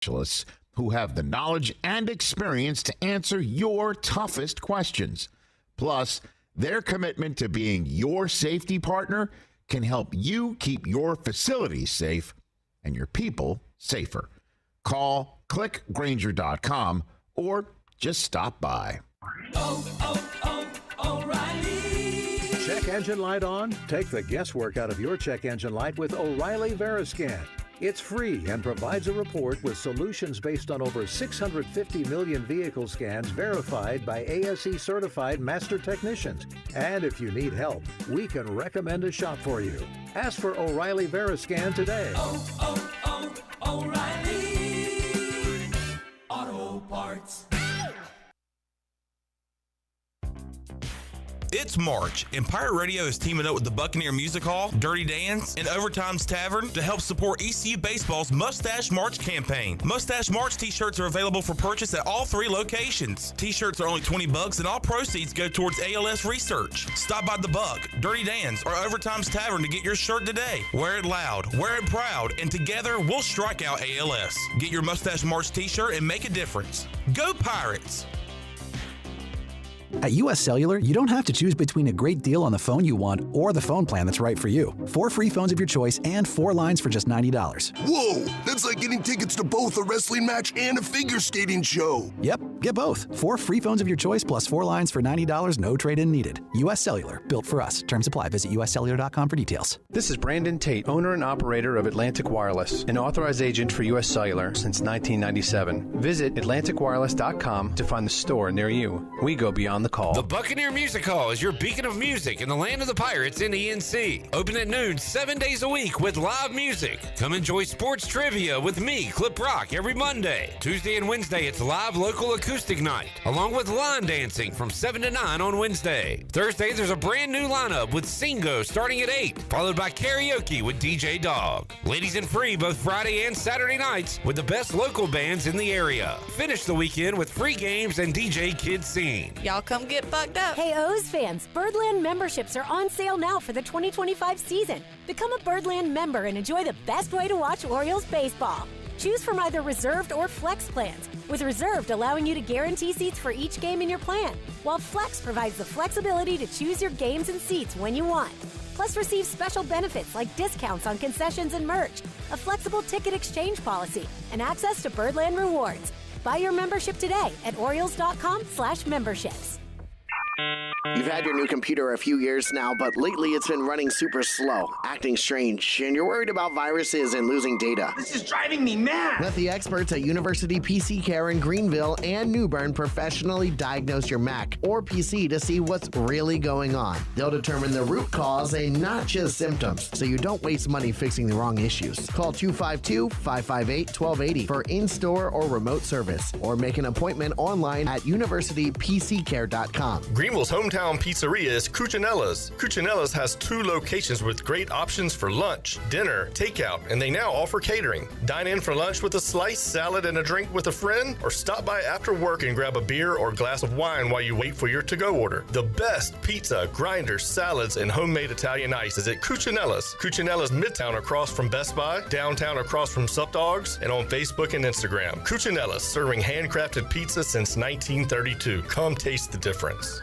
specialists who have the knowledge and experience to answer your toughest questions. Plus, their commitment to being your safety partner can help you keep your facilities safe and your people safer. Call clickgranger.com or just stop by. O'Reilly. Check engine light on? Take the guesswork out of your check engine light with O'Reilly Veriscan. It's free and provides a report with solutions based on over 650 million vehicle scans verified by ASE certified master technicians. And if you need help, we can recommend a shop for you. Ask for O'Reilly Veriscan today. O'Reilly Auto Parts. It's March, and Pirate Radio is teaming up with the Buccaneer Music Hall, Dirty Dan's, and Overtime's Tavern to help support ECU Baseball's Mustache March campaign. Mustache March t-shirts are available for purchase at all 3 locations. T-shirts are only $20 and all proceeds go towards ALS research. Stop by the Buck, Dirty Dan's, or Overtime's Tavern to get your shirt today. Wear it loud, wear it proud, and together we'll strike out ALS. Get your Mustache March t-shirt and make a difference. Go Pirates! At US Cellular, you don't have to choose between a great deal on the phone you want or the phone plan that's right for you. 4 free phones of your choice and 4 lines for just $90. Whoa, that's like getting tickets to both a wrestling match and a figure skating show. Yep, get both. 4 free phones of your choice plus 4 lines for $90, no trade-in needed. US Cellular, built for us. Terms apply. Visit uscellular.com for details. This is Brandon Tate, owner and operator of Atlantic Wireless, an authorized agent for US Cellular since 1997. Visit atlanticwireless.com to find the store near you. We go beyond the call. The Buccaneer Music Hall is your beacon of music in the land of the Pirates in ENC. Open at noon 7 days a week with live music. Come enjoy sports trivia with me, Clip Rock, every Monday. Tuesday and Wednesday, it's live local acoustic night, along with line dancing from 7 to 9 on Wednesday. Thursday, there's a brand new lineup with Singo starting at 8, followed by karaoke with DJ Dog. Ladies and free both Friday and Saturday nights with the best local bands in the area. Finish the weekend with free games and DJ Kids Scene. Y'all come get bugged up. Hey, O's fans, Birdland memberships are on sale now for the 2025 season. Become a Birdland member and enjoy the best way to watch Orioles baseball. Choose from either reserved or flex plans, with reserved allowing you to guarantee seats for each game in your plan, while flex provides the flexibility to choose your games and seats when you want. Plus, receive special benefits like discounts on concessions and merch, a flexible ticket exchange policy, and access to Birdland rewards. Buy your membership today at Orioles.com/memberships. You've had your new computer a few years now, but lately it's been running super slow, acting strange, and you're worried about viruses and losing data. This is driving me mad! Let the experts at University PC Care in Greenville and New Bern professionally diagnose your Mac or PC to see what's really going on. They'll determine the root cause and not just symptoms, so you don't waste money fixing the wrong issues. Call 252-558-1280 for in-store or remote service, or make an appointment online at universitypccare.com. Greenville's hometown pizzeria is Cucinella's. Cucinella's has 2 locations with great options for lunch, dinner, takeout, and they now offer catering. Dine in for lunch with a slice, salad, and a drink with a friend, or stop by after work and grab a beer or glass of wine while you wait for your to-go order. The best pizza, grinders, salads, and homemade Italian ice is at Cucinella's. Cucinella's Midtown across from Best Buy, downtown across from Sup Dogs, and on Facebook and Instagram. Cucinella's, serving handcrafted pizza since 1932. Come taste the difference.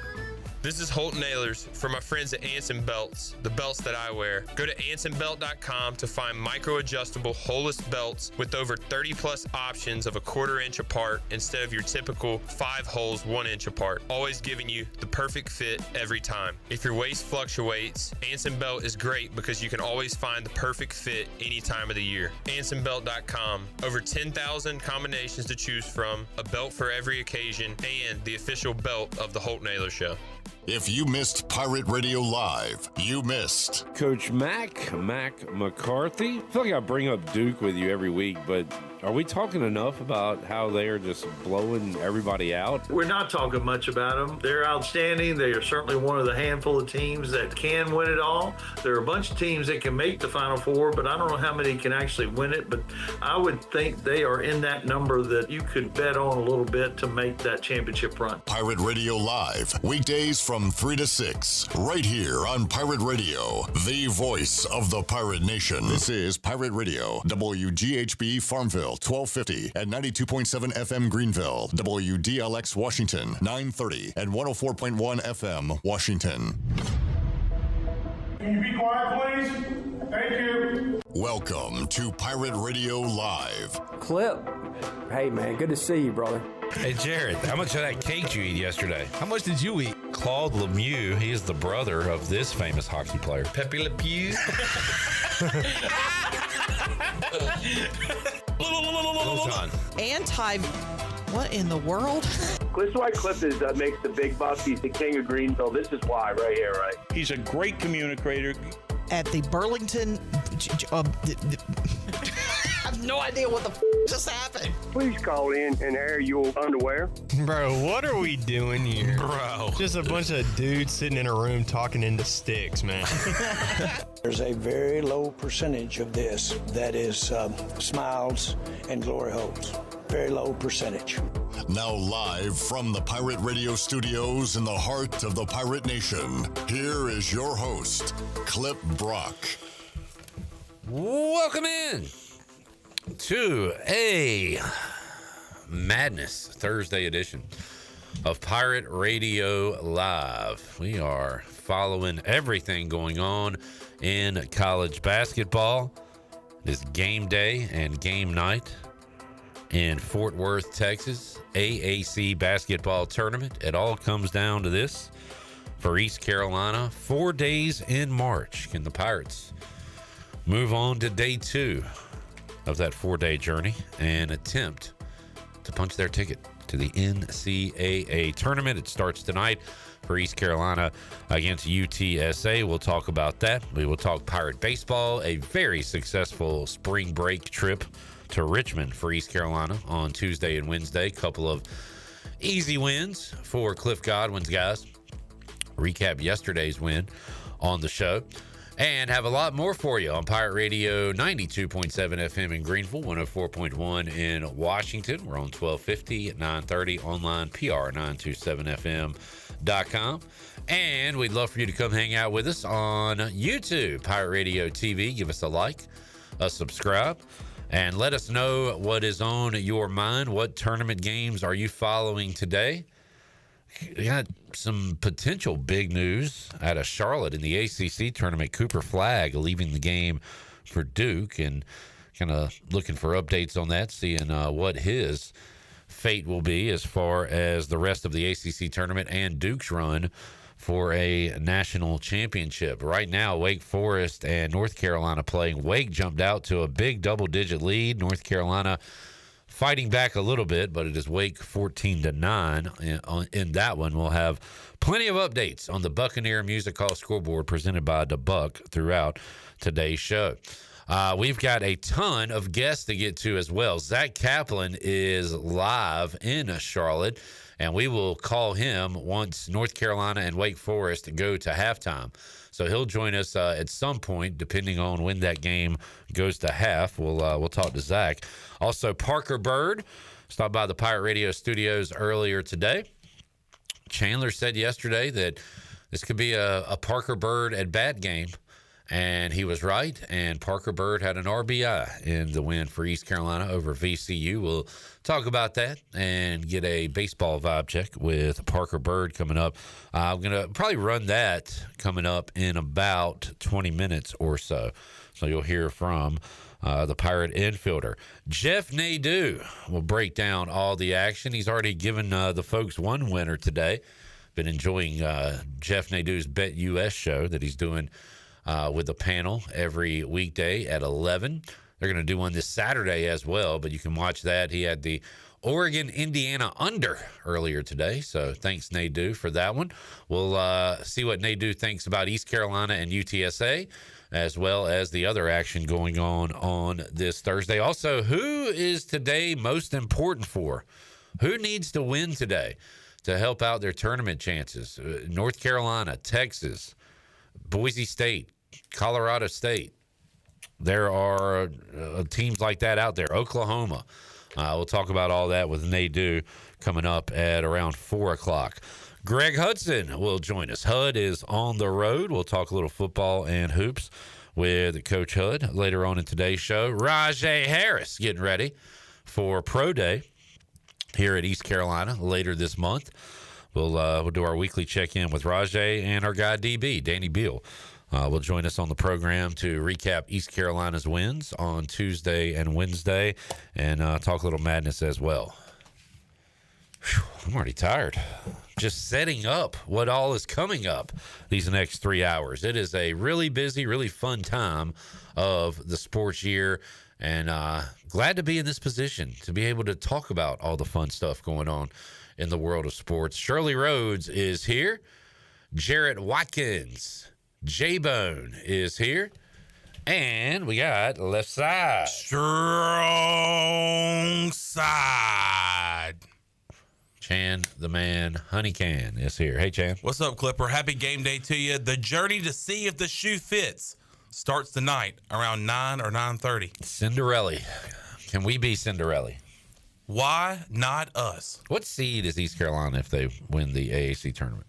This is Holt Nailers for my friends at Anson Belts, the belts that I wear. Go to AnsonBelt.com to find micro-adjustable holeless belts with over 30 plus options of a 1/4 inch apart instead of your typical 5 holes 1 inch apart, always giving you the perfect fit every time. If your waist fluctuates, Anson Belt is great because you can always find the perfect fit any time of the year. AnsonBelt.com, over 10,000 combinations to choose from, a belt for every occasion, and the official belt of the Holt Nailor Show. If you missed Pirate Radio Live, you missed Coach Mac McCarthy. I feel like I bring up Duke with you every week, but are we talking enough about how they are just blowing everybody out? We're not talking much about them. They're outstanding. They are certainly one of the handful of teams that can win it all. There are a bunch of teams that can make the Final Four, but I don't know how many can actually win it. But I would think they are in that number that you could bet on a little bit to make that championship run. Pirate Radio Live, weekdays from 3 to 6, right here on Pirate Radio, the voice of the Pirate Nation. This is Pirate Radio, WGHB Farmville. Greenville, 1250 and 92.7 FM Greenville, WDLX Washington, 930 and 104.1 FM Washington. Can you be quiet, please? Thank you. Welcome to Pirate Radio Live. Clip. Hey, man, good to see you, brother. Hey, Jared, how much of that cake did you eat yesterday? How much did you eat? Claude Lemieux, he is the brother of this famous hockey player. Pepe Le Pew. What in the world? This is why Cliff makes the big bucks. He's the king of Greenville. This is why, right here, right? He's a great communicator. At the Burlington... I have no idea what the just happened. Please call in and air your underwear. Bro, what are we doing here? Bro. Just a bunch of dudes sitting in a room talking into sticks, man. There's a very low percentage of this that is smiles and glory holes. Very low percentage. Now live from the Pirate Radio studios in the heart of the Pirate Nation, here is your host, Clip Brock. Welcome in to a Madness Thursday edition of Pirate Radio Live. We are following everything going on in college basketball. It is game day and game night in Fort Worth, Texas, AAC basketball tournament. It all comes down to this for East Carolina. 4 days in March. Can the Pirates move on to day 2 of that 4-day journey and attempt to punch their ticket to the NCAA tournament? It starts tonight for East Carolina against UTSA. We'll talk about that. We will talk Pirate baseball, a very successful spring break trip to Richmond for East Carolina on Tuesday and Wednesday. Couple of easy wins for Cliff Godwin's guys. Recap yesterday's win on the show. And have a lot more for you on Pirate Radio 92.7 FM in Greenville, 104.1 in Washington. We're on 1250 at 930 online, PR927FM.com. And we'd love for you to come hang out with us on YouTube, Pirate Radio TV. Give us a like, a subscribe, and let us know what is on your mind. What tournament games are you following today? We got some potential big news out of Charlotte in the ACC tournament. Cooper Flagg leaving the game for Duke, and kind of looking for updates on that, seeing what his fate will be as far as the rest of the ACC tournament and Duke's run for a national championship. Right now, Wake Forest and North Carolina playing. Wake jumped out to a big double-digit lead. North Carolina fighting back a little bit, but it is Wake 14-9 in that one. We'll have plenty of updates on the Buccaneer Music Hall scoreboard presented by the Buck throughout today's show. We've got a ton of guests to get to as well. Zach Kaplan is live in Charlotte, and we will call him once North Carolina and Wake Forest go to halftime. So he'll join us at some point, depending on when that game goes to half. We'll talk to Zach. Also, Parker Byrd stopped by the Pirate Radio studios earlier today. Chandler said yesterday that this could be a Parker Byrd at bat game, and he was right. And Parker Byrd had an RBI in the win for East Carolina over VCU. We'll talk about that and get a baseball vibe check with Parker Byrd coming up. I'm going to probably run that coming up in about 20 minutes or so. So you'll hear from the Pirate infielder. Jeff Nadu will break down all the action. He's already given the folks one winner today. Been enjoying Jeff Nadu's Bet US show that he's doing with the panel every weekday at 11. They're going to do one this Saturday as well, but you can watch that. He had the Oregon-Indiana under earlier today, so thanks, Nadu, for that one. We'll see what Nadu thinks about East Carolina and UTSA, as well as the other action going on this Thursday. Also, who is today most important for? Who needs to win today to help out their tournament chances? North Carolina, Texas, Boise State, Colorado State. There are teams like that out there. Oklahoma. We'll talk about all that with Nadu coming up at around 4 o'clock. Greg Hudson will join us. Hud is on the road. We'll talk a little football and hoops with Coach Hud later on in today's show. Rahjai Harris getting ready for Pro Day here at East Carolina later this month. We'll do our weekly check-in with Rahjai and our guy DB, Danny Beal. Will join us on the program to recap East Carolina's wins on Tuesday and Wednesday and talk a little Madness as well. Whew, I'm already tired. Just setting up what all is coming up these next 3 hours. It is a really busy, really fun time of the sports year, and glad to be in this position to be able to talk about all the fun stuff going on in the world of sports. Shirley Rhodes is here. Jarrett Watkins, J-Bone is here. And we got left side. Strong side. Chan, the man, Honeycan is here. Hey, Chan. What's up, Clipper? Happy game day to you. The journey to see if the shoe fits starts tonight around 9 or 9:30. Cinderella. Can we be Cinderella? Why not us? What seed is East Carolina if they win the AAC tournament?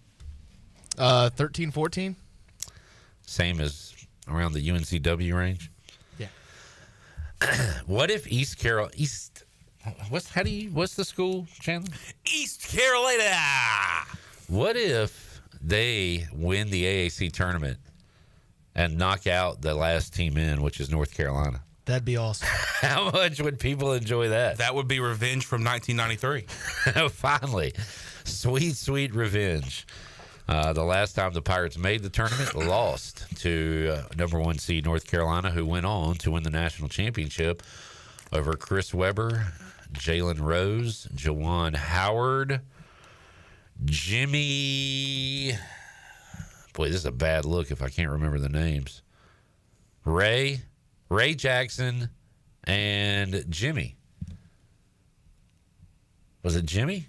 13, 14. Same as around the UNCW range? Yeah. What if what's the school, Chandler? East Carolina. What if they win the AAC tournament and knock out the last team in, which is North Carolina? That'd be awesome. How much would people enjoy that? That would be revenge from 1993. Finally. Sweet, sweet revenge. The last time the Pirates made the tournament, lost to number 1 seed North Carolina, who went on to win the national championship over Chris Webber, Jalen Rose, Jawan Howard, Jimmy. Boy, this is a bad look if I can't remember the names. Ray Jackson, and Jimmy. Was it Jimmy?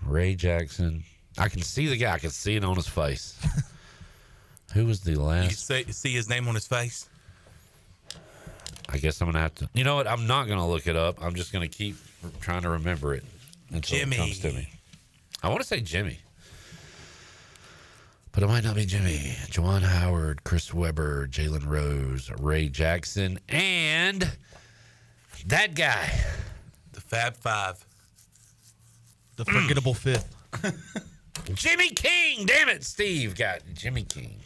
Ray Jackson. I can see the guy. I can see it on his face. Who was the last? You see his name on his face? I guess I'm going to have to. You know what? I'm not going to look it up. I'm just going to keep trying to remember it until Jimmy. It comes to me. I want to say Jimmy. But it might not be Jimmy. Jawan Howard, Chris Webber, Jalen Rose, Ray Jackson, and that guy. The Fab Five. The forgettable fifth. Jimmy King. Damn it, Steve got Jimmy King.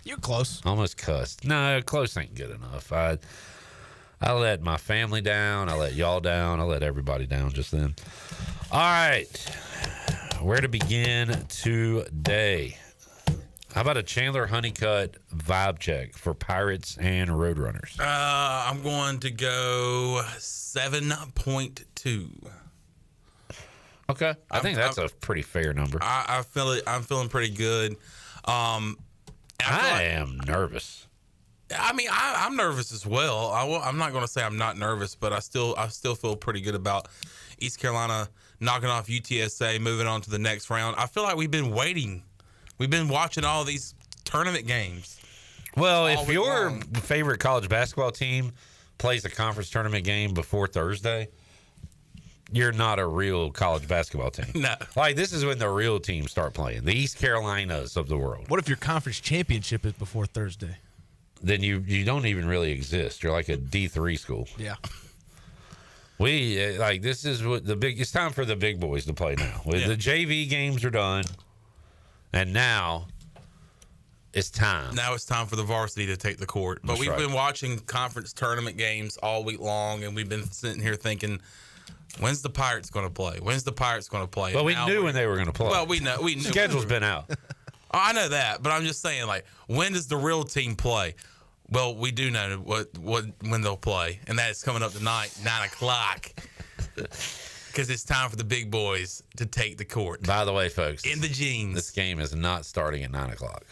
You're close. Almost cussed. No, close ain't good enough. I let my family down. I let y'all down. I let everybody down just then. All right. Where to begin today? How about a Chandler Honeycutt vibe check for Pirates and Roadrunners? I'm going to go 7.2. Okay, I think that's a pretty fair number. I feel it. I'm feeling pretty good. I am nervous. I mean, I'm nervous as well. I'm not going to say I'm not nervous, but I still feel pretty good about East Carolina knocking off UTSA, moving on to the next round. I feel like we've been waiting. We've been watching all these tournament games. Well, if your favorite college basketball team plays a conference tournament game before Thursday, you're not a real college basketball team. No. Like, this is when the real teams start playing, the East Carolinas of the world. What if your conference championship is before Thursday? Then you don't even really exist. You're like a D3 school. Yeah. This is what it's time for the big boys to play now. The JV games are done, and now it's time. Now it's time for the varsity to take the court. But we've been watching conference tournament games all week long, and we've been sitting here thinking, when's the Pirates going to play? When's the Pirates going to play? Well, we knew when they were going to play. Well, we know. We knew. Schedule's been out. I know that, but I'm just saying, like, when does the real team play? Well, we do know when they'll play, and that is coming up tonight, 9 o'clock, because it's time for the big boys to take the court. By the way, folks, in the jeans, this game is not starting at 9 o'clock.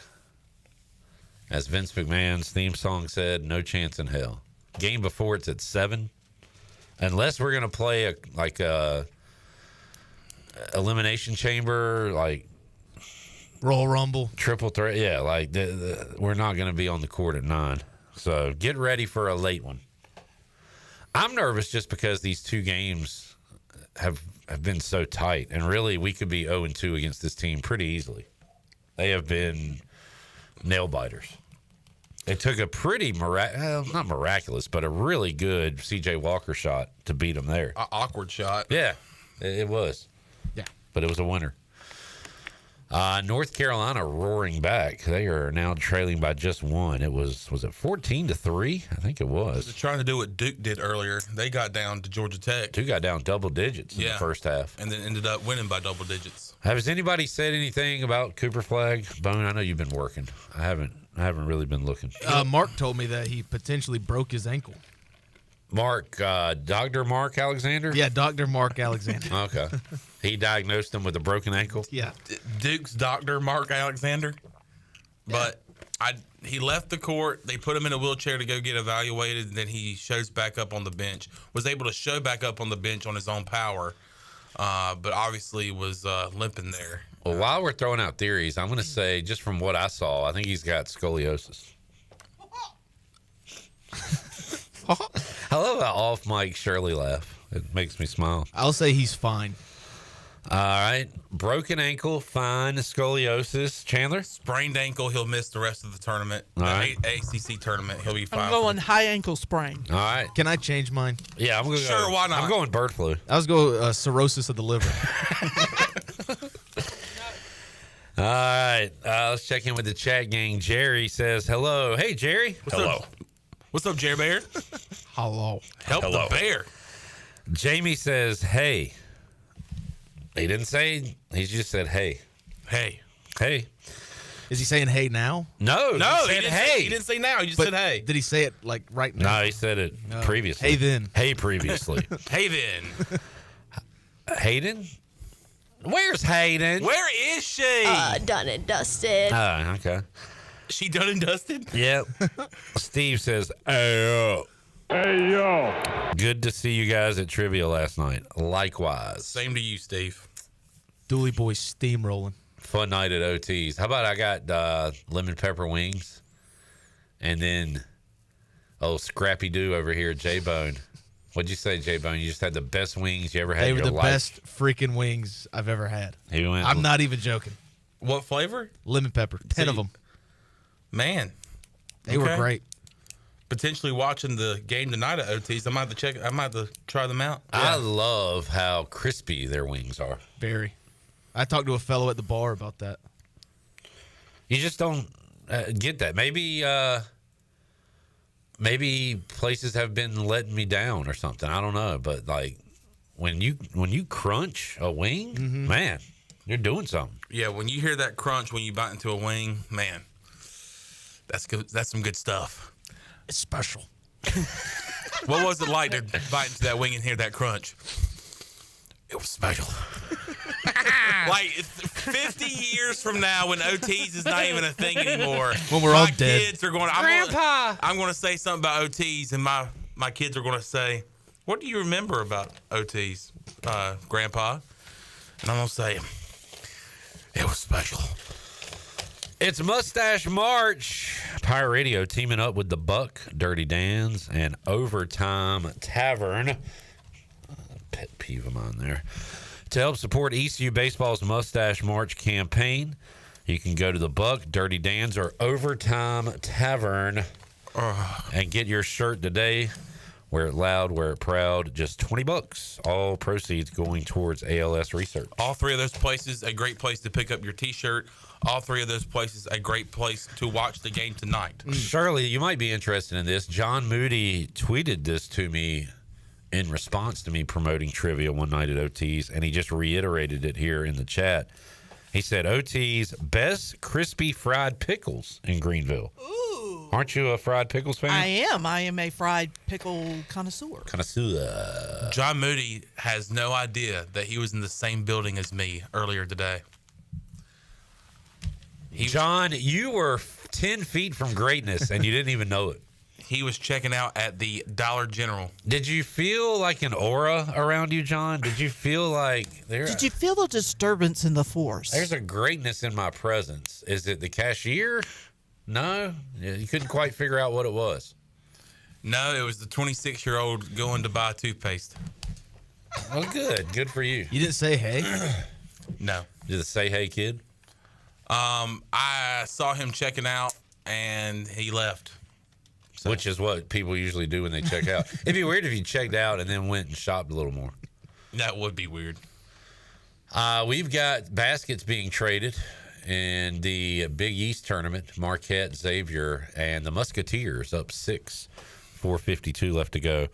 As Vince McMahon's theme song said, no chance in hell. Game before it's at 7, unless we're gonna play a elimination chamber, like Royal Rumble, triple threat. Yeah, like we're not going to be on the court at 9. So get ready for a late one. I'm nervous just because these two games have been so tight, and really we could be 0-2 against this team pretty easily. They have been nail biters. It took a pretty not miraculous, but a really good C.J. Walker shot to beat him there. Awkward shot. Yeah, it was. Yeah, but it was a winner. North Carolina roaring back. They are now trailing by just one. It was it 14-3? I think it was. They're trying to do what Duke did earlier. They got down to Georgia Tech. Duke got down double digits in the first half, and then ended up winning by double digits. Has anybody said anything about Cooper Flagg? Bone, I know you've been working. I haven't really been looking. Mark told me that he potentially broke his ankle. Mark, Dr. Mark Alexander? Yeah, Dr. Mark Alexander. Okay. He diagnosed him with a broken ankle? Yeah. Duke's Dr. Mark Alexander. But he left the court. They put him in a wheelchair to go get evaluated. And then he shows back up on the bench. Was able to show back up on the bench on his own power. But obviously was limping there. Well, while we're throwing out theories, I'm going to say, just from what I saw, I think he's got scoliosis. I love how off Mike Shirley laugh. It makes me smile. I'll say he's fine. All right. Broken ankle, fine. Scoliosis. Chandler? Sprained ankle, he'll miss the rest of the tournament. All right. ACC tournament, he'll be fine. I'm going high ankle sprain. All right. Can I change mine? Yeah, I'm going to go. Sure, why not? I'm going bird flu. I was going cirrhosis of the liver. All right. Let's check in with the chat gang. Jerry says hello. Hey, Jerry. Hello. What's up, Jerry Bear? Hello. Help the bear. Jamie says, hey. He didn't say, he just said, hey. Hey. Hey. Is he saying hey now? No, he said didn't hey. He didn't say now. He just said hey. Did he say it like right now? No, he said it previously. Hey then. Hey previously. Hey then. Hayden? Where's Hayden? Where is she? Done and dusted. Oh, okay. She done and dusted? Yep. Steve says, hey, yo. Hey, yo. Good to see you guys at trivia last night. Likewise. Same to you, Steve. Dooley boys steamrolling. Fun night at OT's. How about I got lemon pepper wings? And then, Scrappy Doo over here, J-Bone. What'd you say, J-Bone? You just had the best wings you ever had They in were your the life? best freaking wings I've ever had. I'm not even joking. What flavor? Lemon pepper. 10 of them. Man. They were great. Potentially watching the game tonight at OT's. I might have to try them out. I love how crispy their wings are. Very. I talked to a fellow at the bar about that. You just don't get that. Maybe places have been letting me down or something. I don't know, but like when you crunch a wing, man, you're doing something. Yeah, when you hear that crunch when you bite into a wing, man, that's good. That's some good stuff. It's special. What was it like to bite into that wing and hear that crunch? It was special. Like 50 years from now, when OTs is not even a thing anymore, when we're all my dead, kids are going. Grandpa, I'm going to say something about OTs, and my kids are going to say, "What do you remember about OTs, Grandpa?" And I'm going to say, "It was special." It's Mustache March. Pirate Radio teaming up with the Buck, Dirty Dan's, and Overtime Tavern. Pet peeve of mine there. To help support ECU Baseball's Mustache March campaign, you can go to the Buck, Dirty Dan's, or Overtime Tavern and get your shirt today. Wear it loud, wear it proud. Just $20. All proceeds going towards ALS research. All three of those places, a great place to pick up your T-shirt. All three of those places, a great place to watch the game tonight. Shirley, you might be interested in this. John Moody tweeted this to me in response to me promoting trivia one night at OT's, and he just reiterated it here in the chat. He said, OT's best crispy fried pickles in Greenville. Ooh. Aren't you a fried pickles fan? I am. I am a fried pickle connoisseur. John Moody has no idea that he was in the same building as me earlier today. John, you were 10 feet from greatness, and you didn't even know it. He was checking out at the Dollar General. Did you feel like an aura around you, John? Did you feel like Did you feel the disturbance in the force? There's a greatness in my presence. Is it the cashier? No? You couldn't quite figure out what it was. No, it was the 26-year-old going to buy toothpaste. Oh, good. Good for you. You didn't say hey? No. Did it say hey, kid? I saw him checking out, and he left. So. Which is what people usually do when they check out. It'd be weird if you checked out and then went and shopped a little more. That would be weird. We've got baskets being traded in the Big East tournament. Marquette, Xavier, and the Musketeers up 6. 4:52 left to go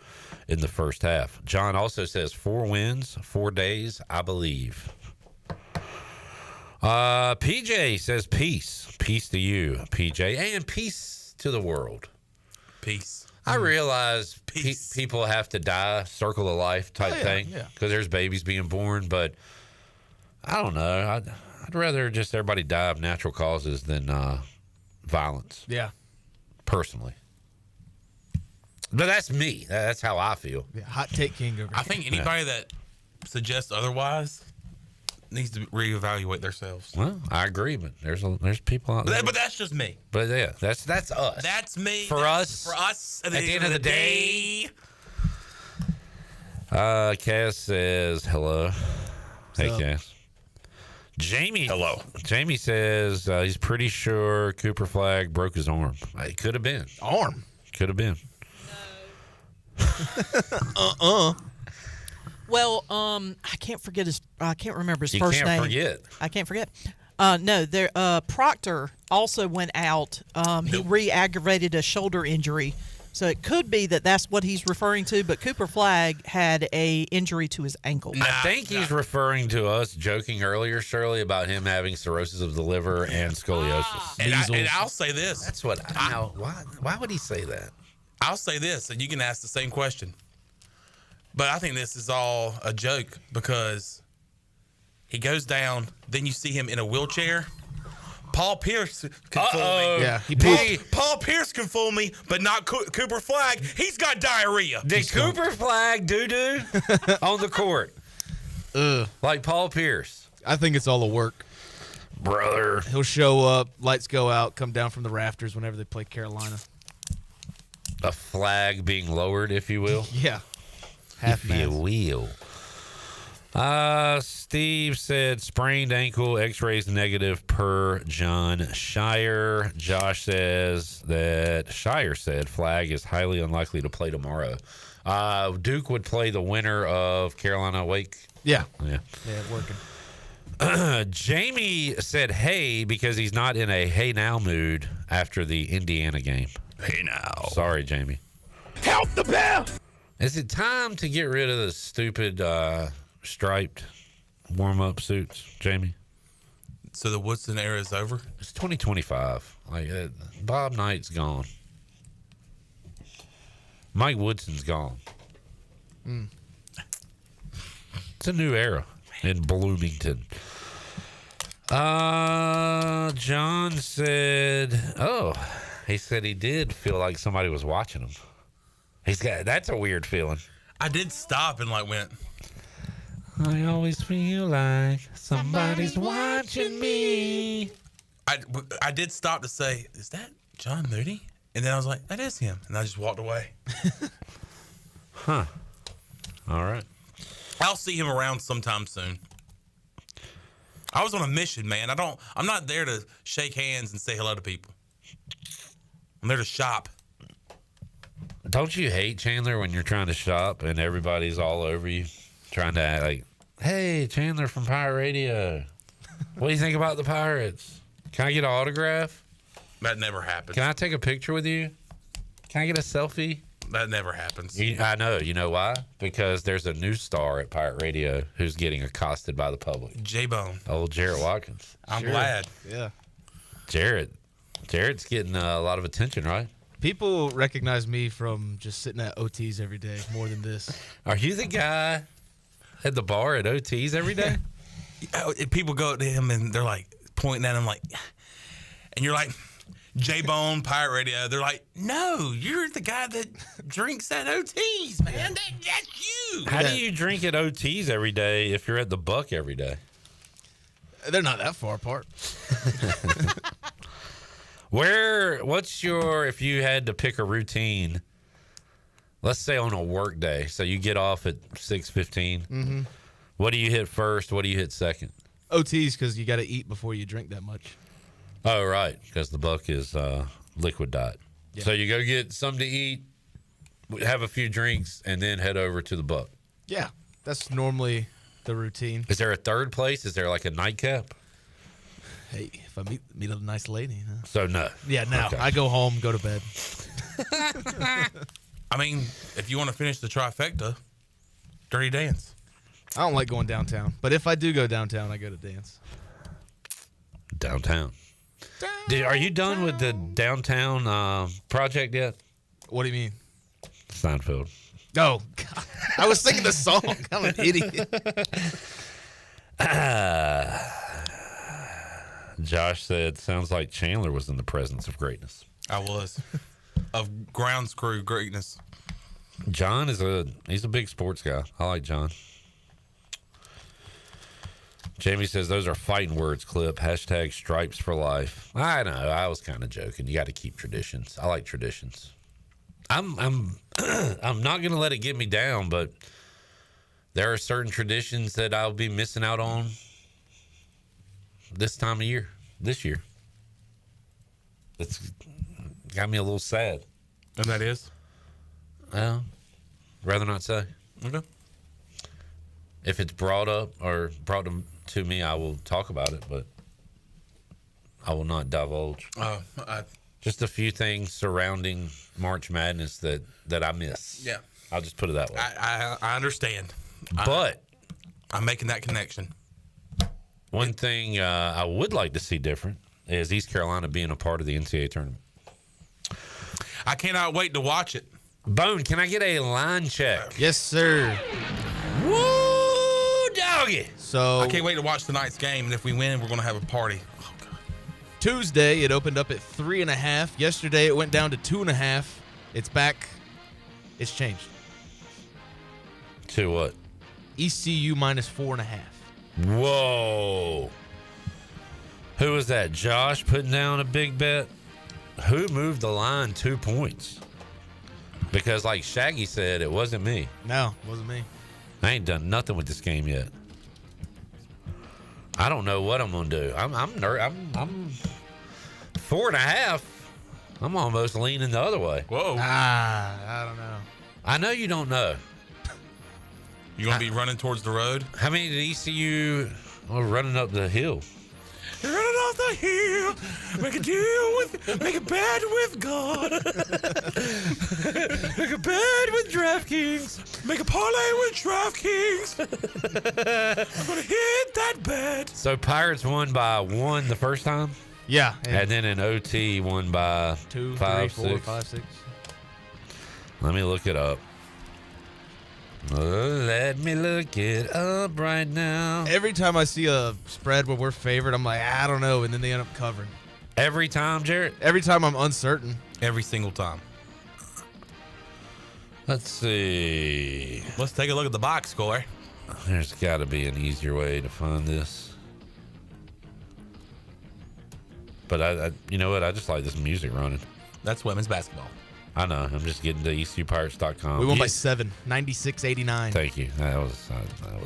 in the first half. John also says 4 wins, 4 days, I believe. PJ says peace. Peace to you, PJ, and peace to the world. Peace. I realize people have to die, circle of life type thing, because there's babies being born, but I don't know. I'd rather just everybody die of natural causes than violence. Yeah. Personally. But that's me. That's how I feel. Yeah, hot take king over I think anybody that suggests otherwise needs to reevaluate themselves. Well, I agree, but there's people out there. But that's just me. But yeah, that's us. That's me. For us at the end of the day. Cass says hello. Hey, Cass. Jamie. Hello. Jamie says he's pretty sure Cooper Flagg broke his arm. It could have been. Arm? Could have been. Well, I can't remember his first name. I can't forget. No, there. Proctor also went out. He re-aggravated a shoulder injury, so it could be that's what he's referring to. But Cooper Flagg had a injury to his ankle. I think he's referring to us joking earlier, Shirley, about him having cirrhosis of the liver and scoliosis. And I'll say this. That's what. Why would he say that? I'll say this, and you can ask the same question. But I think this is all a joke because he goes down, then you see him in a wheelchair. Paul Pierce can fool me. Yeah, Paul Pierce can fool me, but not Cooper Flagg. He's got diarrhea. Did Cooper Flagg doo-doo on the court? Like Paul Pierce. I think it's all a work. Brother. He'll show up, lights go out, come down from the rafters whenever they play Carolina. A flag being lowered, if you will. Yeah. If you will. Steve said sprained ankle, x-rays negative per John Shire. Josh says that Shire said Flagg is highly unlikely to play tomorrow. Duke would play the winner of Carolina Wake. Yeah. Yeah, working. Jamie said hey because he's not in a hey now mood after the Indiana game. Hey now. Sorry, Jamie. Help the bear! Is it time to get rid of the stupid striped warm-up suits, Jamie? So the Woodson era is over? It's 2025. Bob Knight's gone. Mike Woodson's gone. It's a new era in Bloomington. John said, he said he did feel like somebody was watching him. That's a weird feeling. I did stop and went. I always feel like somebody's watching me. I did stop to say, is that John Moody? And then I was like, that is him. And I just walked away. Huh. All right. I'll see him around sometime soon. I was on a mission, man. I'm not there to shake hands and say hello to people. I'm there to shop. Don't you hate, Chandler, when you're trying to shop and everybody's all over you, trying to act like, hey, Chandler from Pirate Radio. What do you think about the Pirates? Can I get an autograph? That never happens. Can I take a picture with you? Can I get a selfie? That never happens. I know. You know why? Because there's a new star at Pirate Radio who's getting accosted by the public. J-Bone. Old Jarrett Watkins. I'm glad. Yeah. Jarrett's getting a lot of attention, right? People recognize me from just sitting at OTs every day more than this. Are you the guy at the bar at OTs every day? People go up to him and they're pointing at him and you're like, J-Bone, Pirate Radio. They're like, no, you're the guy that drinks at OTs, man. That's you. How do you drink at OTs every day if you're at the Buck every day? They're not that far apart. If you had to pick a routine, let's say on a work day, so you get off at 6:15. Mm-hmm. What do you hit first? What do you hit second? OTs, because you got to eat before you drink that much. Oh, right, because the Buck is liquid diet. Yeah. So you go get something to eat, have a few drinks, and then head over to the Buck. Yeah, that's normally the routine. Is there a third place? Is there like a nightcap? Hey, if I meet a nice lady. Huh? So no. Yeah, no. Okay. I go home, go to bed. I mean, if you want to finish the trifecta, Dirty Dance. I don't like going downtown, but if I do go downtown, I go to dance. Downtown. Are you done with the downtown project yet? What do you mean? Seinfeld. Oh, God. I was singing the song. I'm an idiot. Josh said, sounds like Chandler was in the presence of greatness. I was. Of grounds crew greatness. John he's a big sports guy. I like John. Jamie says those are fighting words, Clip. Hashtag stripes for life. I know. I was kind of joking. You got to keep traditions. I like traditions. I'm I'm not gonna let it get me down, but there are certain traditions that I'll be missing out on this time of year. This year. It's got me a little sad. And that is? Rather not say. Okay. If it's brought up or brought to me, I will talk about it, but I will not divulge. Just a few things surrounding March Madness that I miss. Yeah. I'll just put it that way. I understand. But I'm making that connection. One thing I would like to see different is East Carolina being a part of the NCAA tournament. I cannot wait to watch it. Bone, can I get a line check? Yes, sir. Woo, doggy. So I can't wait to watch tonight's game, and if we win, we're going to have a party. Tuesday, it opened up at 3.5. Yesterday, it went down to 2.5. It's back. It's changed. To what? ECU minus 4.5. Whoa. Who was that? Josh putting down a big bet? Who moved the line 2 points? Because like Shaggy said, it wasn't me. No, it wasn't me. I ain't done nothing with this game yet. I don't know what I'm gonna do. I'm 4.5. I'm almost leaning the other way. Whoa. I don't know. I know you don't know. You gonna be running towards the road? How many did ECU running up the hill? You're running off the hill, make a deal with, make a bet with God. Make a bet with DraftKings. Make a parlay with DraftKings. I'm going to hit that bet. So Pirates won by 1 the first time? Yeah. And then in OT won by 2, 5, 3, 4, 6. 5, 6. Let me look it up. Let me look it up right now. Every time I see a spread where we're favored, I'm like, I don't know, and then they end up covering. Every time, Jarrett? Every time I'm uncertain. Every single time. Let's see. Let's take a look at the box score. There's got to be an easier way to find this. But I you know what? I just like this music running. That's women's basketball. I know. I'm just getting to ECUPirates.com. We won by 7, 96-89. Thank you. That was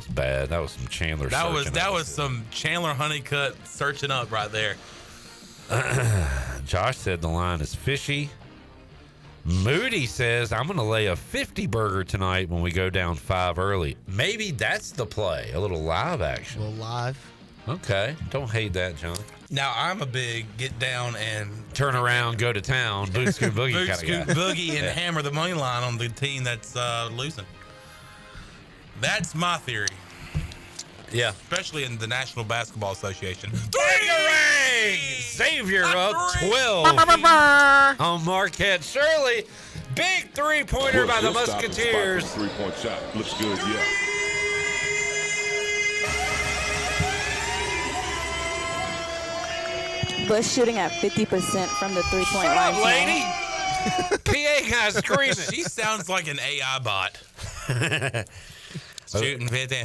bad. That was some Chandler. That was some Chandler Honeycutt searching up right there. Josh said the line is fishy. Moody says I'm going to lay a 50 burger tonight when we go down 5 early. Maybe that's the play. A little live action. A little live. Okay. Don't hate that, John. Now, I'm a big get down and turn around, go to town, boot scoot boogie kind of guy. Boot scoot boogie and hammer the money line on the team that's losing. That's my theory. Yeah. Especially in the National Basketball Association. Xavier up 12 on Marquette. Shirley, big three-pointer by the Musketeers. Three-point shot. Looks good, yeah. Bush shooting at 50% from the three-point line. Shut up, lady. PA guy screaming. She sounds like an AI bot. Shooting 50.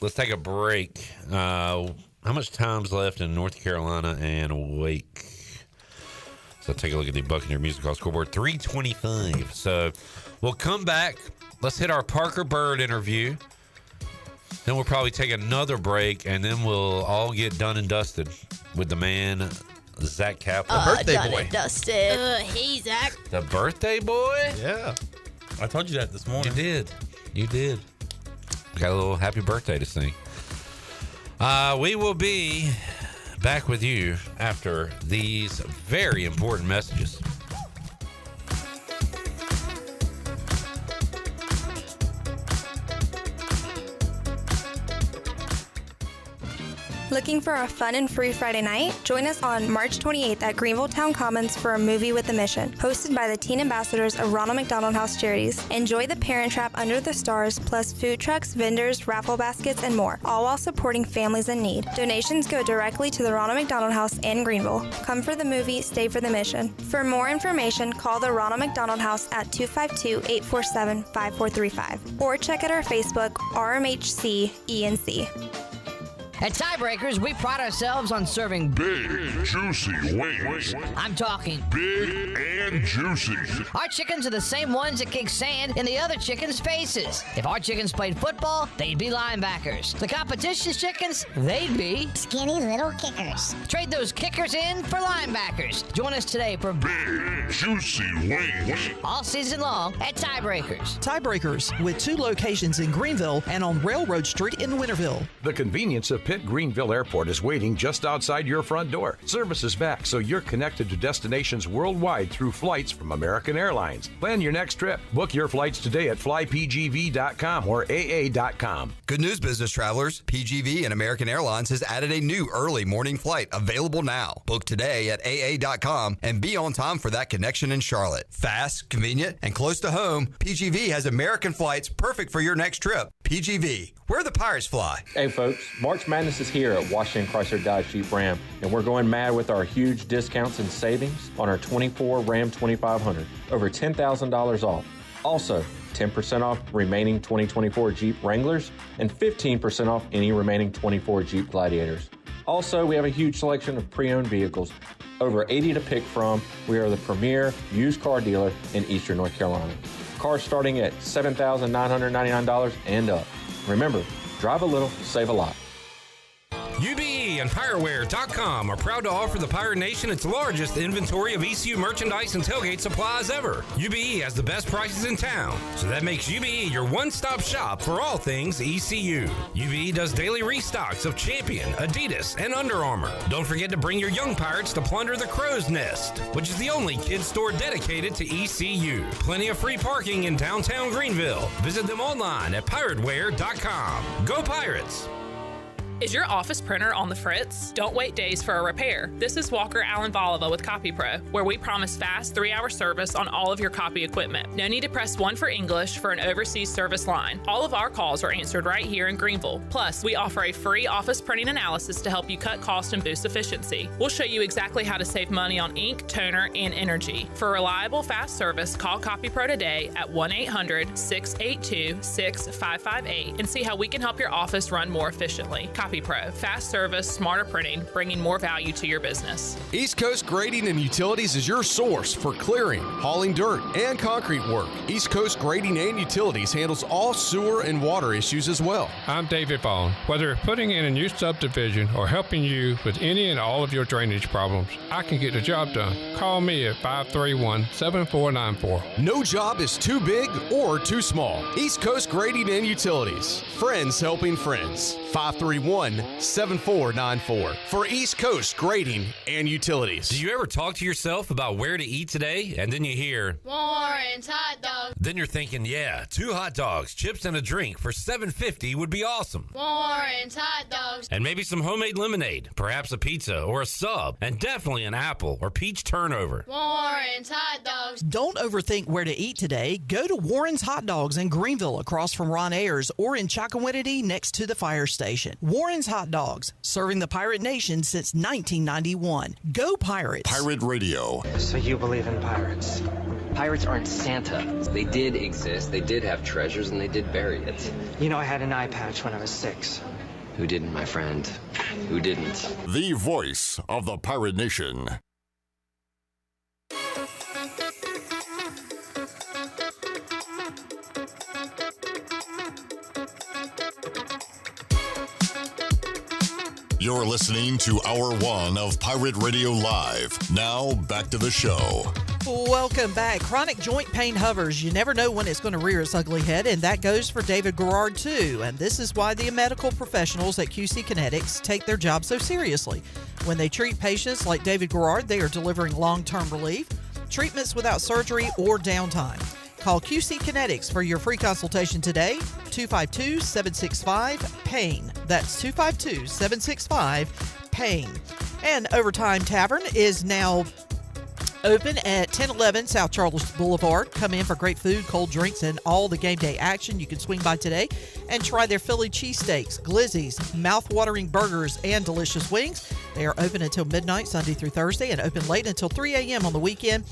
Let's take a break. How much time's left in North Carolina and Wake? So take a look at the Buccaneer Music Hall scoreboard. 3:25. So we'll come back. Let's hit our Parker Byrd interview. Then we'll probably take another break, and then we'll all get done and dusted with the man Zach Kaplan. The birthday done boy. It, dusted. Hey, Zach. The birthday boy? Yeah. I told you that this morning. You did. Got a little happy birthday to sing. We will be back with you after these very important messages. Looking for a fun and free Friday night? Join us on March 28th at Greenville Town Commons for a movie with a mission, hosted by the teen ambassadors of Ronald McDonald House Charities. Enjoy The Parent Trap Under the Stars, plus food trucks, vendors, raffle baskets, and more, all while supporting families in need. Donations go directly to the Ronald McDonald House in Greenville. Come for the movie, stay for the mission. For more information, call the Ronald McDonald House at 252-847-5435 or check out our Facebook, RMHC ENC. At Tiebreakers, we pride ourselves on serving big, juicy wings. I'm talking big and juicy. Our chickens are the same ones that kick sand in the other chickens' faces. If our chickens played football, they'd be linebackers. The competition's chickens, they'd be skinny little kickers. Trade those kickers in for linebackers. Join us today for big, juicy wings. All season long at Tiebreakers. Tiebreakers, with 2 locations in Greenville and on Railroad Street in Winterville. The convenience of Pitt Greenville Airport is waiting just outside your front door. Service is back, so you're connected to destinations worldwide through flights from American Airlines. Plan your next trip. Book your flights today at flypgv.com or aa.com. Good news, business travelers. PGV and American Airlines has added a new early morning flight available now. Book today at aa.com and be on time for that connection in Charlotte. Fast, convenient, and close to home, PGV has American flights perfect for your next trip. PGV, where the Pirates fly. Hey folks, March Madness is here at Washington Chrysler Dodge Jeep Ram, and we're going mad with our huge discounts and savings on our 24 Ram 2500, over $10,000 off. Also, 10% off remaining 2024 Jeep Wranglers and 15% off any remaining 24 Jeep Gladiators. Also, we have a huge selection of pre-owned vehicles, over 80 to pick from. We are the premier used car dealer in Eastern North Carolina. Cars starting at $7,999 and up. Remember, drive a little, save a lot. UBE and PireWare.com are proud to offer the Pirate Nation its largest inventory of ECU merchandise and tailgate supplies ever. UBE has the best prices in town, so that makes UBE your one-stop shop for all things ECU. UBE does daily restocks of Champion, Adidas, and Under Armour. Don't forget to bring your young Pirates to plunder the Crow's Nest, which is the only kids store dedicated to ECU. Plenty of free parking in downtown Greenville. Visit them online at PirateWare.com. Go Pirates! Is your office printer on the fritz? Don't wait days for a repair. This is Walker Allen Volova with CopyPro, where we promise fast 3-hour service on all of your copy equipment. No need to press 1 for English for an overseas service line. All of our calls are answered right here in Greenville. Plus, we offer a free office printing analysis to help you cut cost and boost efficiency. We'll show you exactly how to save money on ink, toner, and energy. For reliable, fast service, call CopyPro today at 1-800-682-6558 and see how we can help your office run more efficiently. CopyPro, fast service, smarter printing, bringing more value to your business. East Coast Grading and Utilities is your source for clearing, hauling dirt, and concrete work. East Coast Grading and Utilities handles all sewer and water issues as well. I'm David Bone. Whether putting in a new subdivision or helping you with any and all of your drainage problems, I can get the job done. Call me at 531-7494. No job is too big or too small. East Coast Grading and Utilities. Friends helping friends. 531-7494 for East Coast Grading and Utilities. Do you ever talk to yourself about where to eat today, and then you hear Warren's hot dogs. Then you're thinking, yeah, 2 hot dogs, chips, and a drink for $7.50 would be awesome. Warren's hot dogs. And maybe some homemade lemonade, perhaps a pizza or a sub, and definitely an apple or peach turnover. Warren's hot dogs. Don't overthink where to eat today. Go to Warren's Hot Dogs in Greenville across from Ron Ayers or in Chocowinity next to the fire station. Warren's Hot Dogs, serving the Pirate Nation since 1991. Go Pirates! Pirate Radio. So you believe in pirates? Pirates aren't Santa. They did exist, they did have treasures, and they did bury it. You know, I had an eye patch when I was 6. Who didn't, my friend? Who didn't? The voice of the Pirate Nation. You're listening to Hour 1 of Pirate Radio Live. Now, back to the show. Welcome back. Chronic joint pain hovers. You never know when it's going to rear its ugly head, and that goes for David Garrard, too. And this is why the medical professionals at QC Kinetics take their job so seriously. When they treat patients like David Garrard, they are delivering long-term relief, treatments without surgery or downtime. Call QC Kinetics for your free consultation today, 252-765-PAIN. That's 252-765-PAIN. And Overtime Tavern is now open at 1011 South Charles Boulevard. Come in for great food, cold drinks, and all the game day action. You can swing by today and try their Philly cheesesteaks, glizzies, mouth-watering burgers, and delicious wings. They are open until midnight, Sunday through Thursday, and open late until 3 a.m. on the weekend.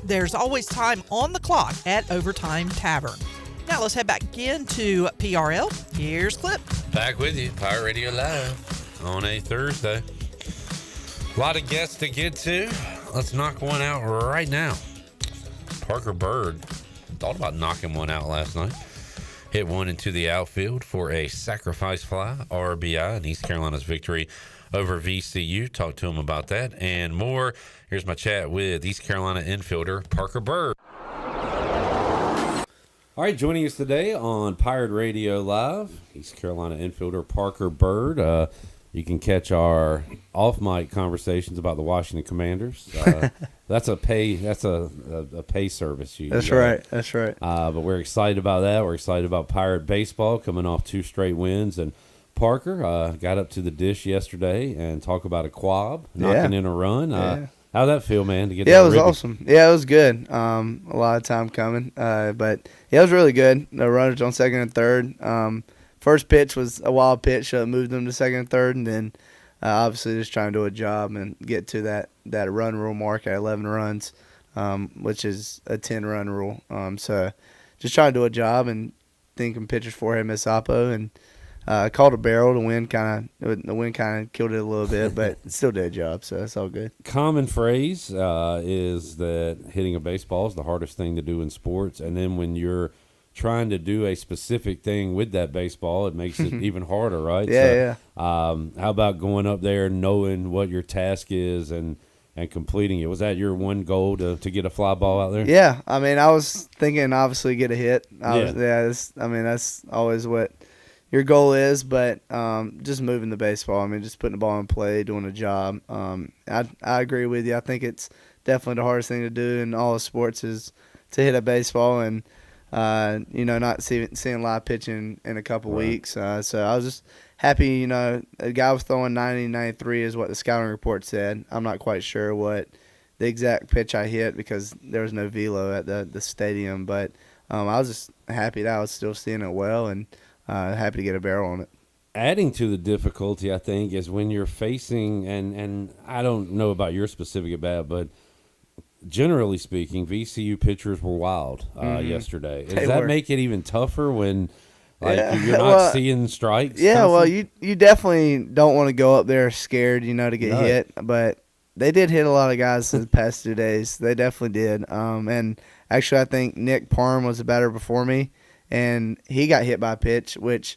There's always time on the clock at Overtime Tavern. Now let's head back again to PRL. Here's Clip. Back with you, Pirate Radio Live on a Thursday. A lot of guests to get to. Let's knock one out right now. Parker Byrd thought about knocking one out last night. Hit one into the outfield for a sacrifice fly, RBI, in East Carolina's victory over VCU. Talk to him about that and more. Here's my chat with East Carolina infielder Parker Byrd. All right, joining us today on Pirate Radio Live, East Carolina infielder Parker Byrd. You can catch our off-mic conversations about the Washington Commanders. That's a pay. That's a pay service. That's right. That's right. But we're excited about that. We're excited about Pirate baseball coming off 2 straight wins. And Parker got up to the dish yesterday and talk about a quab, knocking in a run. How'd that feel, man? To get it was awesome. Yeah, it was good. A lot of time coming, but it was really good. The runners on second and third. First pitch was a wild pitch, so it moved them to second and third, and then obviously just trying to do a job and get to that run rule mark at 11 runs, which is a 10-run rule. So just trying to do a job and thinking pitchers for him at Sapo, and called a barrel. The wind kind of killed it a little bit, but it still did a job, so it's all good. Common phrase is that hitting a baseball is the hardest thing to do in sports, and then when you're trying to do a specific thing with that baseball, it makes it even harder, right? Yeah. How about going up there knowing what your task is and completing it? Was that your one goal to get a fly ball out there? Yeah, I mean, I was thinking obviously get a hit. That's always what your goal is, but just moving the baseball. I mean, just putting the ball in play, doing a job. I agree with you. I think it's definitely the hardest thing to do in all of sports is to hit a baseball, and not seeing live pitching in a couple weeks. So I was just happy, the guy was throwing 90, 93 is what the scouting report said. I'm not quite sure what the exact pitch I hit because there was no velo at the stadium, but I was just happy that I was still seeing it well and happy to get a barrel on it. Adding to the difficulty, I think, is when you're facing, and I don't know about your specific at bat, but generally speaking, VCU pitchers were wild yesterday. Does that make it even tougher when you're not seeing strikes? Yeah, constantly? Well, you definitely don't want to go up there scared, to get hit. But they did hit a lot of guys in the past 2 days. They definitely did. And actually, I think Nick Parham was a batter before me, and he got hit by a pitch, which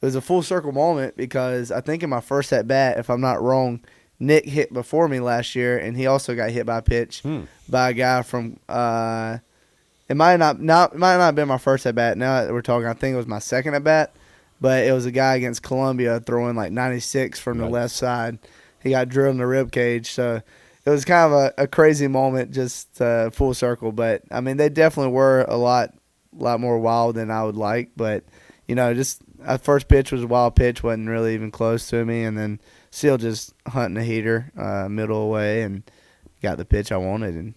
was a full circle moment because I think in my first at bat, if I'm not wrong, Nick hit before me last year, and he also got hit by a pitch by a guy from it might not have been my first at bat. Now that we're talking, I think it was my second at bat, but it was a guy against Columbia throwing like 96 from the left side. He got drilled in the rib cage, so it was kind of a crazy moment, just full circle. But I mean, they definitely were a lot more wild than I would like. But just our first pitch was a wild pitch, wasn't really even close to me, and then still just hunting a heater middle away and got the pitch I wanted and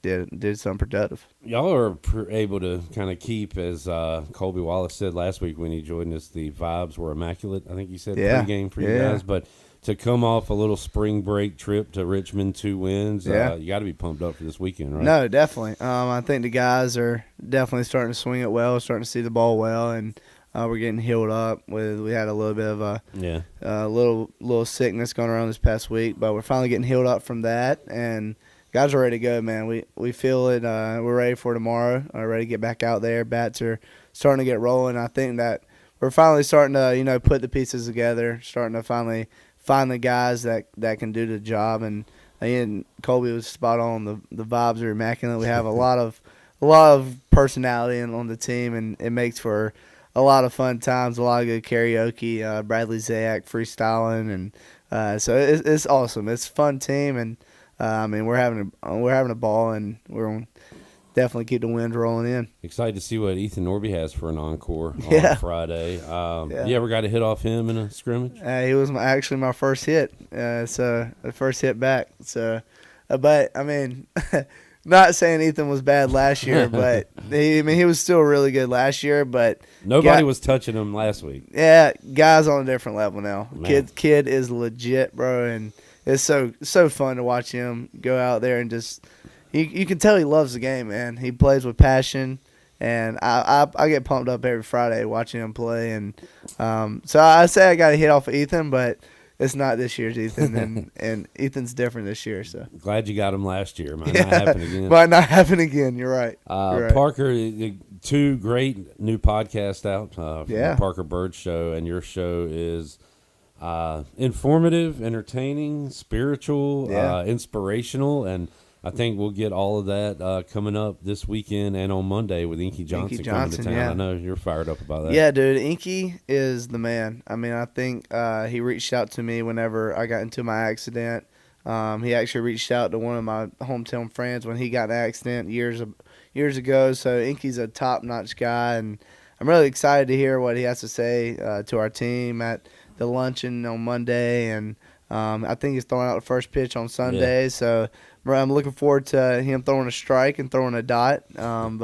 did something productive. Y'all are able to kind of keep, as Colby Wallace said last week when he joined us, the vibes were immaculate. I think he said pregame for you guys. But to come off a little spring break trip to Richmond, 2 wins, you got to be pumped up for this weekend, right? No, definitely. I think the guys are definitely starting to swing it well, starting to see the ball well, and we're getting healed up. We had a little bit of a little sickness going around this past week, but we're finally getting healed up from that, and guys are ready to go, man. We feel it. We're ready for tomorrow. Ready to get back out there. Bats are starting to get rolling. I think that we're finally starting to put the pieces together, starting to finally find the guys that can do the job. And Colby was spot on. The vibes are immaculate. We have a lot of personality on the team, and it makes for a lot of fun times, a lot of good karaoke. Bradley Zayak freestyling, and so it's awesome. It's a fun team, and we're having a ball, and we're gonna definitely keep the wind rolling in. Excited to see what Ethan Norby has for an encore on Friday. You ever got a hit off him in a scrimmage? He was actually my first hit, so the first hit back. So, but I mean. Not saying Ethan was bad last year, but he was still really good last year. But nobody was touching him last week. Yeah, guy's on a different level now. Kid is legit, bro, and it's so fun to watch him go out there and just you can tell he loves the game, man. He plays with passion, and I get pumped up every Friday watching him play. And so I say I got a hit off of Ethan, but. It's not this year's Ethan, and Ethan's different this year. So glad you got him last year. Might not happen again. Might not happen again. You're right. Parker, 2 great new podcasts out. From the Parker Byrd Show, and your show is informative, entertaining, spiritual, inspirational, and I think we'll get all of that coming up this weekend and on Monday with Inky Johnson coming to town. Yeah. I know you're fired up about that. Yeah, dude. Inky is the man. I mean, I think he reached out to me whenever I got into my accident. He actually reached out to one of my hometown friends when he got in an accident years ago. So Inky's a top-notch guy, and I'm really excited to hear what he has to say to our team at the luncheon on Monday. And I think he's throwing out the first pitch on Sunday. Yeah. So I'm looking forward to him throwing a strike and throwing a dot. I'm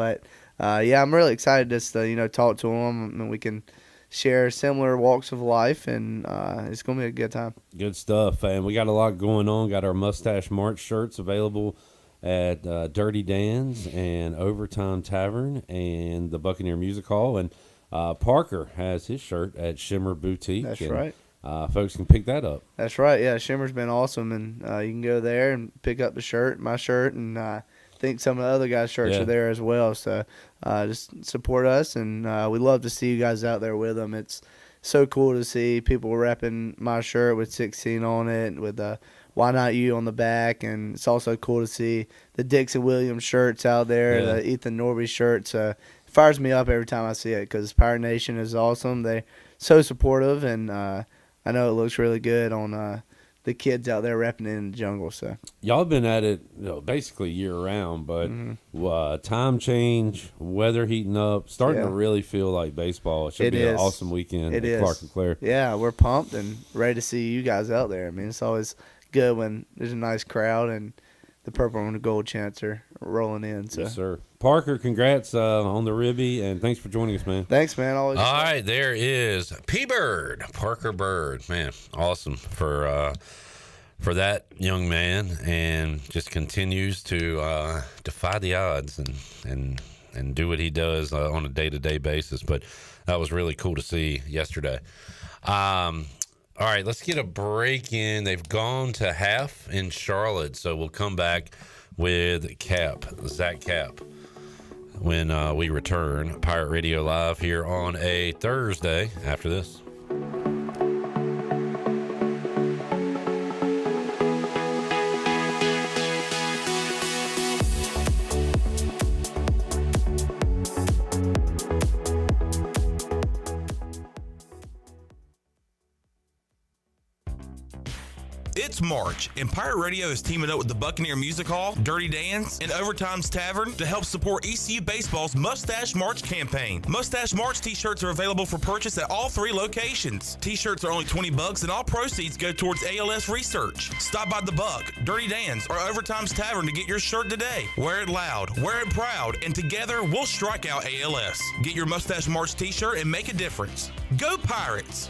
really excited just to talk to him, and we can share similar walks of life, and it's gonna be a good time. Good stuff, and we got a lot going on. Got our Mustache March shirts available at Dirty Dan's and Overtime Tavern and the Buccaneer Music Hall, and Parker has his shirt at Shimmer Boutique. That's right. Folks can pick that up. That's right. Yeah, Shimmer's been awesome, and you can go there and pick up the shirt, my shirt, and I think some of the other guys' shirts are there as well. So just support us, and we love to see you guys out there with them. It's so cool to see people repping my shirt with 16 on it, with Why Not You on the back, and it's also cool to see the Dixon Williams shirts out there, the Ethan Norby shirts. It fires me up every time I see it because Pirate Nation is awesome. They're so supportive, and I know it looks really good on the kids out there repping in the jungle. So y'all been at it basically year round, but time change, weather heating up, starting to really feel like baseball. It should be an awesome weekend at Clark and Claire. Yeah, we're pumped and ready to see you guys out there. I mean, it's always good when there's a nice crowd and the purple and the gold chants are rolling in. So. Yes, sir. Parker, congrats on the Ribby, and thanks for joining us, man. Thanks, man. All right, there is Byrd, Parker Byrd. Man, awesome for that young man, and just continues to defy the odds and do what he does on a day-to-day basis. But that was really cool to see yesterday. All right, let's get a break in. They've gone to half in Charlotte, so we'll come back with Zach Cap, when we return. Pirate Radio Live here on a Thursday after this. It's March, and Pirate Radio is teaming up with the Buccaneer Music Hall, Dirty Dan's, and Overtime's Tavern to help support ECU Baseball's Mustache March campaign. Mustache March t-shirts are available for purchase at all 3 locations. T-shirts are only $20, and all proceeds go towards ALS research. Stop by the Buck, Dirty Dan's, or Overtime's Tavern to get your shirt today. Wear it loud, wear it proud, and together we'll strike out ALS. Get your Mustache March t-shirt and make a difference. Go Pirates!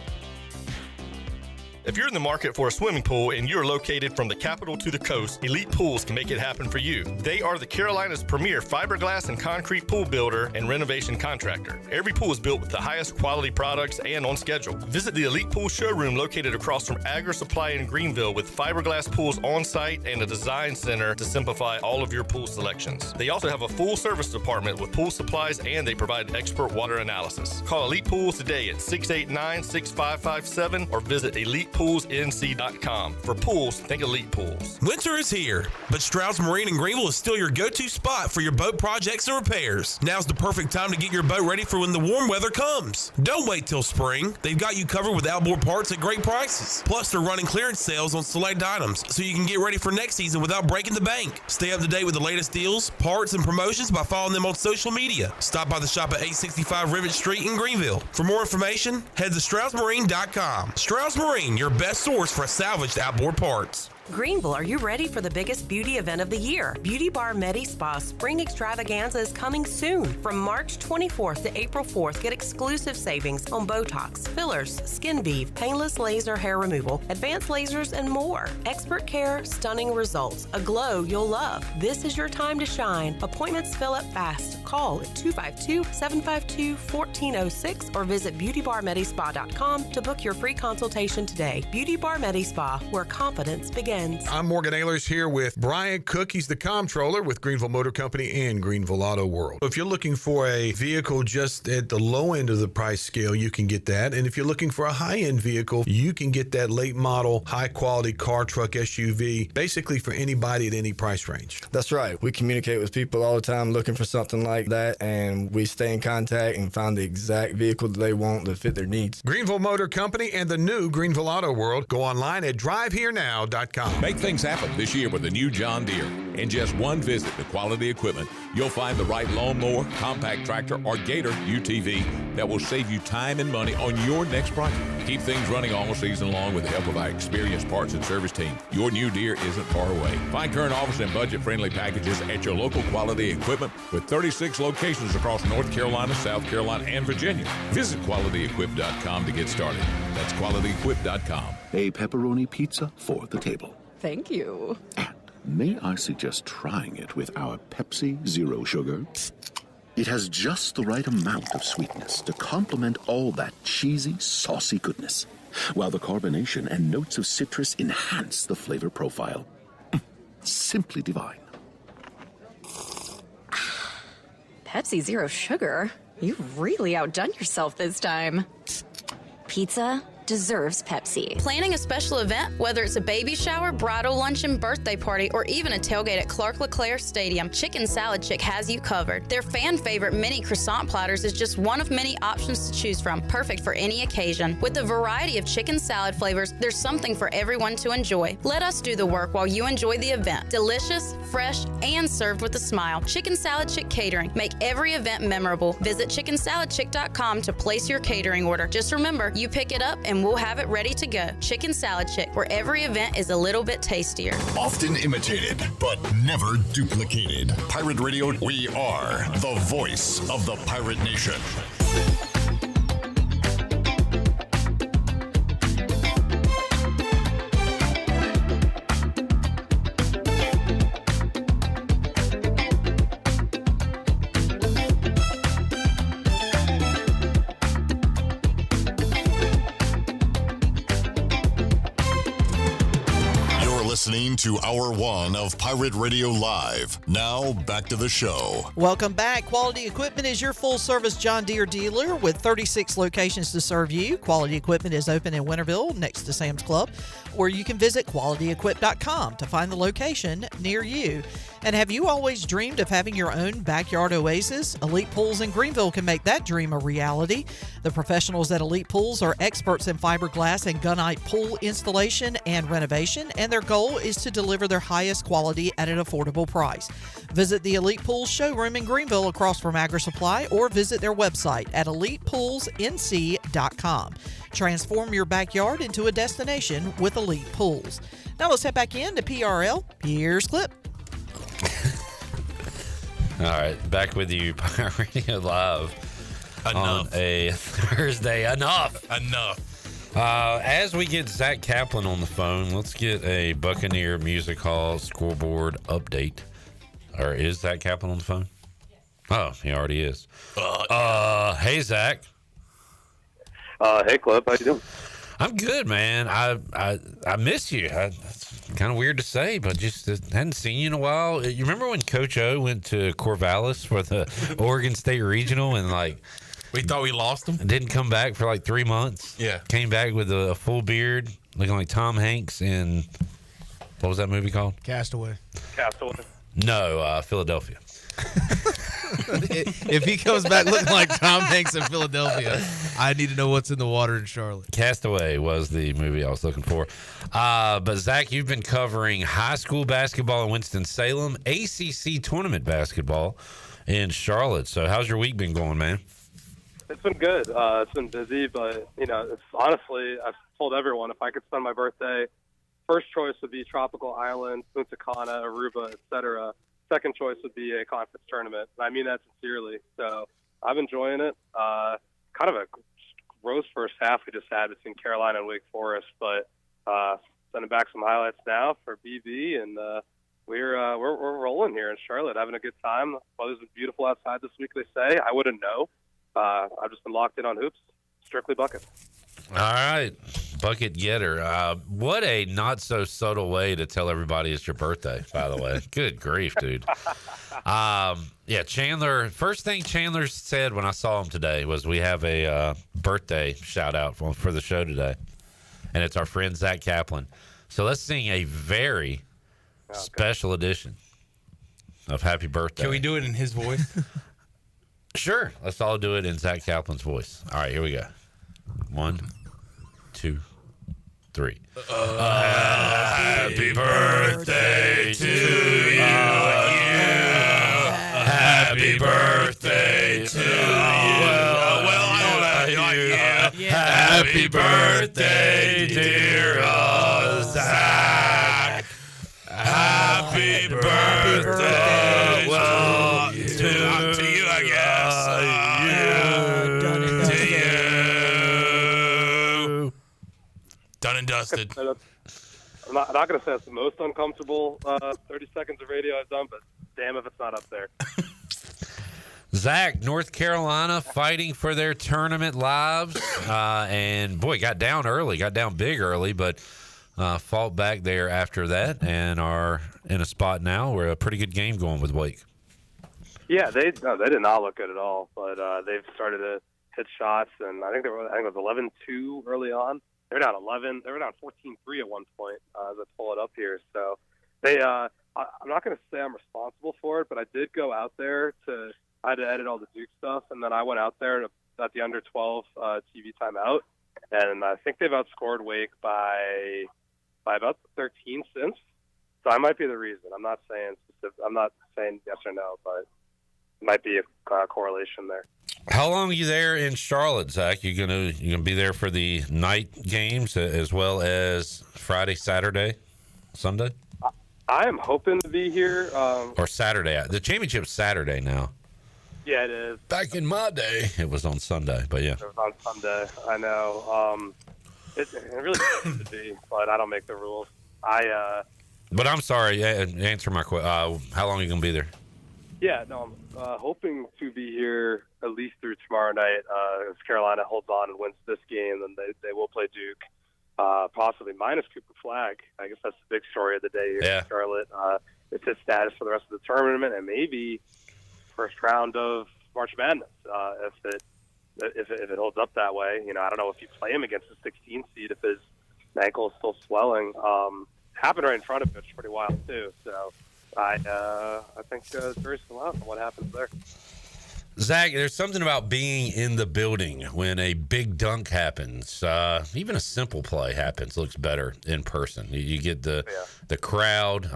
If you're in the market for a swimming pool and you're located from the capital to the coast, Elite Pools can make it happen for you. They are the Carolina's premier fiberglass and concrete pool builder and renovation contractor. Every pool is built with the highest quality products and on schedule. Visit the Elite Pool showroom located across from Agri Supply in Greenville with fiberglass pools on site and a design center to simplify all of your pool selections. They also have a full service department with pool supplies, and they provide expert water analysis. Call Elite Pools today at 689-6557 or visit Elite ElitePoolsNC.com. For pools, think Elite Pools. Winter is here, but Strauss Marine in Greenville is still your go-to spot for your boat projects and repairs. Now's the perfect time to get your boat ready for when the warm weather comes. Don't wait till spring. They've got you covered with outboard parts at great prices. Plus, they're running clearance sales on select items, so you can get ready for next season without breaking the bank. Stay up to date with the latest deals, parts, and promotions by following them on social media. Stop by the shop at 865 Rivet Street in Greenville. For more information, head to StraussMarine.com. Strauss Marine, your best source for salvaged outboard parts. Greenville, are you ready for the biggest beauty event of the year? Beauty Bar Medi Spa Spring Extravaganza is coming soon. From March 24th to April 4th, get exclusive savings on Botox, fillers, skin bead, painless laser hair removal, advanced lasers, and more. Expert care, stunning results, a glow you'll love. This is your time to shine. Appointments fill up fast. Call at 252-752-1406 or visit beautybarmedispa.com to book your free consultation today. Beauty Bar Medi Spa, where confidence begins. I'm Morgan Ehlers here with Brian Cook. He's the comptroller with Greenville Motor Company and Greenville Auto World. If you're looking for a vehicle just at the low end of the price scale, you can get that. And if you're looking for a high-end vehicle, you can get that late model, high-quality car, truck, SUV, basically for anybody at any price range. That's right. We communicate with people all the time looking for something like that, and we stay in contact and find the exact vehicle that they want to fit their needs. Greenville Motor Company and the new Greenville Auto World. Go online at driveherenow.com. Make things happen this year with the new John Deere. In just one visit to Quality Equipment, you'll find the right lawnmower, compact tractor, or Gator UTV that will save you time and money on your next project. Keep things running all season long with the help of our experienced parts and service team. Your new Deere isn't far away. Find current offers and budget-friendly packages at your local Quality Equipment with 36 locations across North Carolina, South Carolina, and Virginia. Visit QualityEquip.com to get started. That's QualityEquip.com. A pepperoni pizza for the table. Thank you. May I suggest trying it with our Pepsi Zero Sugar? It has just the right amount of sweetness to complement all that cheesy, saucy goodness, while the carbonation and notes of citrus enhance the flavor profile. Simply divine. Pepsi Zero Sugar? You've really outdone yourself this time. Pizza deserves Pepsi. Planning a special event, whether it's a baby shower, bridal luncheon, birthday party, or even a tailgate at Clark LeClaire Stadium, Chicken Salad Chick has you covered. Their fan favorite mini croissant platters is just one of many options to choose from, perfect for any occasion. With a variety of chicken salad flavors, there's something for everyone to enjoy. Let us do the work while you enjoy the event. Delicious, fresh, and served with a smile. Chicken Salad Chick Catering. Make every event memorable. Visit chickensaladchick.com to place your catering order. Just remember, you pick it up and we'll have it ready to go. Chicken Salad Chick, where every event is a little bit tastier. Often imitated, but never duplicated. Pirate Radio, we are the voice of the Pirate Nation. Listening to Hour 1 of Pirate Radio Live. Now, back to the show. Welcome back. Quality Equipment is your full-service John Deere dealer with 36 locations to serve you. Quality Equipment is open in Winterville next to Sam's Club, or you can visit QualityEquip.com to find the location near you. And have you always dreamed of having your own backyard oasis? Elite Pools in Greenville can make that dream a reality. The professionals at Elite Pools are experts in fiberglass and gunite pool installation and renovation, and their goal is to deliver their highest quality at an affordable price. Visit the Elite Pools showroom in Greenville across from Agri Supply, or visit their website at elitepoolsnc.com. Transform your backyard into a destination with Elite Pools. Now let's head back into PRL. Here's Clip. All right, back with you, Pirate Radio Live. On a Thursday. Enough. As we get Zach Kaplan on the phone, let's get a Buccaneer Music Hall scoreboard update. Or is Zach Kaplan on the phone? Oh, he already is. Hey, Zach. Hey, Clip. How you doing? I'm good, man. I miss you. It's kind of weird to say, but just hadn't seen you in a while. You remember when Coach O went to Corvallis for the Oregon State Regional and we thought we lost him? Didn't come back for 3 months. Yeah. Came back with a full beard, looking like Tom Hanks in, what was that movie called? Castaway. No, Philadelphia. If he comes back looking like Tom Hanks in Philadelphia, I need to know what's in the water in Charlotte. Castaway was the movie I was looking for. But, Zach, you've been covering high school basketball in Winston-Salem, ACC tournament basketball in Charlotte. So how's your week been going, man? It's been good. It's been busy, but, it's honestly, I've told everyone if I could spend my birthday, first choice would be tropical islands, Punta Cana, Aruba, etc. Second choice would be a conference tournament. And I mean that sincerely. So I'm enjoying it. Kind of a gross first half we just had between Carolina and Wake Forest, but sending back some highlights now for BB, and we're rolling here in Charlotte, having a good time. Weather's been beautiful outside this week, they say. I wouldn't know. I've just been locked in on hoops, strictly bucket. All right, bucket getter. What a not so subtle way to tell everybody it's your birthday, by the way. Good grief, dude. Yeah, Chandler. First thing Chandler said when I saw him today was we have a birthday shout out for the show today, and it's our friend Zach Kaplan. So let's sing a very special edition of Happy Birthday. Can we do it in his voice? Sure. Let's all do it in Zach Kaplan's voice. All right, here we go. 1, 2, 3. Happy birthday to you. Happy birthday to you. Happy birthday, dear Zach. Happy birthday to you, I guess. Done and dusted. I'm not going to say it's the most uncomfortable 30 seconds of radio I've done, but damn if it's not up there. Zach, North Carolina fighting for their tournament lives. And, boy, got down big early, but fought back there after that and are in a spot now where a pretty good game going with Wake. Yeah, they did not look good at all, but they've started to hit shots, and I think it was 11-2 early on. They were down 11. They were down 14-3 at one point as I pull it up here. So they, I'm not going to say I'm responsible for it, but I did go out there I had to edit all the Duke stuff, and then I went out there at the under 12 TV timeout, and I think they've outscored Wake by about 13 since. So I might be the reason. I'm not saying yes or no, but it might be a correlation there. How long are you there in Charlotte, Zach? You gonna be there for the night games as well as Friday, Saturday, Sunday? I am hoping to be here. Or Saturday. The championship's Saturday now. Yeah, it is. Back in my day, it was on Sunday, but yeah. It was on Sunday. I know. It really should be, but I don't make the rules. But I'm sorry. Answer my question. How long are you gonna be there? Yeah, no, I'm hoping to be here at least through tomorrow night. If Carolina holds on and wins this game, then they will play Duke, possibly minus Cooper Flagg. I guess that's the big story of the day here in Charlotte. It's his status for the rest of the tournament, and maybe first round of March Madness if it holds up that way. I don't know if you play him against the 16 seed if his ankle is still swelling. Happened right in front of him, which is pretty wild too. So. I think it's very similar to what happens there. Zach, there's something about being in the building when a big dunk happens. Even a simple play happens, looks better in person. You get the crowd,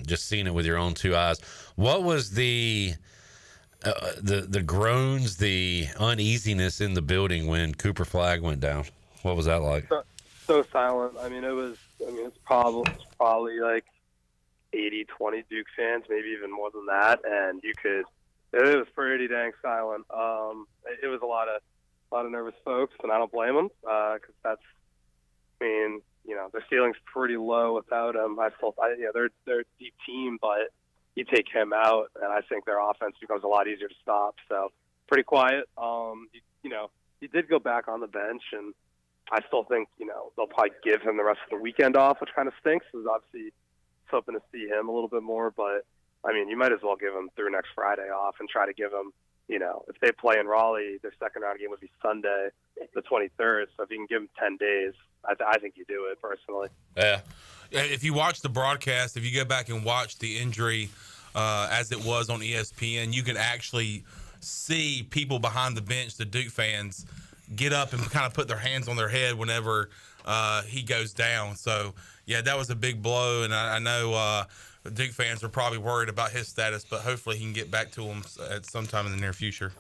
just seeing it with your own two eyes. What was the groans, the uneasiness in the building when Cooper Flagg went down? What was that like? So silent. It's probably like 80-20 Duke fans, maybe even more than that, and it was pretty dang silent. It was a lot of nervous folks, and I don't blame them because their ceiling's pretty low without him. They're a deep team, but you take him out, and I think their offense becomes a lot easier to stop. So pretty quiet. He did go back on the bench, and I still think they'll probably give him the rest of the weekend off, which kind of stinks. Because obviously hoping to see him a little bit more, but you might as well give him through next Friday off and try to give him, if they play in Raleigh, their second round game would be Sunday. the 23rd. So if you can give him 10 days, I think you do it personally. Yeah. If you watch the broadcast, if you go back and watch the injury as it was on ESPN, you can actually see people behind the bench, the Duke fans, get up and kind of put their hands on their head whenever he goes down. So, yeah, that was a big blow, and I know Duke fans are probably worried about his status, but hopefully he can get back to them at some time in the near future.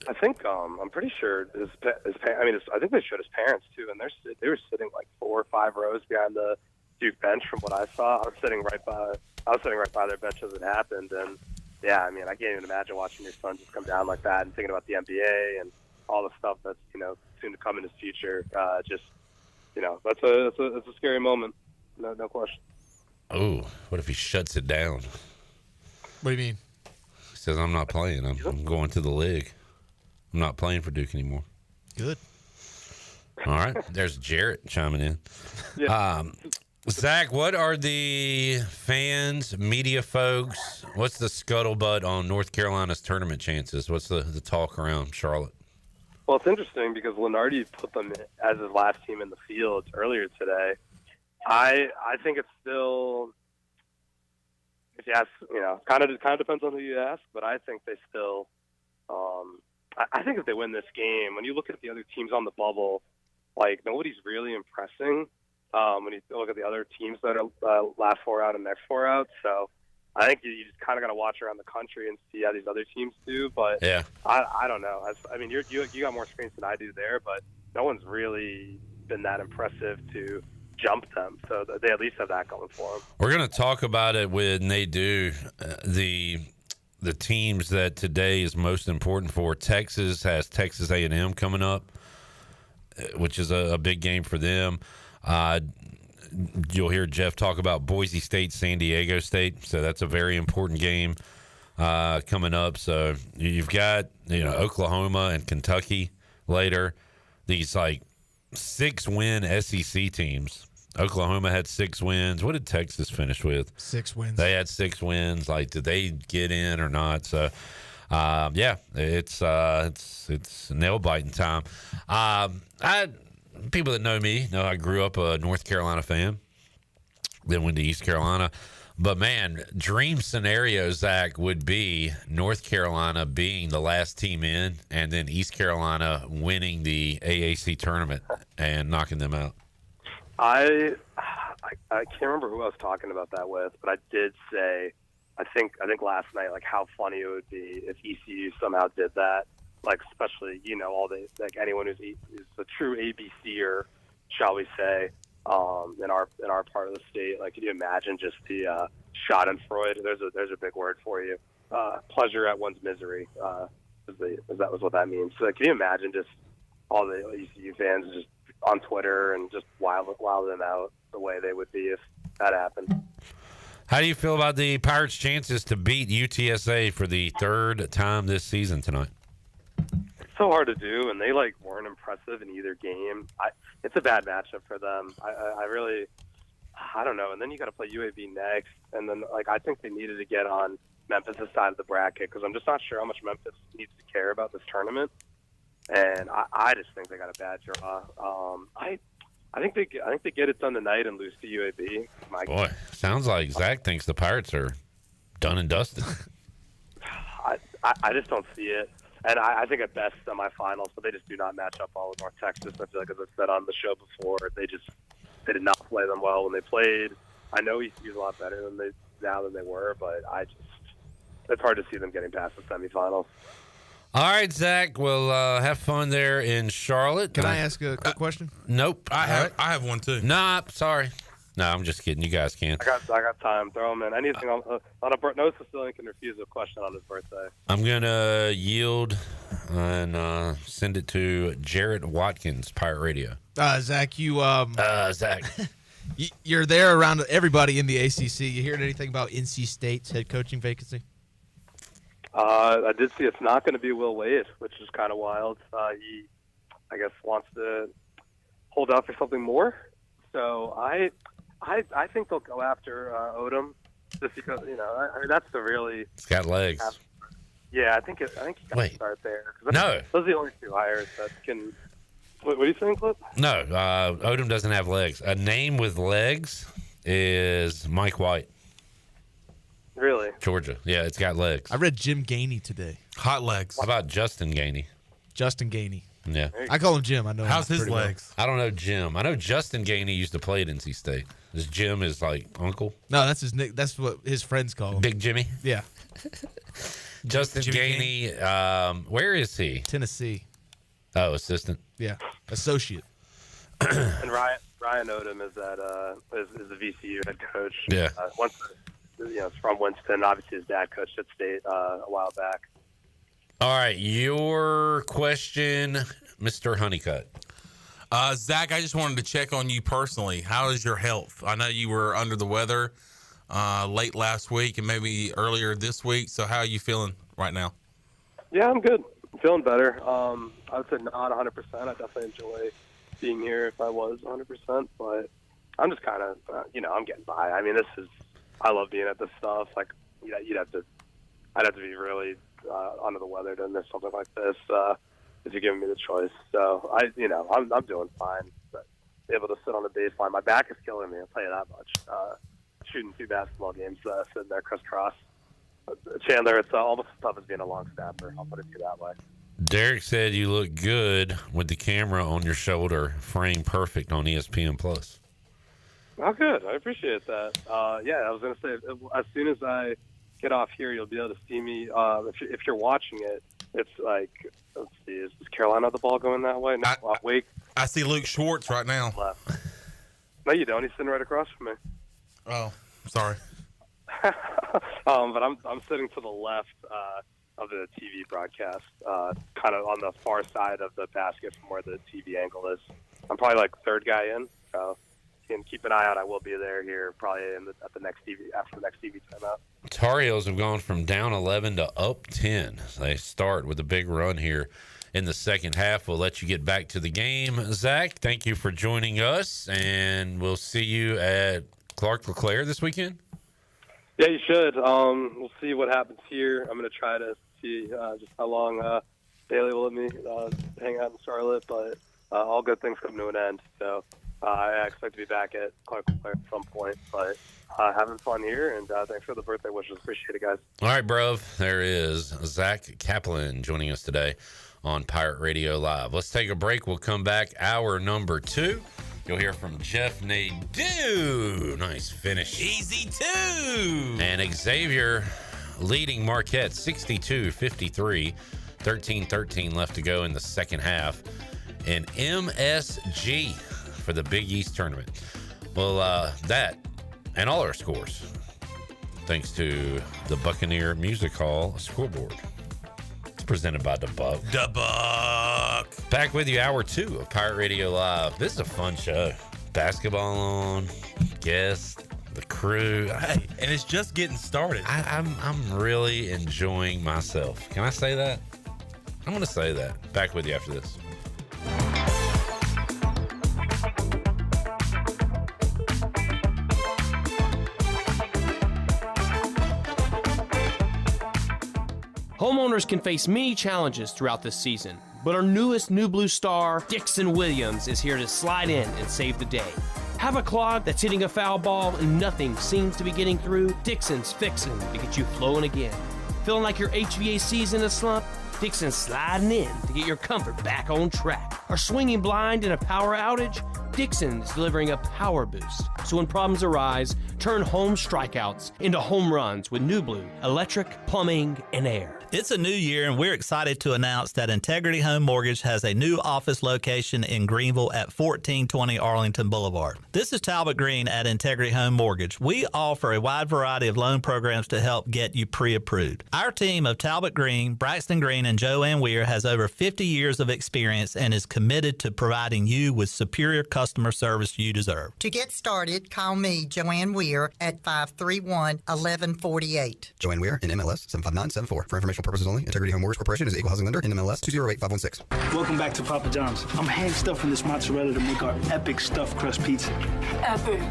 I think I'm pretty sure I think they showed his parents too, and they were sitting like 4 or 5 rows behind the Duke bench from what I saw. I was sitting right by their bench as it happened, and yeah, I mean, I can't even imagine watching your son just come down like that and thinking about the NBA and all the stuff that's soon to come in his future. That's a scary moment, no question. Oh, what if he shuts it down? What do you mean? He says, "I'm not playing. I'm going to the league. I'm not playing for Duke anymore." Good. All right. There's Jarrett chiming in. Yeah. Zach, what are the fans, media folks, what's the scuttlebutt on North Carolina's tournament chances? What's the talk around Charlotte? Well, it's interesting because Lenardi put them as his last team in the field earlier today. I think it's still, if you ask, kind of depends on who you ask, but I think they still, I think if they win this game, when you look at the other teams on the bubble, like nobody's really impressing. When you look at the other teams that are last 4 out and next 4 out, so I think you just kind of got to watch around the country and see how these other teams do. But yeah, I don't know. I mean, you got more experience than I do there, but no one's really been that impressive to jump them. So they at least have that going for them. We're going to talk about it with Nadu, the teams that today is most important for. Texas has Texas A&M coming up, which is a big game for them. You'll hear Jeff talk about Boise State, San Diego State. So that's a very important game coming up. So you've got, Oklahoma and Kentucky later. These like 6-win SEC teams. Oklahoma had 6 wins. What did Texas finish with? 6 wins. They had 6 wins. Like, did they get in or not? So, it's nail biting time. People that know me know I grew up a North Carolina fan, then went to East Carolina. But, man, dream scenario, Zach, would be North Carolina being the last team in and then East Carolina winning the AAC tournament and knocking them out. I can't remember who I was talking about that with, but I did say I think last night, like, how funny it would be if ECU somehow did that. Like, especially, anyone who's a true ABCer, shall we say, in our part of the state. Like, can you imagine just the Schadenfreude? There's a big word for you. Pleasure at one's misery. That was what that means. So, can you imagine just all the ECU fans just on Twitter and just wild them out the way they would be if that happened? How do you feel about the Pirates' chances to beat UTSA for the 3rd time this season tonight? It's so hard to do, and they weren't impressive in either game. It's a bad matchup for them. I don't know. And then you got to play UAB next, and then I think they needed to get on Memphis' side of the bracket because I'm just not sure how much Memphis needs to care about this tournament. And I just think they got a bad draw. I think they get it done tonight and lose to UAB. Boy, sounds like Zach thinks the Pirates are done and dusted. I just don't see it. And I think at best semifinals, but they just do not match up well with North Texas. I feel like, as I said on the show before, they did not play them well when they played. I know ECU's a lot better than they were, but it's hard to see them getting past the semifinals. All right, Zach. Well, have fun there in Charlotte. Can I ask a quick question? Nope. I have one too. Nah, sorry. No, I'm just kidding. You guys can. I got time. Throw them in. Anything on a no Sicilian can refuse a question on his birthday. I'm gonna yield and send it to Jarrett Watkins, Pirate Radio. Zach, Zach, you're there around everybody in the ACC. You heard anything about NC State's head coaching vacancy? I did see it's not going to be Will Wade, which is kind of wild. He, I guess, wants to hold out for something more. So I think they'll go after Odom just because that's the really. It's got legs. Yeah, I think you got to start there. No, those are the only 2 hires that can What are you saying, Clip? No, Odom doesn't have legs. A name with legs is Mike White. Really? Georgia. Yeah, it's got legs. I read Jim Gainey today. Hot legs. How about Justin Gainey? Justin Gainey. Yeah. I call him Jim. I know. How's his pretty legs? I don't know Jim. I know Justin Gainey used to play at NC State. This Jim is like uncle. No, that's his nick. That's what his friends call him. Big Jimmy. Yeah. Justin Jimmy Gainey. Where is he? Tennessee. Oh, assistant. Yeah, associate. And Ryan Odom is the VCU head coach. Yeah. It's from Winston. Obviously, his dad coached at State a while back. All right, your question, Mr. Honeycutt. Zach, I just wanted to check on you personally. How is your health? I know you were under the weather late last week and maybe earlier this week. So how are you feeling right now? Yeah, I'm good. I'm feeling better. I would say not 100%. I definitely enjoy being here if I was 100%, but I'm just kind of, I'm getting by. I mean, I love being at this stuff. Like, I'd have to be really under the weather to miss something like this if you're giving me the choice. So I'm doing fine. But able to sit on the baseline, my back is killing me. I'll tell you that much. Shooting 2 basketball games, sitting there crisscross. Chandler, it's almost as tough as being a long snapper. I'll put it to you that way. Derek said you look good with the camera on your shoulder, frame perfect on ESPN Plus. Oh, good. I appreciate that. I was going to say, as soon as I get off here, you'll be able to see me. If you're watching it, it's like, let's see, is Carolina the ball going that way? No, Wake. I see Luke Schwartz right now. Left. No, you don't. He's sitting right across from me. Oh, sorry. But I'm sitting to the left of the TV broadcast, kind of on the far side of the basket from where the TV angle is. I'm probably like third guy in, so you can keep an eye out. I will be there here probably at the next TV after the next TV timeout. Tar Heels have gone from down 11 to up 10. They start with a big run here in the second half. We'll let you get back to the game. Zach, thank you for joining us, and we'll see you at Clark LeClaire this weekend. Yeah, you should. We'll see what happens here. I'm going to try to see just how long Bailey will let me hang out in Charlotte, but all good things come to an end. So I expect to be back at Clark LeClaire at some point, but having fun here, and thanks for the birthday wishes. Appreciate it, guys. All right, bro. There is Zach Kaplan joining us today on Pirate Radio Live. Let's take a break. We'll come back. Hour number 2. You'll hear from Jeff Nadu. Nice finish. Easy 2. And Xavier leading Marquette 62-53. 13-13 left to go in the second half. And MSG for the Big East tournament. Well, that and all our scores, thanks to the Buccaneer Music Hall scoreboard. It's presented by The Buck. The Buck. Back with you, hour 2 of Pirate Radio Live. This is a fun show. Basketball on, guests, the crew. Hey, and it's just getting started. I'm really enjoying myself. Can I say that? I'm going to say that. Back with you after this. Homeowners can face many challenges throughout this season, but our newest New Blue star, Dixon Williams, is here to slide in and save the day. Have a clog that's hitting a foul ball and nothing seems to be getting through? Dixon's fixing to get you flowing again. Feeling like your HVAC's in a slump? Dixon's sliding in to get your comfort back on track. Are swinging blind in a power outage? Dixon's delivering a power boost. So when problems arise, turn home strikeouts into home runs with New Blue electric, plumbing, and air. It's a new year, and we're excited to announce that Integrity Home Mortgage has a new office location in Greenville at 1420 Arlington Boulevard. This is Talbot Green at Integrity Home Mortgage. We offer a wide variety of loan programs to help get you pre-approved. Our team of Talbot Green, Braxton Green, and Joanne Weir has over 50 years of experience and is committed to providing you with superior customer service you deserve. To get started, call me, Joanne Weir, at 531-1148. Joanne Weir, in MLS 75974. For informational purposes only, Integrity Home Mortgage Corporation is an equal housing lender in MLS 208516. Welcome back to Papa John's. I'm hand stuffing this mozzarella to make our epic stuffed crust pizza. Epic.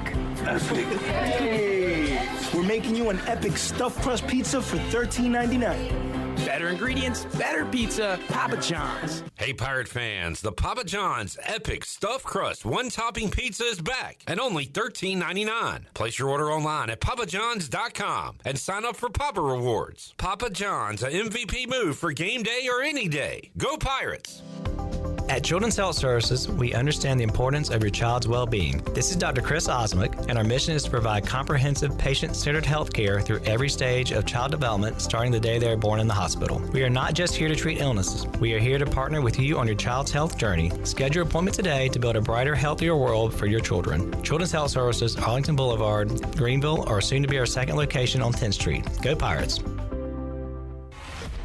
Hey! We're making you an epic stuffed crust pizza for $13.99. Better ingredients, better pizza, Papa John's. Hey, Pirate fans, the Papa John's Epic Stuffed Crust One-Topping Pizza is back at only $13.99. Place your order online at papajohns.com and sign up for Papa Rewards. Papa John's, a MVP move for game day or any day. Go Pirates! At Children's Health Services, we understand the importance of your child's well-being. This is Dr. Chris Osmick, and our mission is to provide comprehensive, patient-centered health care through every stage of child development, starting the day they are born in the hospital. We are not just here to treat illnesses. We are here to partner with you on your child's health journey. Schedule your appointment today to build a brighter, healthier world for your children. Children's Health Services, Arlington Boulevard, Greenville, or soon to be our second location on 10th Street. Go Pirates!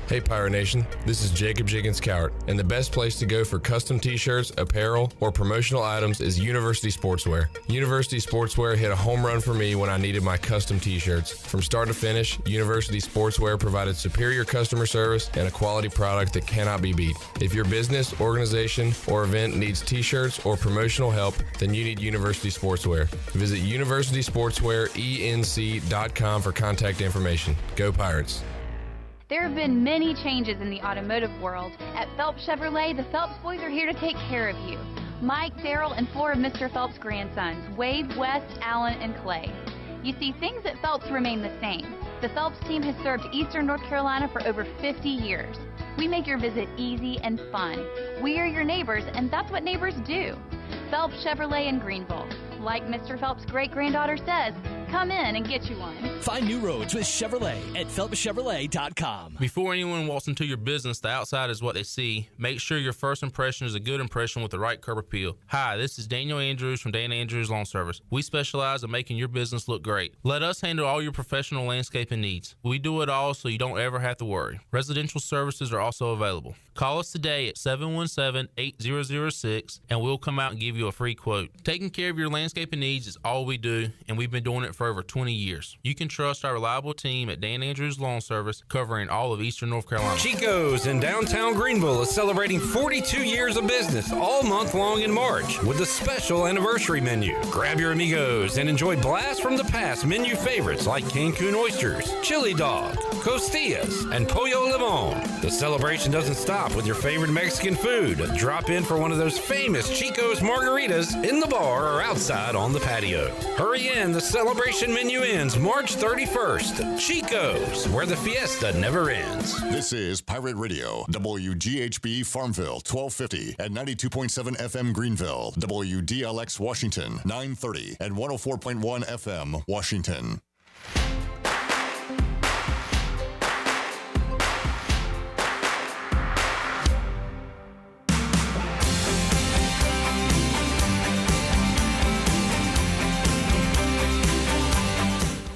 Hey Pirate Nation, this is Jacob Jiggins Cowart, and the best place to go for custom t-shirts, apparel, or promotional items is University Sportswear. University Sportswear hit a home run for me when I needed my custom t-shirts. From start to finish, University Sportswear provided superior customer service and a quality product that cannot be beat. If your business, organization, or event needs t-shirts or promotional help, then you need University Sportswear. Visit universitysportswearenc.com for contact information. Go Pirates! There have been many changes in the automotive world. At Phelps Chevrolet, the Phelps boys are here to take care of you. Mike, Daryl, and 4 of Mr. Phelps' grandsons, Wade, West, Allen, and Clay. You see, things at Phelps remain the same. The Phelps team has served Eastern North Carolina for over 50 years. We make your visit easy and fun. We are your neighbors, and that's what neighbors do. Phelps Chevrolet in Greenville. Like Mr. Phelps' great-granddaughter says, come in and get you one. Find new roads with Chevrolet at PhelpsChevrolet.com. Before anyone walks into your business, the outside is what they see. Make sure your first impression is a good impression with the right curb appeal. Hi, this is Daniel Andrews from Dan Andrews Lawn Service. We specialize in making your business look great. Let us handle all your professional landscaping needs. We do it all so you don't ever have to worry. Residential services are also available. Call us today at 717-8006 and we'll come out and give you a free quote. Taking care of your landscaping needs is all we do, and we've been doing it for over 20 years. You can trust our reliable team at Dan Andrews Lawn Service, covering all of Eastern North Carolina. Chico's in downtown Greenville is celebrating 42 years of business all month long in March with a special anniversary menu. Grab your amigos and enjoy blasts from the past menu favorites like Cancun oysters, chili dog, costillas, and pollo limon. The celebration doesn't stop with your favorite Mexican food. Drop in for one of those famous Chico's margaritas in the bar or outside on the patio. Hurry in, the celebration menu ends March 31st. Chico's, where the fiesta never ends. This is Pirate Radio, WGHB Farmville, 1250 and 92.7 FM Greenville, WDLX Washington, 930 and 104.1 FM Washington.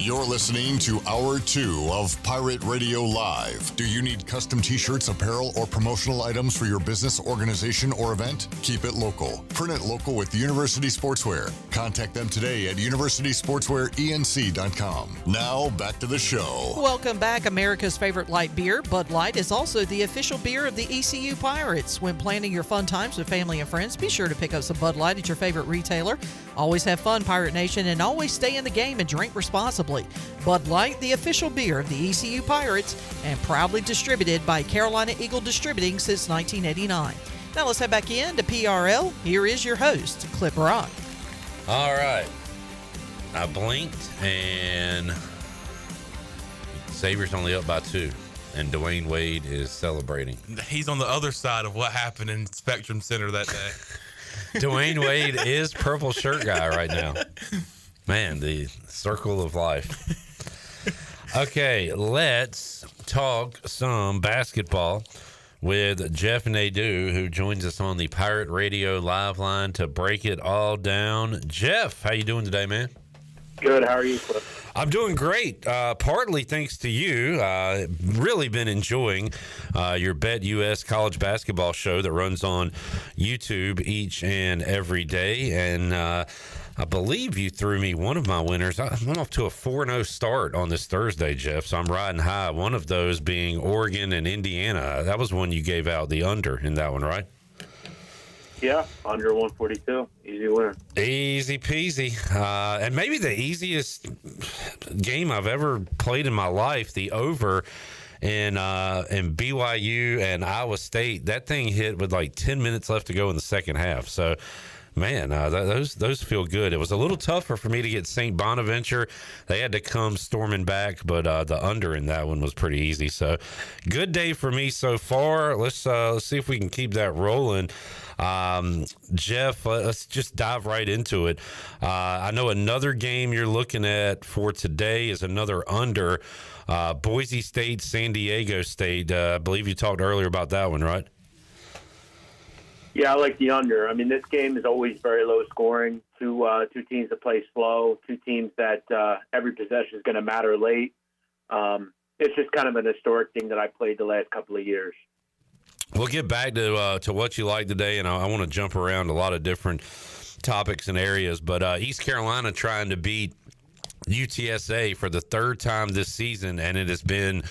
You're listening to Hour 2 of Pirate Radio Live. Do you need custom t-shirts, apparel, or promotional items for your business, organization, or event? Keep it local. Print it local with University Sportswear. Contact them today at universitysportswearenc.com. Now, back to the show. Welcome back. America's favorite light beer, Bud Light, is also the official beer of the ECU Pirates. When planning your fun times with family and friends, be sure to pick up some Bud Light at your favorite retailer. Always have fun, Pirate Nation, and always stay in the game and drink responsibly. Bud Light, the official beer of the ECU Pirates, and proudly distributed by Carolina Eagle Distributing since 1989. Now let's head back in to PRL. Here is your host, Clip Rock. All right. I blinked, and Xavier's only up by 2, and Dwayne Wade is celebrating. He's on the other side of what happened in Spectrum Center that day. Dwayne Wade is purple shirt guy right now. Man, the circle of life. Okay, let's talk some basketball with Jeff Nadu, who joins us on the Pirate Radio Live line to break it all down. Jeff, how you doing today, man? Good. How are you, Cliff? I'm doing great, partly thanks to you. Really been enjoying your Bet US college basketball show that runs on YouTube each and every day. And I believe you threw me one of my winners. I went off to a 4-0 start on this Thursday, Jeff, so I'm riding high. One of those being Oregon and Indiana. That was one you gave out, the under in that one, right? Yeah, under 142. Easy winner. Easy peasy. And maybe the easiest game I've ever played in my life, the over in BYU and Iowa State. That thing hit with like 10 minutes left to go in the second half. So, man, those feel good. It was a little tougher for me to get St. Bonaventure. They had to come storming back, but the under in that one was pretty easy. So, good day for me so far. Let's see if we can keep that rolling. Jeff, let's just dive right into it. I know another game you're looking at for today is another under. Boise State, San Diego State. I believe you talked earlier about that one, right? Yeah, I like the under. I mean, this game is always very low scoring. Two teams that play slow, two teams that every possession is going to matter late. It's just kind of an historic thing that I played the last couple of years. We'll get back to what you like today, and I want to jump around a lot of different topics and areas. But East Carolina trying to beat UTSA for the third time this season, and it has been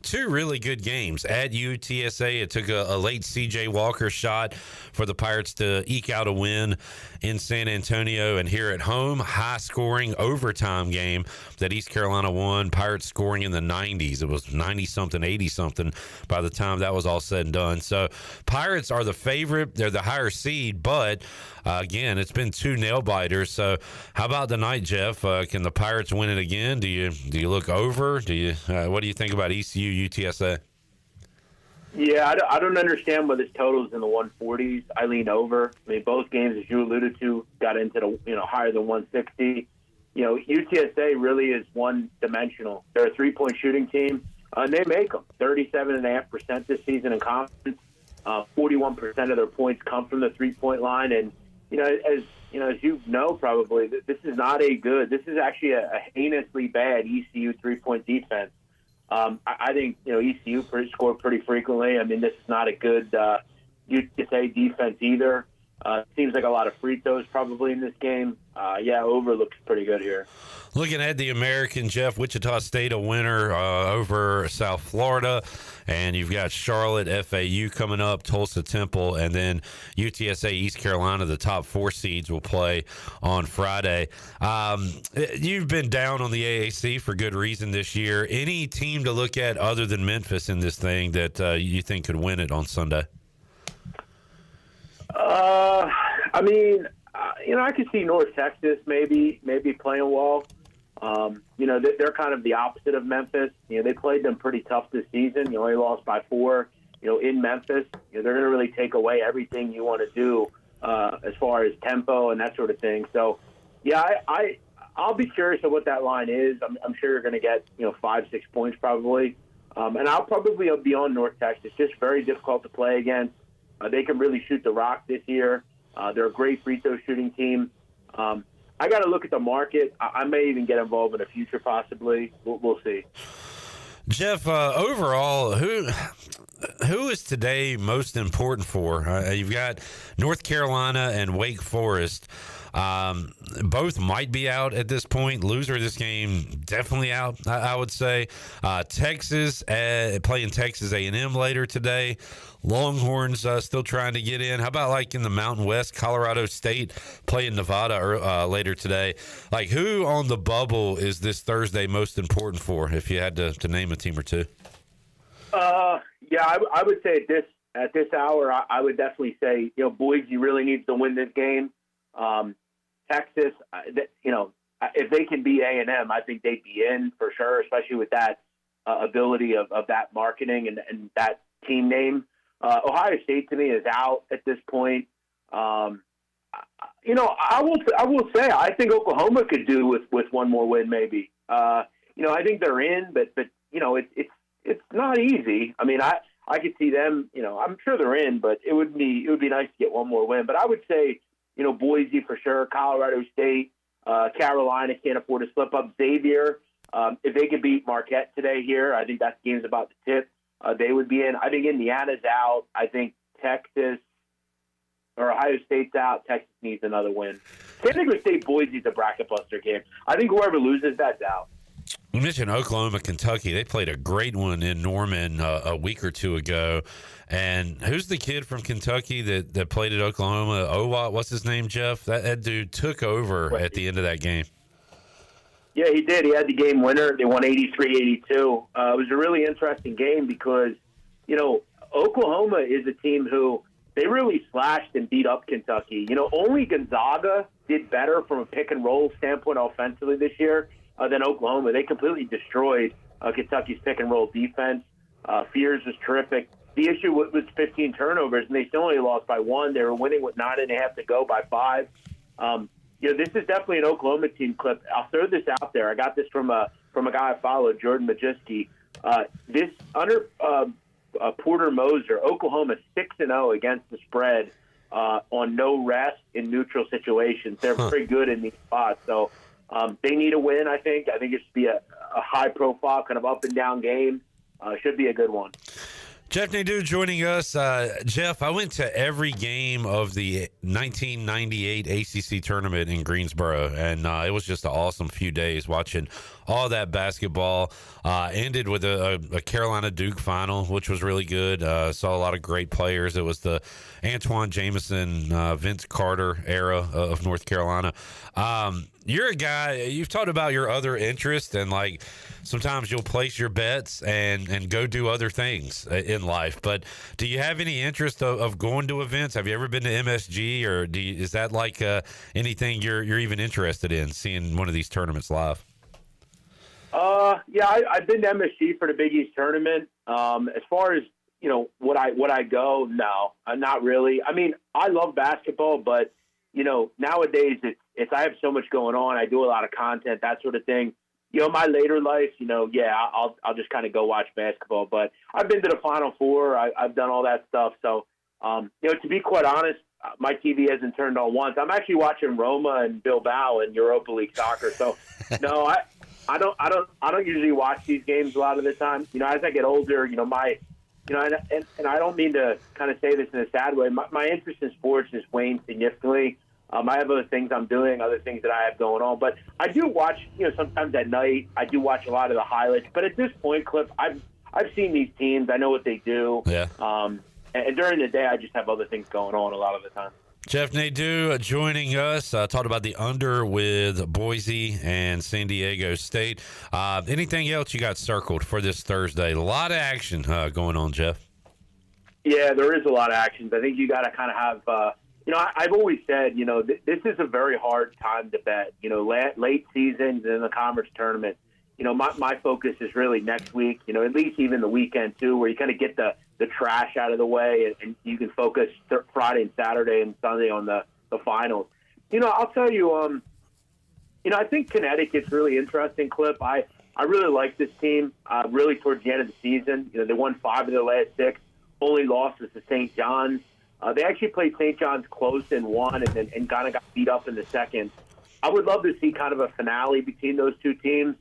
two really good games at UTSA. It took a late C.J. Walker shot for the Pirates to eke out a win in San Antonio, and here at home, high-scoring overtime game that East Carolina won. Pirates scoring in the 90s. It was 90-something, 80-something by the time that was all said and done. So Pirates are the favorite. They're the higher seed, but again, it's been two nail-biters. So how about tonight, Jeff? Can the Pirates win it again? Do you look over? What do you think about ECU, UTSA? Yeah, I don't understand why this total is in the 140s. I lean over. I mean, both games, as you alluded to, got into the higher than 160. UTSA really is one-dimensional. They're a three-point shooting team, and they make them 37.5% this season in conference. 41% of their points come from the three-point line, and as you know, probably this is not this is actually a heinously bad ECU three-point defense. I think ECU scored pretty frequently. I mean, this is not a good UTSA defense either. Seems like a lot of free throws probably in this game. Over looks pretty good here. Looking at the American, Jeff, Wichita State a winner over South Florida, and you've got Charlotte, FAU coming up, Tulsa Temple, and then UTSA, East Carolina. The top four seeds will play on Friday. You've been down on the AAC for good reason this year. Any team to look at other than Memphis in this thing that you think could win it on Sunday? I could see North Texas maybe playing well. They're kind of the opposite of Memphis. They played them pretty tough this season. Only lost by 4. In Memphis, they're going to really take away everything you want to do as far as tempo and that sort of thing. So, I'll be curious of what that line is. I'm sure you're going to get 5-6 points probably, and I'll probably be on North Texas. Just very difficult to play against. They can really shoot the rock this year. They're a great free throw shooting team. I got to look at the market. I may even get involved in the future possibly. We'll see. Jeff, overall, who is today most important for? You've got North Carolina and Wake Forest. Both might be out at this point. Loser of this game definitely out, I would say. Texas playing Texas A&M later today. Longhorns still trying to get in. How about like in the Mountain West, Colorado State playing Nevada later today? Like, who on the bubble is this Thursday most important for, if you had to name a team or two? I would say at this hour, I would definitely say Boise really needs to win this game. Texas, if they can beat A&M, I think they'd be in for sure, especially with that ability of that marketing and that team name. Ohio State to me is out at this point. I will say I think Oklahoma could do with one more win maybe. I think they're in, but it's not easy. I mean, I could see them. I'm sure they're in, but it would be nice to get one more win. But I would say Boise for sure, Colorado State, Carolina can't afford to slip up. Xavier, if they could beat Marquette today here, I think that game's about to tip. They would be in. I think Indiana's out. I think Texas or Ohio State's out. Texas needs another win. Technically, State Boise's a bracket buster game. I think whoever loses, that's out. You mentioned Oklahoma, Kentucky. They played a great one in Norman a week or two ago. And who's the kid from Kentucky that played at Oklahoma? What's his name, Jeff? That dude took over at the end of that game. Yeah, he did. He had the game winner. They won 83-82. It was a really interesting game because, Oklahoma is a team who they really slashed and beat up Kentucky. Only Gonzaga did better from a pick-and-roll standpoint offensively this year than Oklahoma. They completely destroyed Kentucky's pick-and-roll defense. Fears was terrific. The issue was 15 turnovers, and they still only lost by 1. They were winning with 9.5 to go by 5. This is definitely an Oklahoma team clip. I'll throw this out there. I got this from a guy I follow, Jordan Majewski. This under Porter Moser, Oklahoma 6-0 against the spread on no rest in neutral situations. They're very good in these spots, so they need a win. I think it should be a high-profile kind of up-and-down game. Should be a good one. Jeff Nadu joining us. Jeff, I went to every game of the 1998 ACC tournament in Greensboro, and it was just an awesome few days watching all that basketball. Ended with a Carolina-Duke final, which was really good. Saw a lot of great players. It was the Antoine Jameson, Vince Carter era of North Carolina. You're a guy, you've talked about your other interests, and like sometimes you'll place your bets and go do other things in life. But do you have any interest of going to events? Have you ever been to MSG, or is that like anything you're even interested in, seeing one of these tournaments live? Yeah, I've been to MSG for the Big East tournament. As far as would I go? No, not really. I mean, I love basketball, but nowadays I have so much going on. I do a lot of content, that sort of thing. My later life, I'll just kind of go watch basketball. But I've been to the Final Four. I've done all that stuff. So, to be quite honest, my TV hasn't turned on once. I'm actually watching Roma and Bilbao in Europa League soccer. So, no, I don't usually watch these games a lot of the time. As I get older, and I don't mean to kind of say this in a sad way. My interest in sports has waned significantly. I have other things I'm doing, other things that I have going on. But I do watch, sometimes at night. I do watch a lot of the highlights. But at this point, Cliff, I've seen these teams. I know what they do. Yeah. And during the day, I just have other things going on a lot of the time. Jeff Nadu joining us. Talked about the under with Boise and San Diego State. Anything else you got circled for this Thursday? A lot of action going on, Jeff. Yeah, there is a lot of action. I think you got to kind of have I've always said, this is a very hard time to bet. Late seasons and the conference tournament. My focus is really next week. At least even the weekend too, where you kind of get the trash out of the way, and you can focus Friday and Saturday and Sunday on the finals. I'll tell you, I think Connecticut's really interesting, Clip. I really like this team. Really towards the end of the season, they won 5 of their last 6. Only loss was to St. John's. They actually played St. John's close and won, and kind of got beat up in the second. I would love to see kind of a finale between those two teams.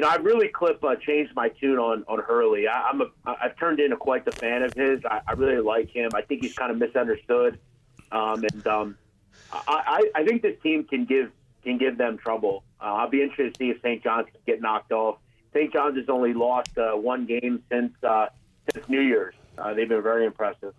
I've really, Clip, changed my tune on Hurley. I've turned into quite the fan of his. I really like him. I think he's kind of misunderstood, and I think this team can give them trouble. I'll be interested to see if St. John's can get knocked off. St. John's has only lost 1 game since New Year's. They've been very impressive.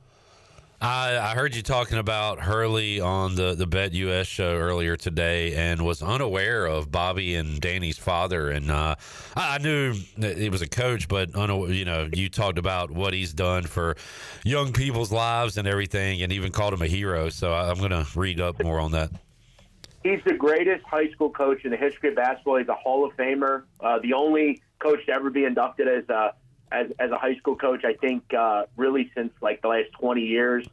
I heard you talking about Hurley on the Bet US show earlier today, and was unaware of Bobby and Danny's father. And I knew that he was a coach, but you talked about what he's done for young people's lives and everything, and even called him a hero. So I'm going to read up more on that. He's the greatest high school coach in the history of basketball. He's a Hall of Famer, the only coach to ever be inducted as a high school coach, I think, really since like the last 20 years.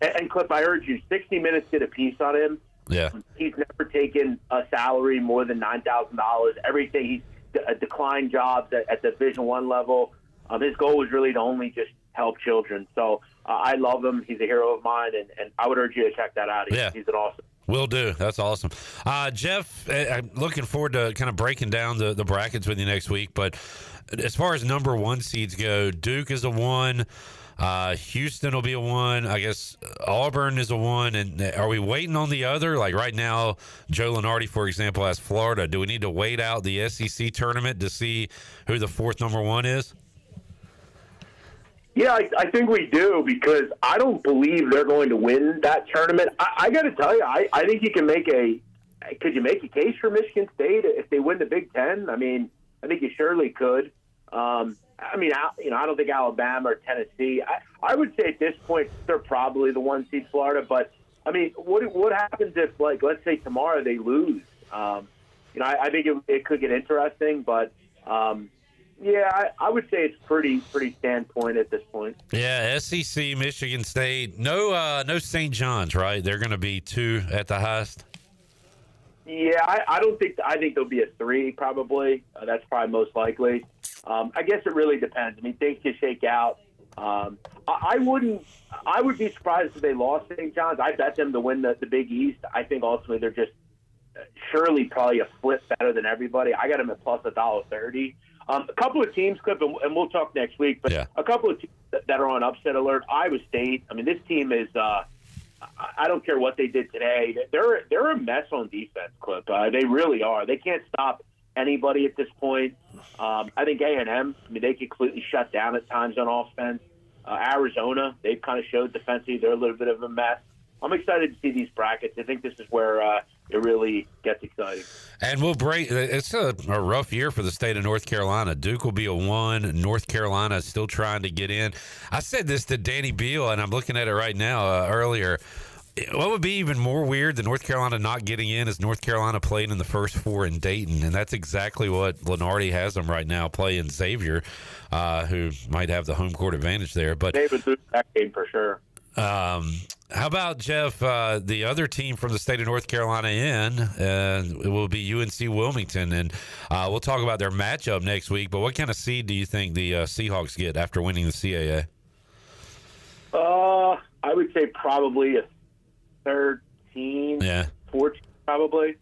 And Cliff, I urge you, 60 Minutes did a piece on him. Yeah. He's never taken a salary more than $9,000. Everything, he's declined jobs at the Division I level. His goal was really to only just help children. So I love him. He's a hero of mine, and I would urge you to check that out. He's an awesome. Will do. That's awesome. Jeff, I'm looking forward to kind of breaking down the brackets with you next week. But as far as number 1 seeds go, Duke is a 1. Houston will be a 1. I guess Auburn is a 1. And are we waiting on the other? Like right now, Joe Lunardi, for example, has Florida. Do we need to wait out the SEC tournament to see who the 4th number 1 is? Yeah, I think we do, because I don't believe they're going to win that tournament. I got to tell you, I think you can make a could you make a case for Michigan State if they win the Big Ten? I mean, I think you surely could. I don't think Alabama or Tennessee. I would say at this point they're probably the 1 seed Florida. But I mean, what happens if, like, let's say tomorrow they lose? I think it could get interesting. But I would say it's pretty standpoint at this point. Yeah, SEC, Michigan State, no St. John's, right? They're going to be 2 at the highest. Yeah, I think there'll be a 3 probably. That's probably most likely. I guess it really depends. I mean, things can shake out. I would be surprised if they lost St. John's. I bet them to win the Big East. I think ultimately they're just surely probably a flip better than everybody. I got them at plus $1.30. A couple of teams, Cliff, and we'll talk next week, but a couple of teams that are on upset alert. Iowa State. I mean, this team is. I don't care what they did today. They're a mess on defense, Cliff. They really are. They can't stop anybody at this point. I think A&M. I mean, they completely shut down at times on offense. Arizona, they've kind of showed defensively they're a little bit of a mess. I'm excited to see these brackets. I think this is where it really gets exciting. And we'll break. It's a rough year for the state of North Carolina. Duke will be a 1. North Carolina is still trying to get in. I said this to Danny Beal, and I'm looking at it right now earlier. What would be even more weird than North Carolina not getting in is North Carolina playing in the first 4 in Dayton, and that's exactly what Lenardi has them right now, playing Xavier, who might have the home court advantage there. But they would lose that game for sure. How about, Jeff, the other team from the state of North Carolina it will be UNC Wilmington, and we'll talk about their matchup next week, but what kind of seed do you think the Seahawks get after winning the CAA? I would say probably a 13, 14 probably.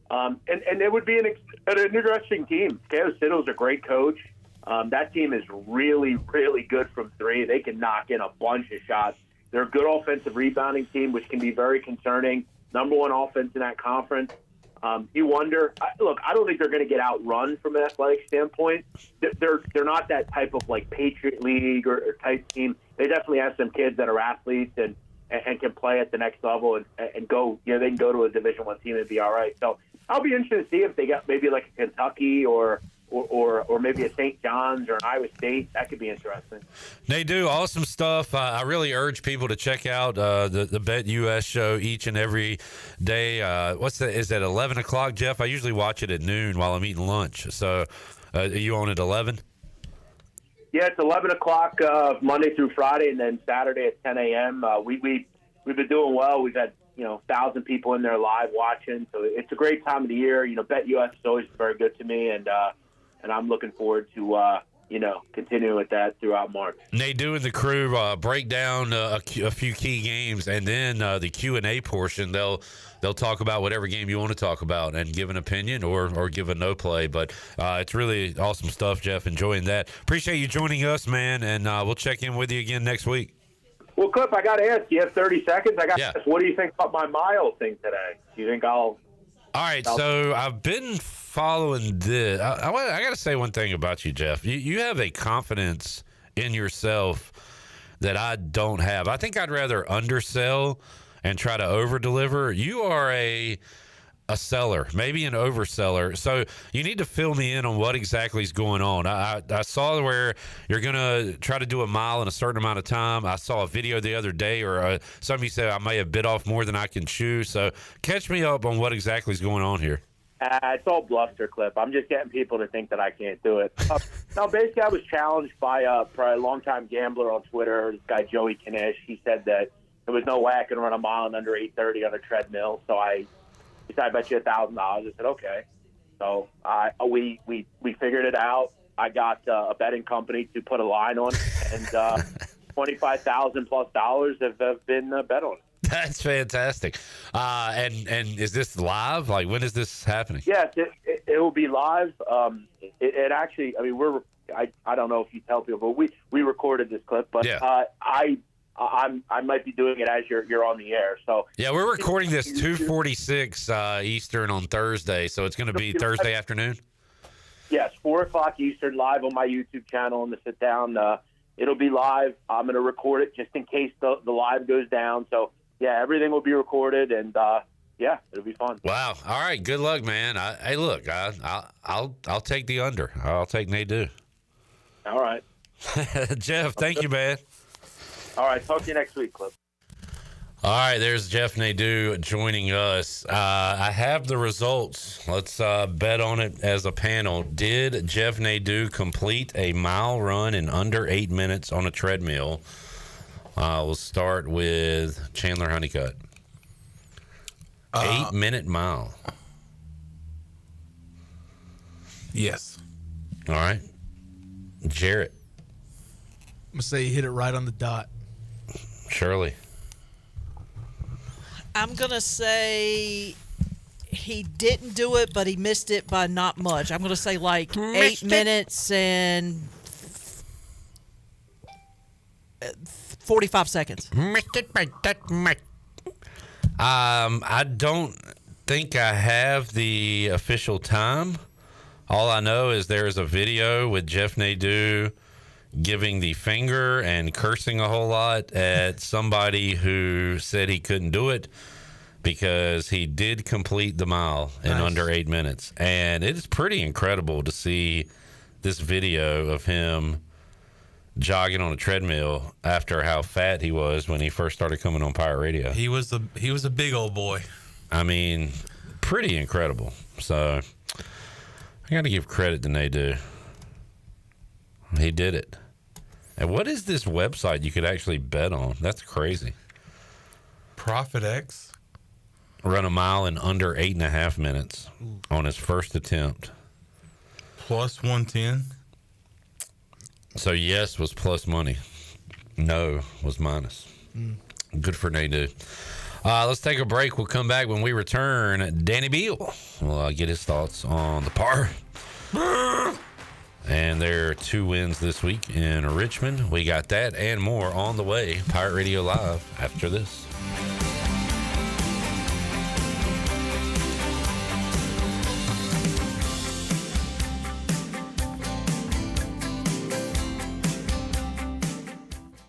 And it would be an interesting team. Keo Siddle's a great coach. That team is really, really good from 3. They can knock in a bunch of shots. They're a good offensive rebounding team, which can be very concerning. Number 1 offense in that conference. You wonder. Look, I don't think they're going to get outrun from an athletic standpoint. They're not that type of like Patriot League or type team. They definitely have some kids that are athletes and can play at the next level and go. They can go to a Division I team and be all right. So I'll be interested to see if they got maybe like a Kentucky or maybe a St. John's or an Iowa State. That could be interesting. They do awesome stuff. I really urge people to check out the Bet US show each and every day. Is that 11 o'clock, Jeff? I usually watch it at noon while I'm eating lunch. So are you on at 11? Yeah, it's 11 o'clock Monday through Friday, and then Saturday at 10 a.m. We've been doing well. We've had 1,000 people in there live watching, so it's a great time of the year. Bet US is always very good to me, and I'm looking forward to continuing with that throughout March. Nadu and the crew break down a few key games, and then the Q&A portion, they'll talk about whatever game you want to talk about and give an opinion or give a no play. But it's really awesome stuff, Jeff. Enjoying that. Appreciate you joining us, man, and we'll check in with you again next week. Well, Cliff, I got to ask, you have 30 seconds? I got to ask, what do you think about my mile thing today? Do you think All right, so I've been following this. I got to say one thing about you, Jeff. You have a confidence in yourself that I don't have. I think I'd rather undersell and try to over-deliver. You are a seller, maybe an overseller. So you need to fill me in on what exactly is going on. I saw where you're going to try to do a mile in a certain amount of time. I saw a video the other day, or somebody said I may have bit off more than I can chew. So catch me up on what exactly is going on here. It's all bluster, Clip. I'm just getting people to think that I can't do it. No, basically, I was challenged by probably a longtime gambler on Twitter, this guy Joey Kanish. He said that there was no way I could run a mile in under 8:30 on a treadmill. So he said, I bet you $1,000. I said, okay. So we figured it out. I got a betting company to put a line on, and $25,000 plus have been bet on. That's fantastic. And is this live? Like, when is this happening? Yes, it will be live. It actually, I mean, I don't know if you tell people, but we recorded this clip, but yeah. I might be doing it as you're on the air. So yeah, we're recording this 2:46 Eastern on Thursday, so it's going to be Thursday afternoon. Yes, 4:00 Eastern, live on my YouTube channel on the sit down. It'll be live. I'm going to record it just in case the live goes down. So yeah, everything will be recorded, and yeah, it'll be fun. Wow. All right. Good luck, man. Hey, look, I'll take the under. I'll take Nadu. All right. Jeff, thank you, man. All right. Talk to you next week, Cliff. All right, there's Jeff Nadu joining us. I have the results. Let's bet on it as a panel. Did Jeff Nadu complete a mile run in under 8 minutes on a treadmill? We'll start with Chandler Honeycutt. 8-minute mile. Yes. All right. Jarrett. I'm going to say he hit it right on the dot. Shirley. I'm going to say he didn't do it, but he missed it by not much. I'm going to say like 8 minutes and 45 seconds. Missed it by that much. I don't think I have the official time. All I know is there's a video with Jeff Nadu giving the finger and cursing a whole lot at somebody who said he couldn't do it because he did complete the mile in under 8 minutes. And it's pretty incredible to see this video of him jogging on a treadmill after how fat he was when he first started coming on Pirate Radio. He was a big old boy. I mean, pretty incredible. So I got to give credit to Nadu. He did it. And what is this website you could actually bet on? That's crazy. Profit X. Run a mile in under 8.5 minutes on his first attempt. Plus 110. So yes was plus money. No was minus. Good for Nadu. Let's take a break. We'll come back when we return. Danny Beal will get his thoughts on the par. And there are 2 wins this week in Richmond. We got that and more on the way. Pirate Radio Live after this.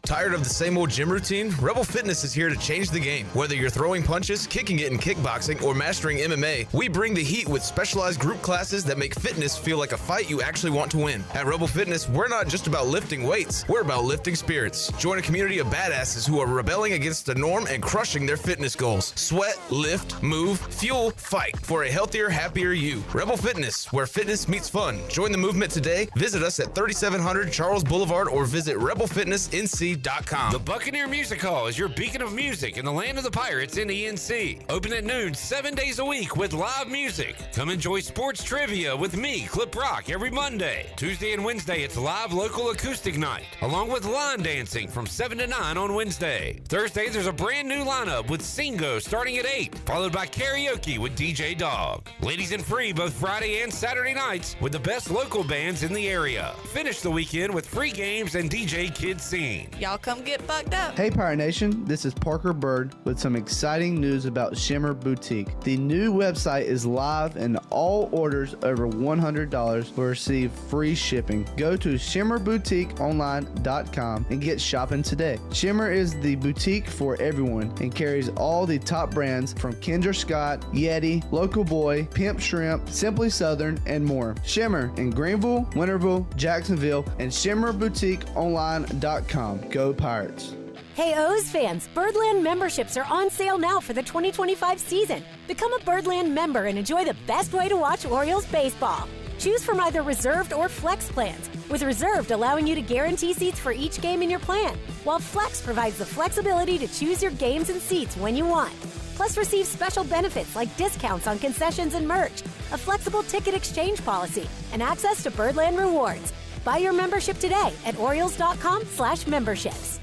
Tired of the same old gym routine? Rebel Fitness is here to change the game. Whether you're throwing punches, kicking it in kickboxing, or mastering MMA, we bring the heat with specialized group classes that make fitness feel like a fight you actually want to win. At Rebel Fitness, we're not just about lifting weights, we're about lifting spirits. Join a community of badasses who are rebelling against the norm and crushing their fitness goals. Sweat, lift, move, fuel, fight for a healthier, happier you. Rebel Fitness, where fitness meets fun. Join the movement today. Visit us at 3700 Charles Boulevard or visit rebelfitnessnc.com. The Buccaneer Music Hall is your beacon of music in the land of the Pirates in the NC. Open at noon 7 days a week with live music. Come enjoy sports trivia with me, Clip Rock, every Monday. Tuesday and Wednesday, it's live local acoustic night, along with line dancing from 7 to 9 on Wednesday. Thursday, there's a brand new lineup with Singo starting at 8, followed by karaoke with DJ Dog. Ladies and free both Friday and Saturday nights with the best local bands in the area. Finish the weekend with free games and DJ Kid Scene. Y'all come get bucked up. Hey Pirate Nation, this is Parker Byrd with some exciting news about Shimmer Boutique. The new website is live and all orders over $100 will receive free shipping. Go to shimmerboutiqueonline.com and get shopping today. Shimmer is the boutique for everyone and carries all the top brands from Kendra Scott, Yeti, Local Boy, Pimp Shrimp, Simply Southern, and more. Shimmer in Greenville, Winterville, Jacksonville, and shimmerboutiqueonline.com. Go Pirates. Hey O's fans, Birdland memberships are on sale now for the 2025 season. Become a Birdland member and enjoy the best way to watch Orioles baseball. Choose from either reserved or flex plans, with reserved allowing you to guarantee seats for each game in your plan, while flex provides the flexibility to choose your games and seats when you want. Plus receive special benefits like discounts on concessions and merch, a flexible ticket exchange policy, and access to Birdland rewards. Buy your membership today at Orioles.com/memberships.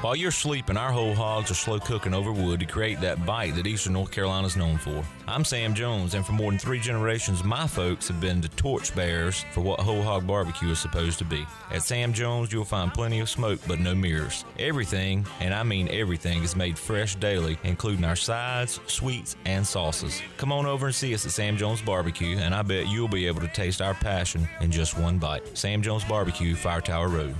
While you're sleeping, our whole hogs are slow cooking over wood to create that bite that Eastern North Carolina is known for. I'm Sam Jones, and for more than 3 generations, my folks have been the torchbearers for what whole hog barbecue is supposed to be. At Sam Jones, you'll find plenty of smoke, but no mirrors. Everything, and I mean everything, is made fresh daily, including our sides, sweets, and sauces. Come on over and see us at Sam Jones Barbecue, and I bet you'll be able to taste our passion in just one bite. Sam Jones Barbecue, Fire Tower Road.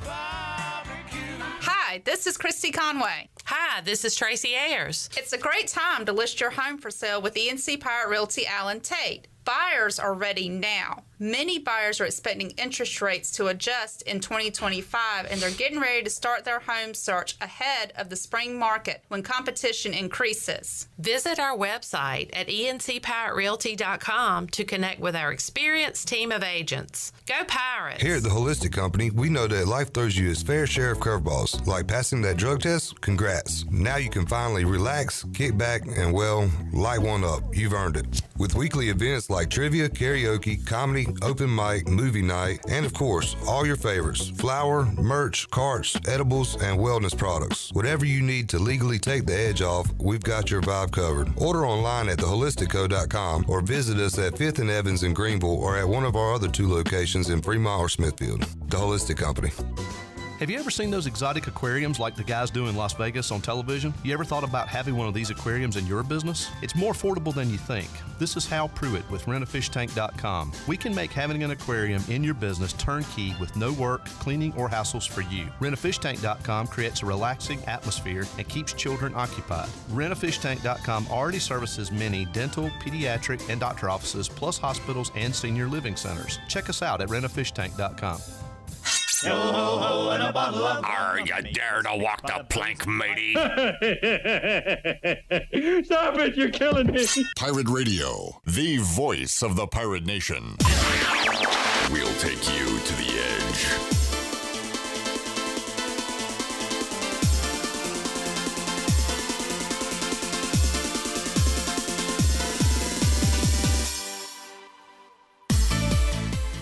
Hi, Hi, this is Christy Conway. Hi, this is Tracy Ayers. It's a great time to list your home for sale with ENC Pirate Realty Allen Tate. Buyers are ready now. Many buyers are expecting interest rates to adjust in 2025, and they're getting ready to start their home search ahead of the spring market when competition increases. Visit our website at encpiraterealty.com to connect with our experienced team of agents. Go Pirates! Here at the Holistic Company, we know that life throws you its fair share of curveballs. Like passing that drug test? Congrats. Now you can finally relax, kick back, and, well, light one up. You've earned it. With weekly events like trivia, karaoke, comedy, open mic, movie night, and of course, all your favorites: flour, merch, carts, edibles, and wellness products. Whatever you need to legally take the edge off, we've got your vibe covered. Order online at theholisticco.com or visit us at 5th and Evans in Greenville or at one of our other 2 locations in Fremont or Smithfield. The Holistic Company. Have you ever seen those exotic aquariums like the guys do in Las Vegas on television? You ever thought about having one of these aquariums in your business? It's more affordable than you think. This is Hal Pruitt with rentafishtank.com. We can make having an aquarium in your business turnkey with no work, cleaning, or hassles for you. Rentafishtank.com creates a relaxing atmosphere and keeps children occupied. Rentafishtank.com already services many dental, pediatric, and doctor offices, plus hospitals and senior living centers. Check us out at rentafishtank.com. Yo ho ho and a bottle of Are you dare to walk the plank, matey? Stop it, you're killing me. Pirate Radio, the voice of the pirate nation. We'll take you to the edge.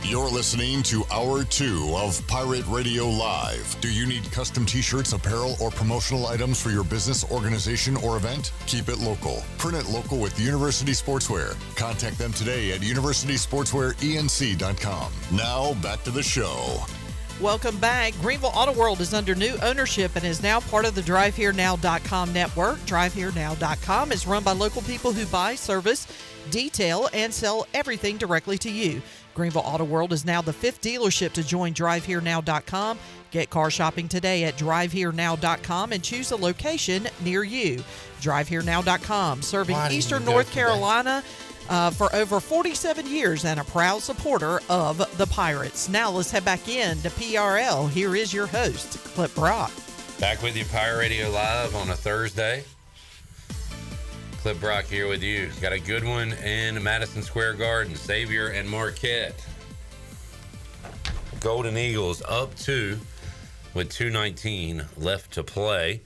You're listening to Hour 2 of Pirate Radio Live. Do you need custom t-shirts, apparel, or promotional items for your business, organization, or event? Keep it local. Print it local with University Sportswear. Contact them today at universitysportswearenc.com. Now, back to the show. Welcome back. Greenville Auto World is under new ownership and is now part of the DriveHereNow.com network. DriveHereNow.com is run by local people who buy, service, detail, and sell everything directly to you. Greenville Auto World is now the 5th dealership to join DriveHereNow.com. Get car shopping today at DriveHereNow.com and choose a location near you. DriveHereNow.com, serving Eastern North Carolina for over 47 years and a proud supporter of the Pirates. Now let's head back in to PRL. Here is your host, Clip Brock. Back with you, Pirate Radio Live on a Thursday. Clip Brock here with you. Got a good one in Madison Square Garden. Xavier and Marquette. Golden Eagles up 2 with 2:19 left to play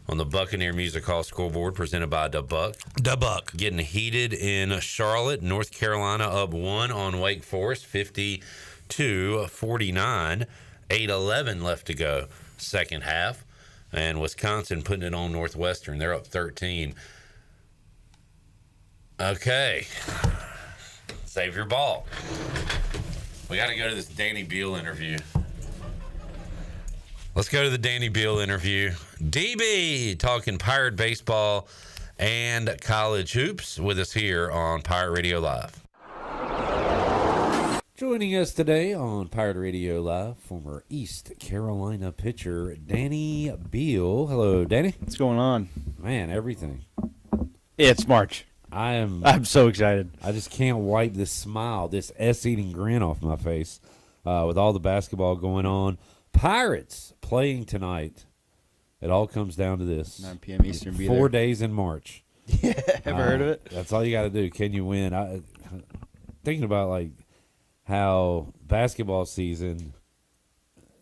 on the Buccaneer Music Hall scoreboard presented by Da Buck. Da Buck. Getting heated in Charlotte, North Carolina up 1 on Wake Forest, 52-49. 8:11 left to go, second half. And Wisconsin putting it on Northwestern. They're up 13. Okay. Save your ball. We got to go to this Danny Beal interview. Let's go to the Danny Beal interview. DB talking Pirate baseball and college hoops with us here on Pirate Radio Live. Joining us today on Pirate Radio Live, former East Carolina pitcher Danny Beal. Hello, Danny. What's going on? Man, everything. It's March. I'm so excited. I just can't wipe this smile, this S-eating grin off my face with all the basketball going on. Pirates playing tonight. It all comes down to this. 9 p.m. Eastern. 4 days in March. Yeah, ever heard of it? That's all you got to do. Can you win? Thinking about like how basketball season,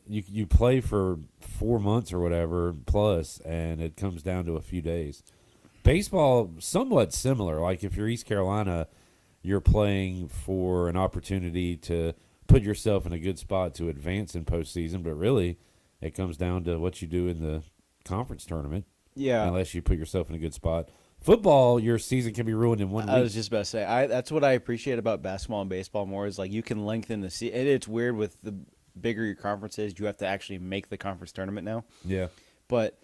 you play for 4 months or whatever plus, and it comes down to a few days. Baseball, somewhat similar. Like if you're East Carolina, you're playing for an opportunity to put yourself in a good spot to advance in postseason, but really it comes down to what you do in the conference tournament. Yeah. Unless you put yourself in a good spot. Football, your season can be ruined in 1 week. I was just about to say, that's what I appreciate about basketball and baseball more is like you can lengthen the season. It's weird with the bigger your conference is, you have to actually make the conference tournament now. Yeah. But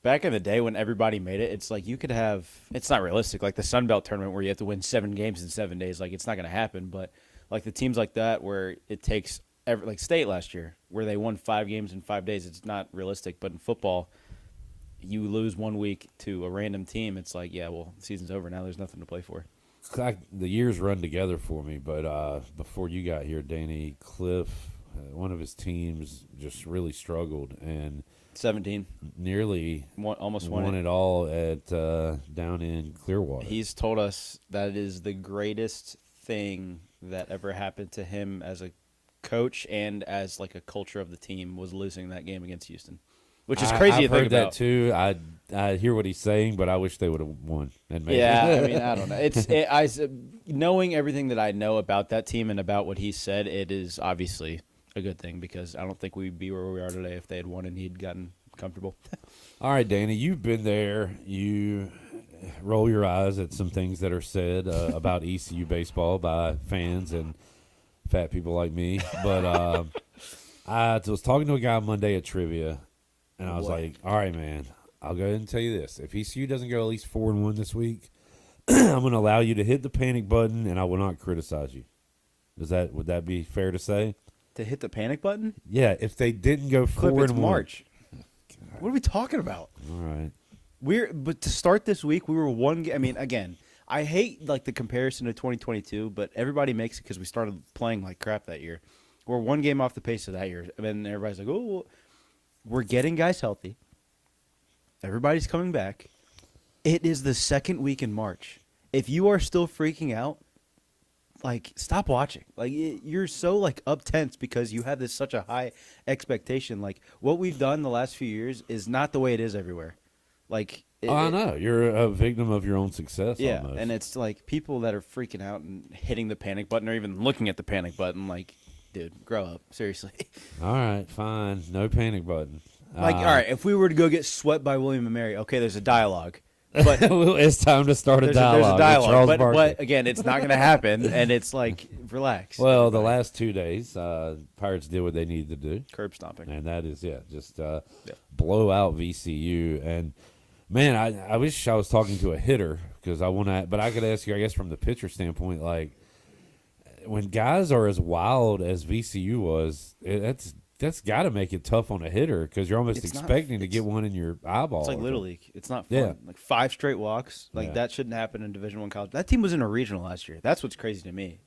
back in the day when everybody made it, it's like you could have – it's not realistic. Like the Sun Belt tournament where you have to win 7 games in 7 days, like it's not going to happen. But like the teams like that where it takes like State last year, where they won 5 games in 5 days. It's not realistic, but in football, you lose 1 week to a random team. It's like, yeah, well, the season's over now. There's nothing to play for. The years run together for me, but before you got here, Danny, Cliff, one of his teams just really struggled and 17 nearly almost won it all at down in Clearwater. He's told us that is the greatest thing that ever happened to him as a coach and as like a culture of the team was losing that game against Houston, which is crazy to think about. I've heard that too. I hear what he's saying, but I wish they would have won. And made I mean, I don't know. Knowing everything that I know about that team and about what he said, it is obviously a good thing because I don't think we'd be where we are today if they had won and he'd gotten comfortable. All right, Danny, you've been there. You roll your eyes at some things that are said about ECU baseball by fans and fat people like me. But I was talking to a guy Monday at trivia, and I was like, all right, man, I'll go ahead and tell you this. If ECU doesn't go at least 4-1 this week, I'm going to allow you to hit the panic button, and I will not criticize you. Would that be fair to say? To hit the panic button? Yeah, if they didn't go 4-1. It's March. What are we talking about? All right. But to start this week, we were one game. I mean, again, I hate like the comparison to 2022, but everybody makes it because we started playing like crap that year. We're one game off the pace of that year. And then everybody's like, oh, well, we're getting guys healthy. Everybody's coming back. It is the second week in March. If you are still freaking out, like, stop watching. Like, you're so, like, up tense because you have such a high expectation. Like, what we've done the last few years is not the way it is everywhere. Like, I know. You're a victim of your own success. Yeah, almost. And it's like people that are freaking out and hitting the panic button or even looking at the panic button. Like, dude, grow up. Seriously. All right, fine. No panic button. Like, all right, if we were to go get swept by William and Mary, okay, there's a dialogue. But it's time to start a dialogue. There's a dialogue, but again, it's not going to happen, and it's like, relax. Well, the last 2 days, Pirates did what they needed to do. Curb stomping. And that is, just blow out VCU. And, man, I wish I was talking to a hitter because I want to – but I could ask you, I guess, from the pitcher standpoint, like, when guys are as wild as VCU was, that's got to make it tough on a hitter because you're almost expecting to get one in your eyeball. It's like Little League. It's not fun. Yeah. Like 5 straight walks. Like that shouldn't happen in Division I college. That team was in a regional last year. That's what's crazy to me.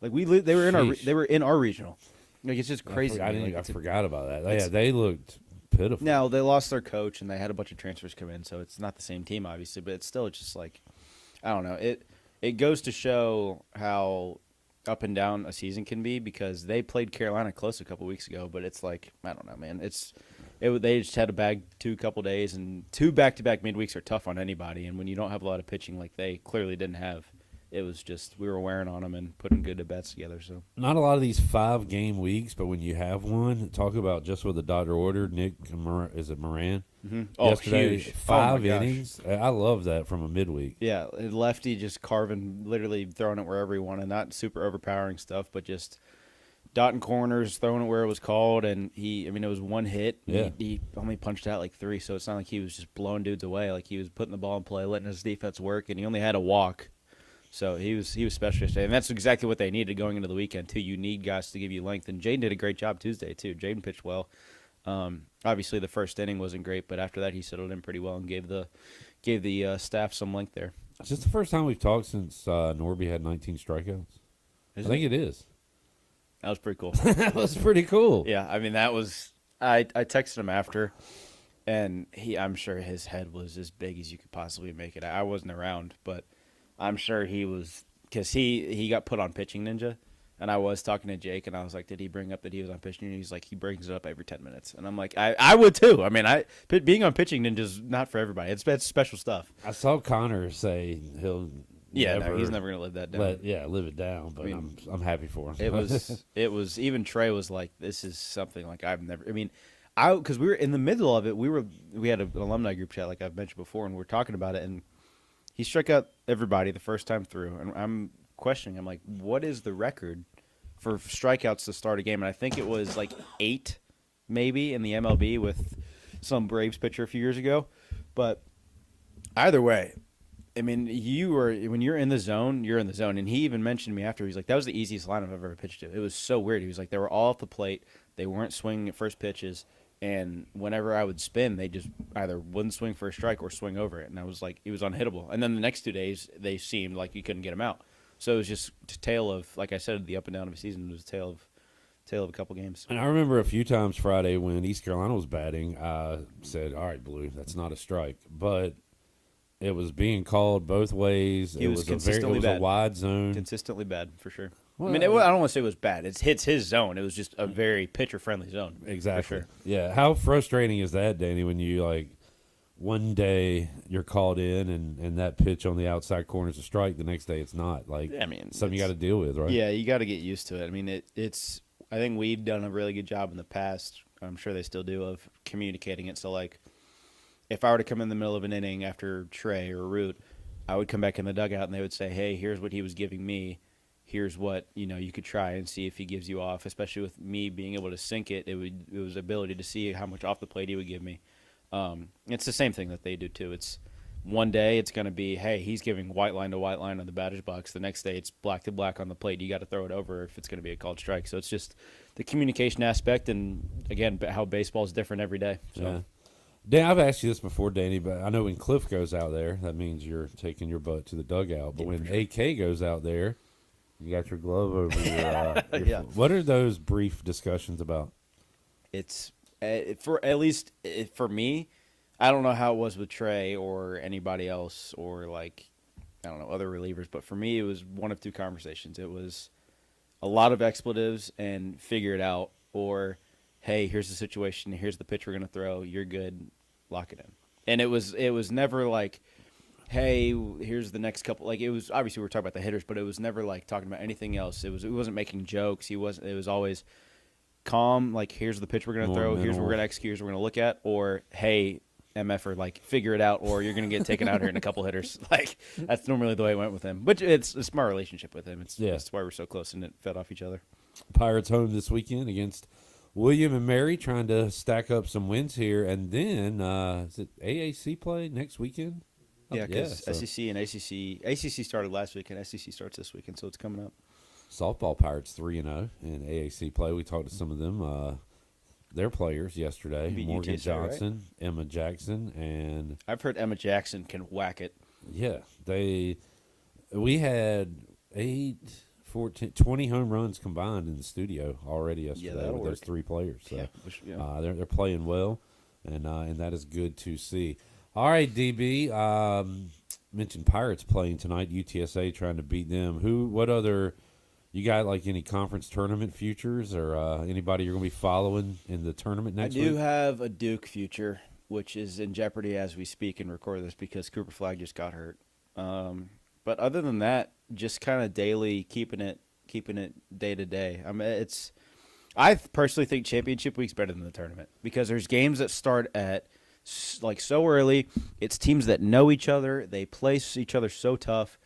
Like they were in our regional. Like it's just crazy. I forgot about that. Yeah, they looked pitiful. Now they lost their coach and they had a bunch of transfers come in, so it's not the same team obviously, but it's still just like I don't know. It goes to show how up and down a season can be because they played Carolina close a couple weeks ago, but it's like I don't know, man. They just had a bag couple days, and 2 back-to-back midweeks are tough on anybody. And when you don't have a lot of pitching like they clearly didn't have, it was just we were wearing on them and putting good at-bats together. So not a lot of these 5-game weeks, but when you have one, talk about just what the doctor ordered. Nick, is it Moran? Mm-hmm. Oh, yesterday, huge. 5 innings. I love that from a midweek. Yeah, lefty just carving, literally throwing it wherever he wanted. Not super overpowering stuff, but just dotting corners, throwing it where it was called. And it was 1 hit. Yeah. He only punched out like 3, so it's not like he was just blowing dudes away. Like he was putting the ball in play, letting his defense work, and he only had a walk. So he was special yesterday, and that's exactly what they needed going into the weekend too. You need guys to give you length, and Jaden did a great job Tuesday too. Jaden pitched well. Obviously, the first inning wasn't great, but after that, he settled in pretty well and gave the staff some length there. Is this the first time we've talked since Norby had 19 strikeouts? I think it is. That was pretty cool. That was pretty cool. Yeah, I mean that was. I texted him after, and I'm sure his head was as big as you could possibly make it. I wasn't around, but I'm sure he was because he got put on Pitching Ninja. And I was talking to Jake, and I was like, did he bring up that he was on Pitching Ninja? He's like, he brings it up every 10 minutes. And I'm like, I would too. I mean, being on Pitching Ninja is not for everybody. It's special stuff. I saw Connor say he'll he's never going to live that down. Live it down, but I'm happy for him. It was, even Trey was like, this is something like I've never, because we were in the middle of it. We had an alumni group chat, like I've mentioned before, and we were talking about it, and he struck out everybody the first time through. And I'm questioning. I'm like, what is the record for strikeouts to start a game? And I think it was like 8 maybe in the MLB with some Braves pitcher a few years ago. But either way, I mean, when you're in the zone, you're in the zone. And he even mentioned to me after, he's like, that was the easiest lineup I've ever pitched to. It was so weird. He was like, they were all off the plate. They weren't swinging at first pitches. And whenever I would spin, they just either wouldn't swing for a strike or swing over it. And I was like, it was unhittable. And then the next 2 days, they seemed like you couldn't get them out. So it was just a tale of, like I said, the up and down of a season. It was a tale of a couple games. And I remember a few times Friday when East Carolina was batting, I said, all right, Blue, that's not a strike. But it was being called both ways. It was a wide zone. Consistently bad, for sure. Well, I mean, I don't want to say it was bad. It hits his zone. It was just a very pitcher-friendly zone. Exactly. For sure. Yeah. How frustrating is that, Danny, when you, like, one day you're called in and that pitch on the outside corner is a strike, the next day it's not. Like, I mean, something you got to deal with, right? Yeah, you got to get used to it. I mean, it's – I think we've done a really good job in the past, I'm sure they still do, of communicating it. So, like, if I were to come in the middle of an inning after Trey or Root, I would come back in the dugout and they would say, hey, here's what he was giving me. Here's what, you could try and see if he gives you off, especially with me being able to sink it. It was ability to see how much off the plate he would give me. It's the same thing that they do too. It's one day it's going to be, hey, he's giving white line to white line on the batter's box. The next day it's black to black on the plate. You got to throw it over if it's going to be a called strike. So it's just the communication aspect and, again, how baseball is different every day. So. Yeah. Dan, I've asked you this before, Danny, but I know when Cliff goes out there, that means you're taking your butt to the dugout. But when AK goes out there, you got your glove over your yeah. What are those brief discussions about? It's for me, I don't know how it was with Trey or anybody else or, like, I don't know, other relievers. But for me, it was one of two conversations. It was a lot of expletives and figure it out, or, hey, here's the situation. Here's the pitch we're going to throw. You're good. Lock it in. And it was never like, hey, here's the next couple. Like, it was obviously we were talking about the hitters, but it was never like talking about anything else. It wasn't making jokes. It was always calm. Like, here's the pitch we're gonna throw. Here's what we're gonna execute. Here's what we're gonna look at. Or, hey, MF, like, figure it out, or you're gonna get taken out here in a couple hitters. Like, that's normally the way it went with him. But it's my relationship with him. That's why we're so close and it fed off each other. Pirates home this weekend against William and Mary, trying to stack up some wins here, and then is it AAC play next weekend? Yeah, because SEC and ACC started last week, and SEC starts this weekend, so it's coming up. Softball Pirates 3-0 in AAC play. We talked to some of them, their players yesterday. Morgan Johnson, right? Emma Jackson, and I've heard Emma Jackson can whack it. Yeah, we had 20 home runs combined in the studio already yesterday with those three players. So they're playing well, and that is good to see. All right, DB. Mentioned Pirates playing tonight. UTSA trying to beat them. What other? You got like any conference tournament futures or anybody you're going to be following in the tournament next week? I do have a Duke future, which is in jeopardy as we speak and record this because Cooper Flagg just got hurt. But other than that, just kind of daily keeping it day to day. I mean, I personally think championship week's better than the tournament because there's games that start at like so early. It's teams that know each other. They play each other so tough.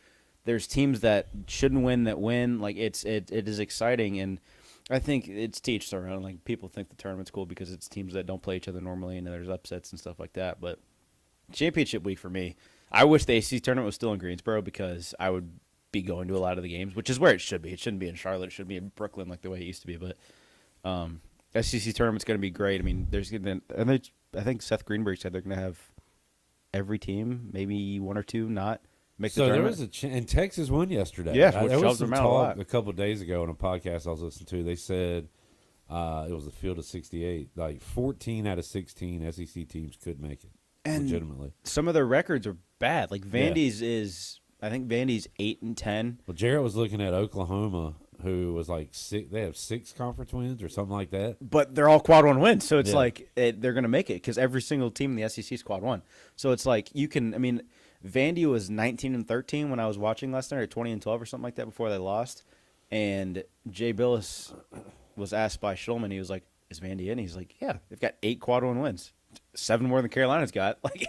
There's teams that shouldn't win that win. Like it is exciting, and I think it's to each their own. Like people think the tournament's cool because it's teams that don't play each other normally, and there's upsets and stuff like that. But championship week for me, I wish the ACC tournament was still in Greensboro because I would be going to a lot of the games, which is where it should be. It shouldn't be in Charlotte. It should be in Brooklyn like the way it used to be. But SEC tournament's going to be great. I mean, I think Seth Greenberg said they're going to have every team, maybe one or two, not make the tournament. There was and Texas won yesterday. Yeah, there was some talk a couple of days ago on a podcast I was listening to. They said it was a field of 68. Like 14 out of 16 SEC teams could make it. And legitimately, some of their records are bad. Like Vandy's I think Vandy's 8-10. Well, Jarrett was looking at Oklahoma, who was like they have 6 conference wins or something like that. But they're all quad one wins, so it's like they're going to make it because every single team in the SEC is quad one. So it's like Vandy was 19-13 when I was watching last night, or 20-12 or something like that before they lost. And Jay Billis was asked by Shulman, he was like, "Is Vandy in?" He's like, "Yeah, they've got 8 quad one wins, 7 more than Carolina's got." Like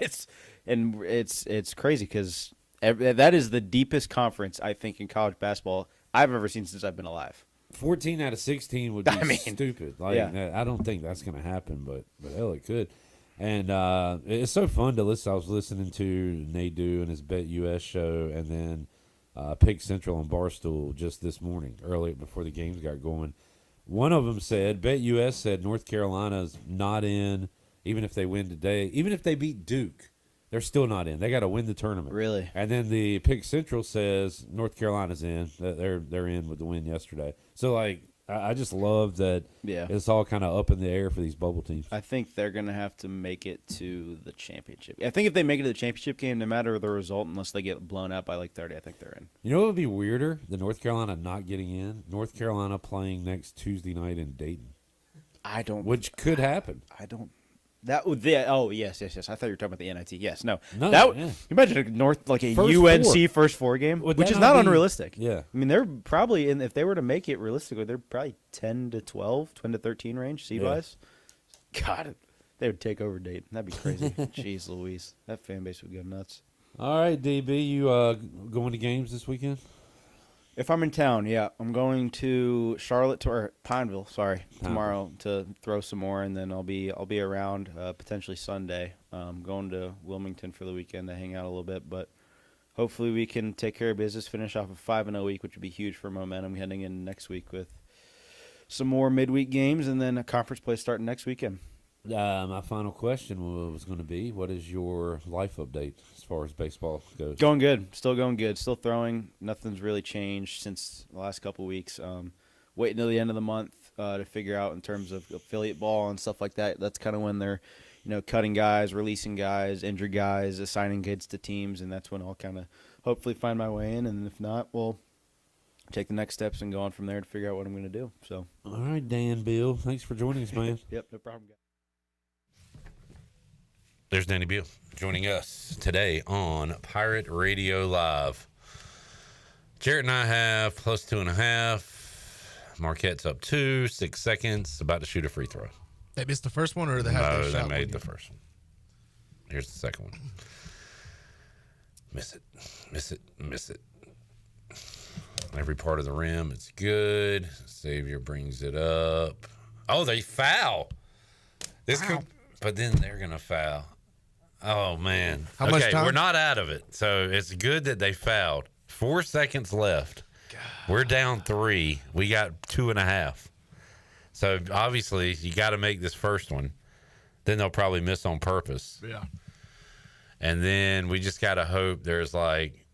it's crazy because that is the deepest conference I think in college basketball I've ever seen since I've been alive. 14 out of 16 would be stupid. Like, I don't think that's going to happen, but hell, it could. And it's so fun to listen. I was listening to Nadu and his Bet US show, and then Pick Central and Barstool just this morning, earlier before the games got going. One of them said, Bet US said North Carolina's not in, even if they win today. Even if they beat Duke, they're still not in. They got to win the tournament. Really? And then the Pick Central says North Carolina's in. They're in with the win yesterday. So, like, I just love that it's all kind of up in the air for these bubble teams. I think they're going to have to make it to the championship. I think if they make it to the championship game, no matter the result, unless they get blown out by like 30, I think they're in. You know what would be weirder? The North Carolina not getting in. North Carolina playing next Tuesday night in Dayton. Which could happen. I don't. That would yes. I thought you were talking about the NIT. Yes, no. No, imagine a First UNC four. First four game, Would which that is not not be- unrealistic. Yeah. I mean they're probably if they were to make it realistically, they're probably 10 to 12, 10 to 13 range seed wise. God, they would take over Dayton. That'd be crazy. Jeez Louise, that fan base would go nuts. All right, DB, you going to games this weekend? If I'm in town, yeah, I'm going to Charlotte or Pineville. Tomorrow to throw some more, and then I'll be around potentially Sunday. Going to Wilmington for the weekend to hang out a little bit, but hopefully we can take care of business, finish off a 5-0 week, which would be huge for momentum heading in next week with some more midweek games, and then a conference play starting next weekend. My final question was going to be, what is your life update as far as baseball goes? Going good. Still going good. Still throwing. Nothing's really changed since the last couple of weeks. Waiting until the end of the month to figure out in terms of affiliate ball and stuff like that. That's kind of when they're, cutting guys, releasing guys, injured guys, assigning kids to teams, and that's when I'll kind of hopefully find my way in. And if not, we'll take the next steps and go on from there to figure out what I'm going to do. So, all right, Dan, Bill, thanks for joining us, man. Yep, no problem, guys. There's Danny Beal joining us today on Pirate Radio Live. Jarrett and I have plus 2.5. Marquette's up 2, 6 seconds, about to shoot a free throw. They missed the first one, or they have no their shot? They made the first one. Here's the second one. Miss it. Every part of the rim, it's good. Xavier brings it up. Oh, they foul. But then they're going to foul. Oh, man. How much time? We're not out of it. So it's good that they fouled. 4 seconds left. God. We're down 3. We got 2.5. So obviously you got to make this first one. Then they'll probably miss on purpose. Yeah. And then we just got to hope there's like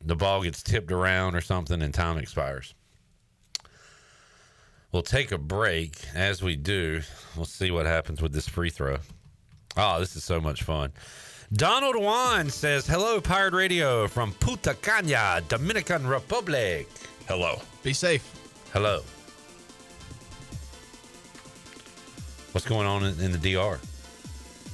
the ball gets tipped around or something and time expires. We'll take a break. As we do, we'll see what happens with this free throw. Oh, this is so much fun. Donald Juan says, hello, Pirate Radio from Punta Cana, Dominican Republic. Hello. Be safe. Hello. What's going on in the DR?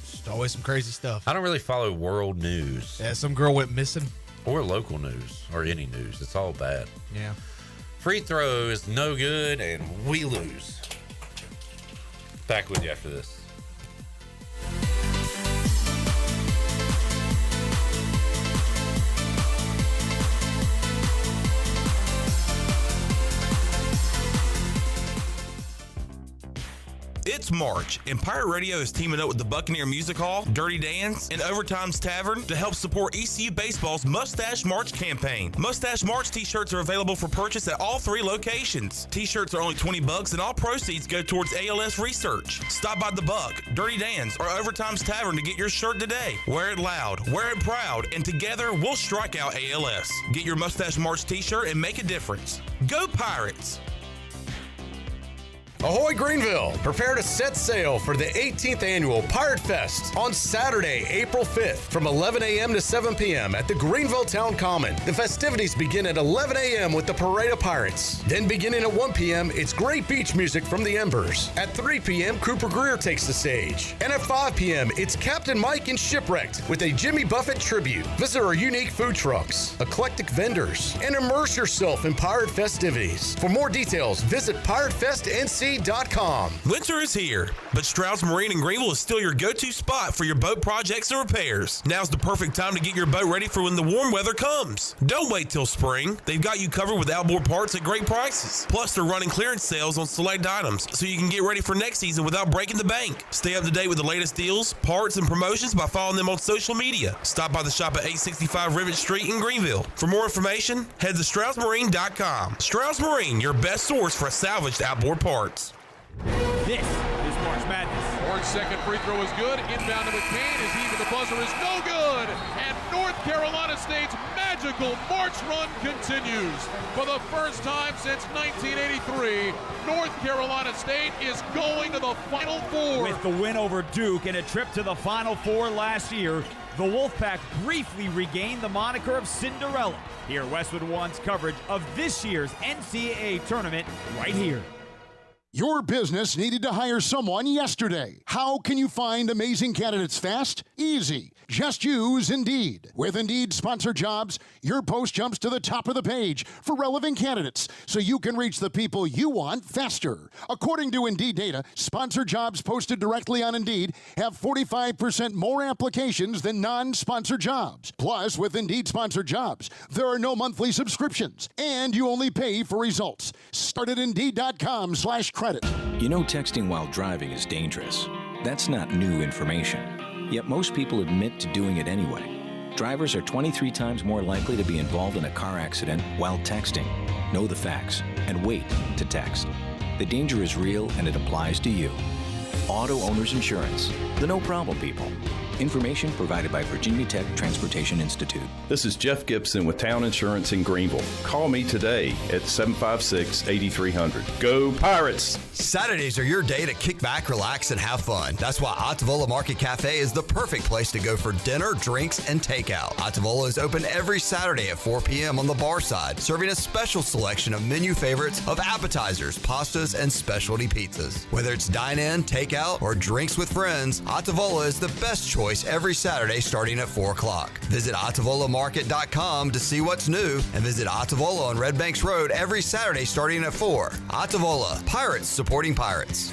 Just always some crazy stuff. I don't really follow world news. Yeah, some girl went missing. Or local news, or any news. It's all bad. Yeah. Free throw is no good, and we lose. Back with you after this. It's March, and Pirate Radio is teaming up with the Buccaneer Music Hall, Dirty Dan's, and Overtime's Tavern to help support ECU Baseball's Mustache March campaign. Mustache March t-shirts are available for purchase at all 3 locations. T-shirts are only $20, and all proceeds go towards ALS research. Stop by the Buck, Dirty Dan's, or Overtime's Tavern to get your shirt today. Wear it loud, wear it proud, and together we'll strike out ALS. Get your Mustache March t-shirt and make a difference. Go Pirates! Ahoy Greenville! Prepare to set sail for the 18th annual Pirate Fest on Saturday, April 5th from 11 a.m. to 7 p.m. at the Greenville Town Common. The festivities begin at 11 a.m. with the Parade of Pirates. Then beginning at 1 p.m., it's great beach music from the Embers. At 3 p.m., Cooper Greer takes the stage. And at 5 p.m., it's Captain Mike and Shipwrecked with a Jimmy Buffett tribute. Visit our unique food trucks, eclectic vendors, and immerse yourself in pirate festivities. For more details, visit piratefestnc.com. Winter is here. But Stroud's Marine in Greenville is still your go-to spot for your boat projects and repairs. Now's the perfect time to get your boat ready for when the warm weather comes. Don't wait till spring. They've got you covered with outboard parts at great prices. Plus, they're running clearance sales on select items, so you can get ready for next season without breaking the bank. Stay up to date with the latest deals, parts, and promotions by following them on social media. Stop by the shop at 865 Rivet Street in Greenville. For more information, head to StroudsMarine.com. Strauds Marine, your best source for salvaged outboard parts. This is March Madness. Ward's second free throw is good. Inbound to McCain is even. The buzzer is no good. And North Carolina State's magical March run continues. For the first time since 1983, North Carolina State is going to the Final Four. With the win over Duke and a trip to the Final Four last year, the Wolfpack briefly regained the moniker of Cinderella. Hear Westwood One's coverage of this year's NCAA tournament right here. Your business needed to hire someone yesterday. How can you find amazing candidates fast? Easy. Just use Indeed. With Indeed Sponsored Jobs, your post jumps to the top of the page for relevant candidates, so you can reach the people you want faster. According to Indeed data, sponsored jobs posted directly on Indeed have 45% more applications than non-sponsored jobs. Plus, with Indeed Sponsored Jobs, there are no monthly subscriptions, and you only pay for results. Start at Indeed.com/credit. You know, texting while driving is dangerous. That's not new information. Yet most people admit to doing it anyway. Drivers are 23 times more likely to be involved in a car accident while texting. Know the facts and wait to text. The danger is real and it applies to you. Auto Owners Insurance, the no problem people. Information provided by Virginia Tech Transportation Institute. This is Jeff Gibson with Town Insurance in Greenville. Call me today at 756-8300. Go Pirates! Saturdays are your day to kick back, relax, and have fun. That's why Ottavola Market Cafe is the perfect place to go for dinner, drinks, and takeout. Ottavola is open every Saturday at 4 p.m. on the bar side, serving a special selection of menu favorites of appetizers, pastas, and specialty pizzas. Whether it's dine-in, takeout, or drinks with friends, Ottavola is the best choice every Saturday starting at 4 o'clock. Visit OttavolaMarket.com to see what's new and visit Ottavola on Red Banks Road every Saturday starting at 4. Ottavola, Pirates supporting Pirates.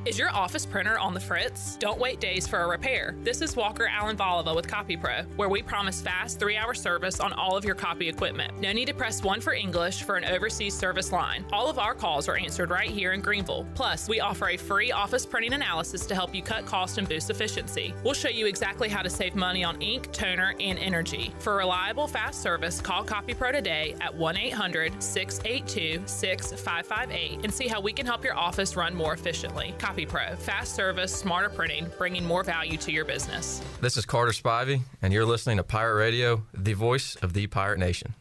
Is your office printer on the fritz? Don't wait days for a repair. This is Walker Allen Volova with CopyPro, where we promise fast 3-hour service on all of your copy equipment. No need to press 1 for English for an overseas service line. All of our calls are answered right here in Greenville. Plus, we offer a free office printing analysis to help you cut cost and boost efficiency. We'll show you exactly how to save money on ink, toner, and energy. For reliable, fast service, call CopyPro today at 1-800-682-6558 and see how we can help your office run more efficiently. CopyPro, fast service, smarter printing, bringing more value to your business. This is Carter Spivey, and you're listening to Pirate Radio, the voice of the Pirate Nation.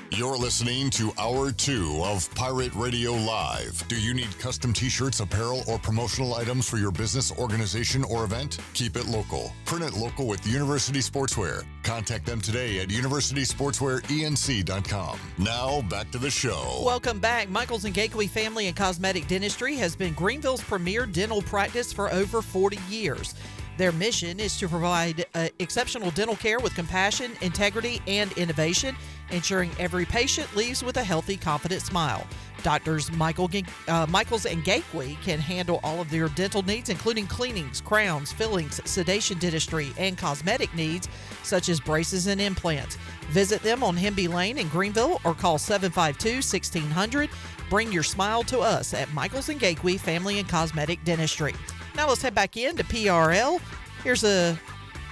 You're listening to Hour 2 of Pirate Radio Live. Do you need custom t-shirts, apparel, or promotional items for your business, organization, or event? Keep it local. Print it local with University Sportswear. Contact them today at universitysportswearenc.com. Now, back to the show. Welcome back. Michaels and Gateway Family and Cosmetic Dentistry has been Greenville's premier dental practice for over 40 years. Their mission is to provide exceptional dental care with compassion, integrity, and innovation, ensuring every patient leaves with a healthy, confident smile. Doctors Michaels and Gateway can handle all of their dental needs, including cleanings, crowns, fillings, sedation dentistry, and cosmetic needs, such as braces and implants. Visit them on Hemby Lane in Greenville or call 752-1600. Bring your smile to us at Michaels and Gateway Family and Cosmetic Dentistry. Now let's head back into PRL. Here's a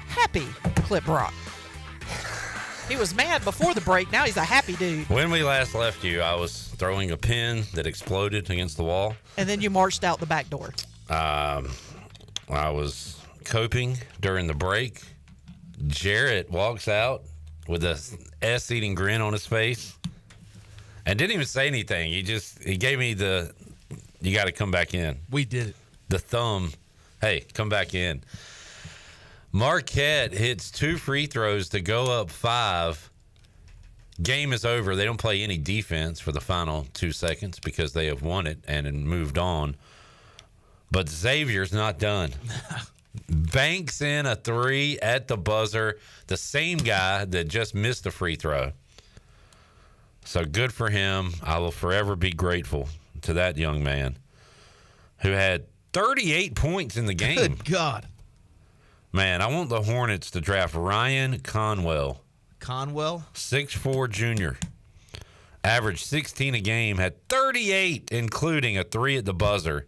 happy Clip Rock. He was mad before the break. Now he's a happy dude. When we last left you, I was throwing a pin that exploded against the wall. And then you marched out the back door. I was coping during the break. Jarrett walks out with a ass-eating grin on his face and didn't even say anything. He gave me the, you got to come back in. We did it. The thumb, hey, come back in. Marquette hits 2 free throws to go up 5. Game is over. They don't play any defense for the final 2 seconds because they have won it and moved on. But Xavier's not done. banks in a 3 at the buzzer. The same guy that just missed the free throw. So good for him. I will forever be grateful to that young man who had 38 points in the game. Good God. Man, I want the Hornets to draft Ryan Conwell. Conwell? 6'4" junior. Averaged 16 a game, had 38, including a 3 at the buzzer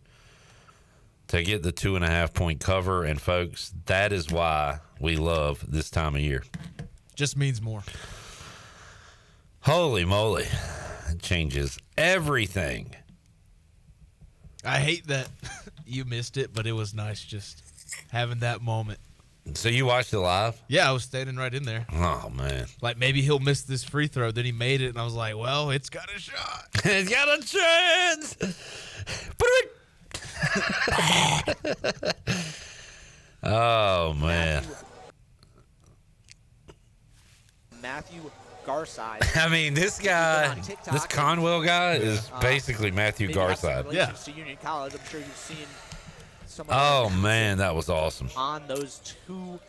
to get the 2.5 point cover. And folks, that is why we love this time of year. Just means more. Holy moly. It changes everything. I hate that you missed it, but it was nice just having that moment. So you watched it live? Yeah, I was standing right in there. Oh, man. Like, maybe he'll miss this free throw. Then he made it, and I was like, well, it's got a shot. It's got a chance. Oh, man. Matthew Garside. I mean, this guy, this Conwell guy is basically Matthew Garside. Yeah. To Union College. I'm sure you've seen some Oh, man, that was awesome. on those 2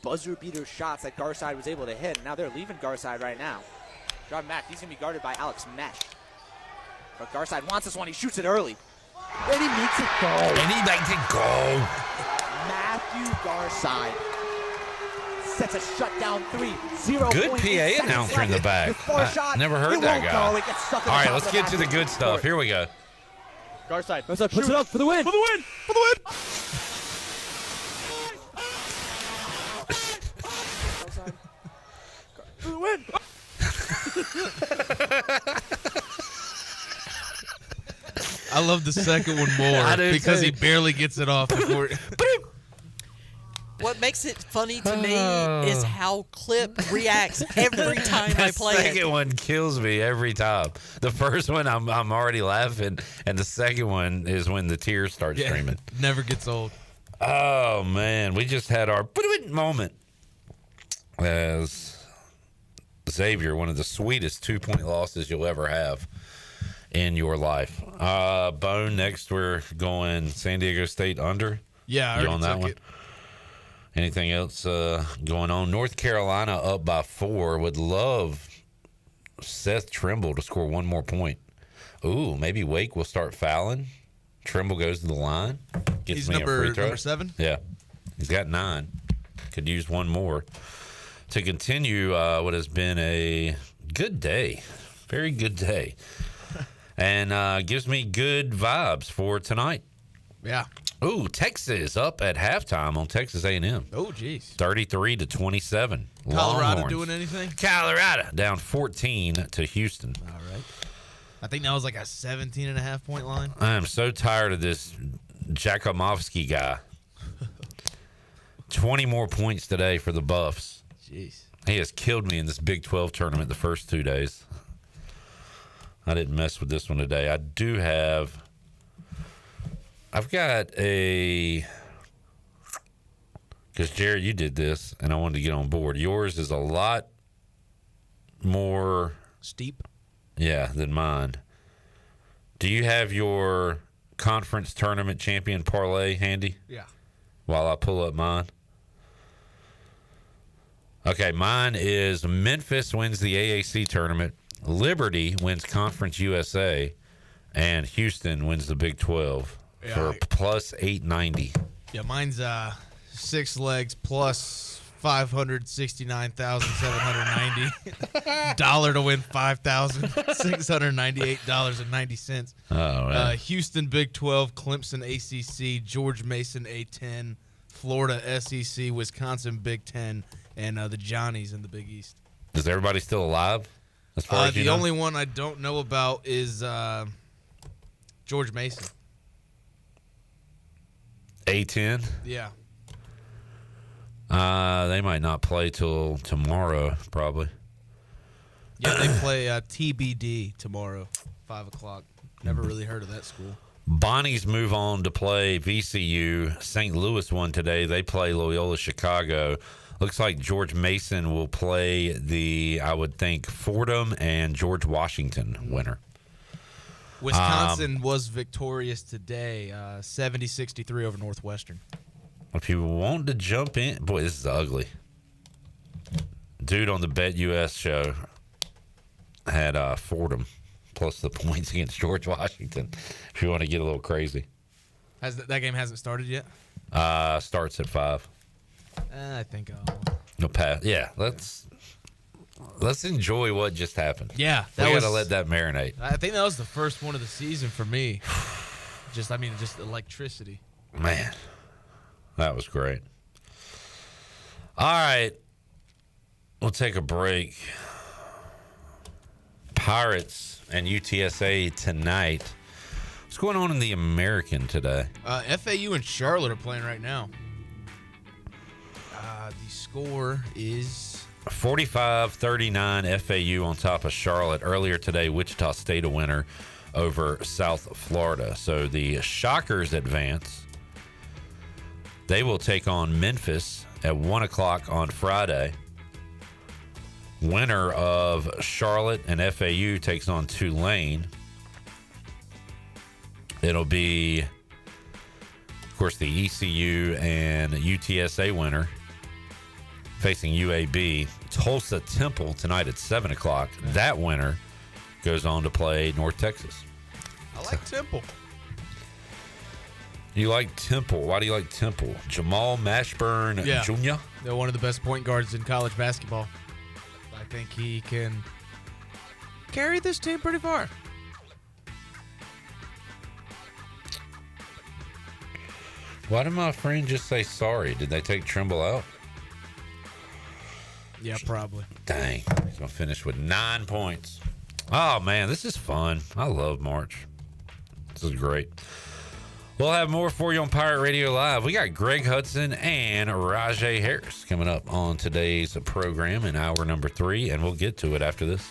buzzer beater shots that Garside was able to hit. Now they're leaving Garside right now. Driving back. He's going to be guarded by Alex Mesh. But Garside wants this one. He shoots it early. And he makes it go. Matthew Garside sets a shutdown 3. 0. Good PA announcer in the back. I never heard that guy. All right, let's get to the good stuff. Here we go. Garside puts it up for the win. For the win. For the win. For the win. I love the second one more because he barely gets it off before. What makes it funny to me is how Clip reacts every time I play it. The second one kills me every time. The first one, I'm already laughing, and the second one is when the tears start streaming. Never gets old. Oh, man. We just had our moment as Xavier, one of the sweetest 2-point losses you'll ever have in your life. Bone, next we're going San Diego State under. Yeah, I you already on that took one? it. Anything else going on? North Carolina up by 4. Would love Seth Trimble to score one more point. Ooh, maybe Wake will start fouling. Trimble goes to the line. Gets He's me a free throw. number 7? Yeah. He's got 9. Could use one more to continue what has been a good day. Very good day. And gives me good vibes for tonight. Yeah. Ooh, Texas up at halftime on Texas A&M. Oh, geez. 33-27. Colorado Longhorns. doing anything? Colorado down 14 to Houston. All right. I think that was like a 17.5 point line. I am so tired of this Jakomovsky guy. 20 more points today for the Buffs. Jeez. He has killed me in this Big 12 tournament the first 2 days. I didn't mess with this one today. I do have... I've got a... Because, Jared, you did this, and I wanted to get on board. Yours is a lot more... steep? Yeah, than mine. Do you have your conference tournament champion parlay handy? Yeah. While I pull up mine? Okay, mine is Memphis wins the AAC tournament, Liberty wins Conference USA, and Houston wins the Big 12 for plus 890. Yeah, mine's 6 legs plus 569,790 dollar to win $5,698.90. Oh, man. Houston Big 12, Clemson ACC, George Mason A10, Florida SEC, Wisconsin Big 10, and the Johnnies in the Big East. Is everybody still alive? As far as the you know? only one I don't know about is George Mason. A10? Yeah. They might not play till tomorrow, probably. Yeah, they play TBD tomorrow, 5 o'clock. Never really heard of that school. Bonnie's move on to play VCU. St. Louis won today. They play Loyola Chicago. Looks like George Mason will play the, I would think, Fordham and George Washington winner. Wisconsin was victorious today, 70-63 over Northwestern. If you want to jump in, boy, this is ugly. Dude on the Bet US show had Fordham plus the points against George Washington. If you want to get a little crazy, That game hasn't started yet? Starts at 5. I think No pass. Yeah, let's enjoy what just happened. Yeah, we gotta let that marinate. I think that was the first one of the season for me. Just electricity. Man, that was great. All right, we'll take a break. Pirates and UTSA tonight. What's going on in the American today? FAU and Charlotte are playing right now. The score is 45-39 FAU on top of Charlotte. Earlier today, Wichita State a winner over South Florida. So the Shockers advance. They will take on Memphis at 1 o'clock on Friday. Winner of Charlotte and FAU takes on Tulane. It'll be, of course, the ECU and UTSA winner facing UAB. Tulsa Temple tonight at 7 o'clock. That winner goes on to play North Texas. I like Temple. You like Temple. Why do you like Temple? Jamal Mashburn Jr.? They're one of the best point guards in college basketball. I think he can carry this team pretty far. Why did my friend just say sorry? Did they take Trimble out? Yeah, probably. Dang. He's going to finish with 9 points. Oh, man, this is fun. I love March. This is great. We'll have more for you on Pirate Radio Live. We got Greg Hudson and Rahjai Harris coming up on today's program in hour number 3, and we'll get to it after this.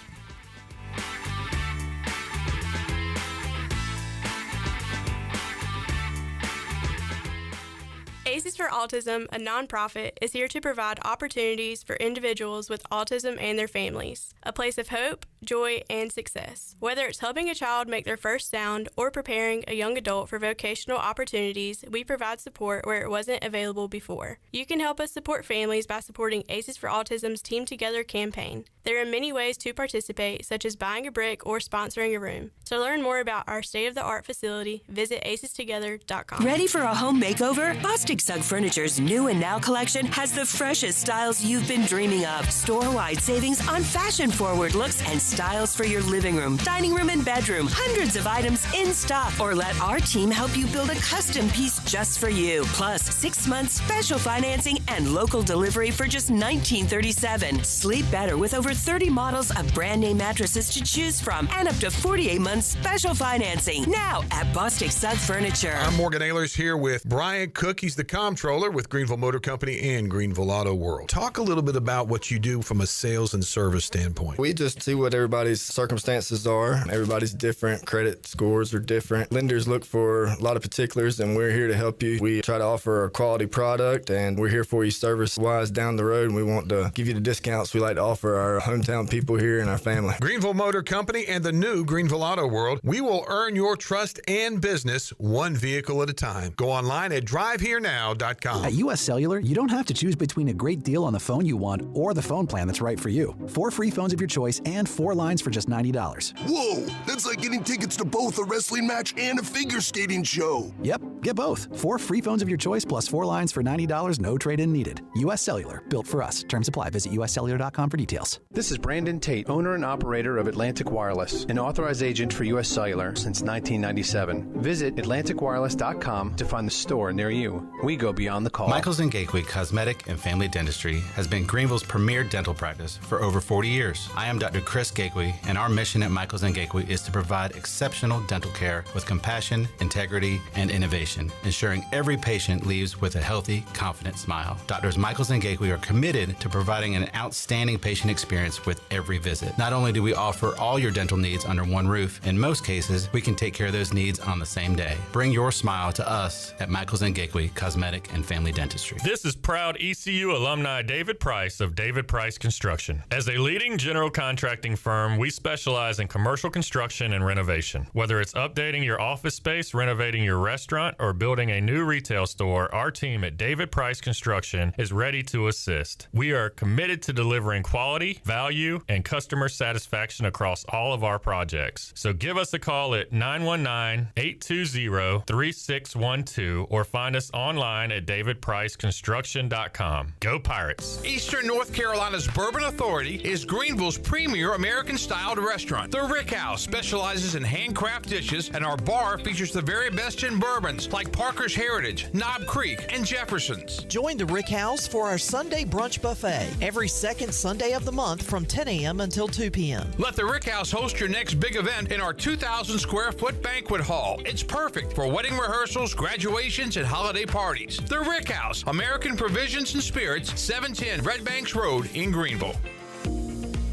Aces for Autism, a nonprofit, is here to provide opportunities for individuals with autism and their families. A place of hope, joy, and success. Whether it's helping a child make their first sound or preparing a young adult for vocational opportunities, we provide support where it wasn't available before. You can help us support families by supporting Aces for Autism's Team Together campaign. There are many ways to participate, such as buying a brick or sponsoring a room. To learn more about our state-of-the-art facility, visit acestogether.com. Ready for a home makeover? Bostic Sugg Furniture's New and Now collection has the freshest styles you've been dreaming of. Store-wide savings on fashion-forward looks and styles for your living room, dining room, and bedroom. Hundreds of items in stock. Or let our team help you build a custom piece just for you. Plus, 6 months special financing and local delivery for just $19.37. Sleep better with over 30 models of brand name mattresses to choose from and up to 48 months special financing. Now at Bostic Sugg Furniture. I'm Morgan Ehlers here with Brian Cook. He's the comptroller with Greenville Motor Company and Greenville Auto World. Talk a little bit about what you do from a sales and service standpoint. We just see what everybody's circumstances are. Everybody's different. Credit scores are different. Lenders look for a lot of particulars, and we're here to help you. We try to offer a quality product, and we're here for you service-wise down the road, and we want to give you the discounts we like to offer our hometown people here and our family. Greenville Motor Company and the new Greenville Auto World. We will earn your trust and business one vehicle at a time. Go online at driveherenow.com. At US Cellular, you don't have to choose between a great deal on the phone you want or the phone plan that's right for you. 4 free phones of your choice and 4 lines for just $90. Whoa, that's like getting tickets to both a wrestling match and a figure skating show. Yep, get both. 4 free phones of your choice plus 4 lines for $90, no trade-in needed. US Cellular, built for us. Terms apply. Visit uscellular.com for details. This is Brandon Tate, owner and operator of Atlantic Wireless, an authorized agent for US Cellular since 1997. Visit atlanticwireless.com to find the store near you. We go beyond the call. Michaels & Gakwe Cosmetic and Family Dentistry has been Greenville's premier dental practice for over 40 years. I am Dr. Chris Gakwe, and our mission at Michaels & Gakwe is to provide exceptional dental care with compassion, integrity, and innovation, ensuring every patient leaves with a healthy, confident smile. Doctors Michaels & Gakwe are committed to providing an outstanding patient experience with every visit. Not only do we offer all your dental needs under one roof, in most cases, we can take care of those needs on the same day. Bring your smile to us at Michaels & Gakwe Cosmetic Cosmetic and Family Dentistry. This is proud ECU alumni David Price of David Price Construction. As a leading general contracting firm, we specialize in commercial construction and renovation. Whether it's updating your office space, renovating your restaurant, or building a new retail store, our team at David Price Construction is ready to assist. We are committed to delivering quality, value, and customer satisfaction across all of our projects. So give us a call at 919-820-3612 or find us online at davidpriceconstruction.com. Go Pirates! Eastern North Carolina's Bourbon Authority is Greenville's premier American-styled restaurant. The Rick House specializes in handcraft dishes, and our bar features the very best in bourbons like Parker's Heritage, Knob Creek, and Jefferson's. Join the Rick House for our Sunday brunch buffet every second Sunday of the month from 10 a.m. until 2 p.m. Let the Rick House host your next big event in our 2,000 square foot banquet hall. It's perfect for wedding rehearsals, graduations, and holiday parties. The Rick House, American Provisions and Spirits, 710 Red Banks Road in Greenville.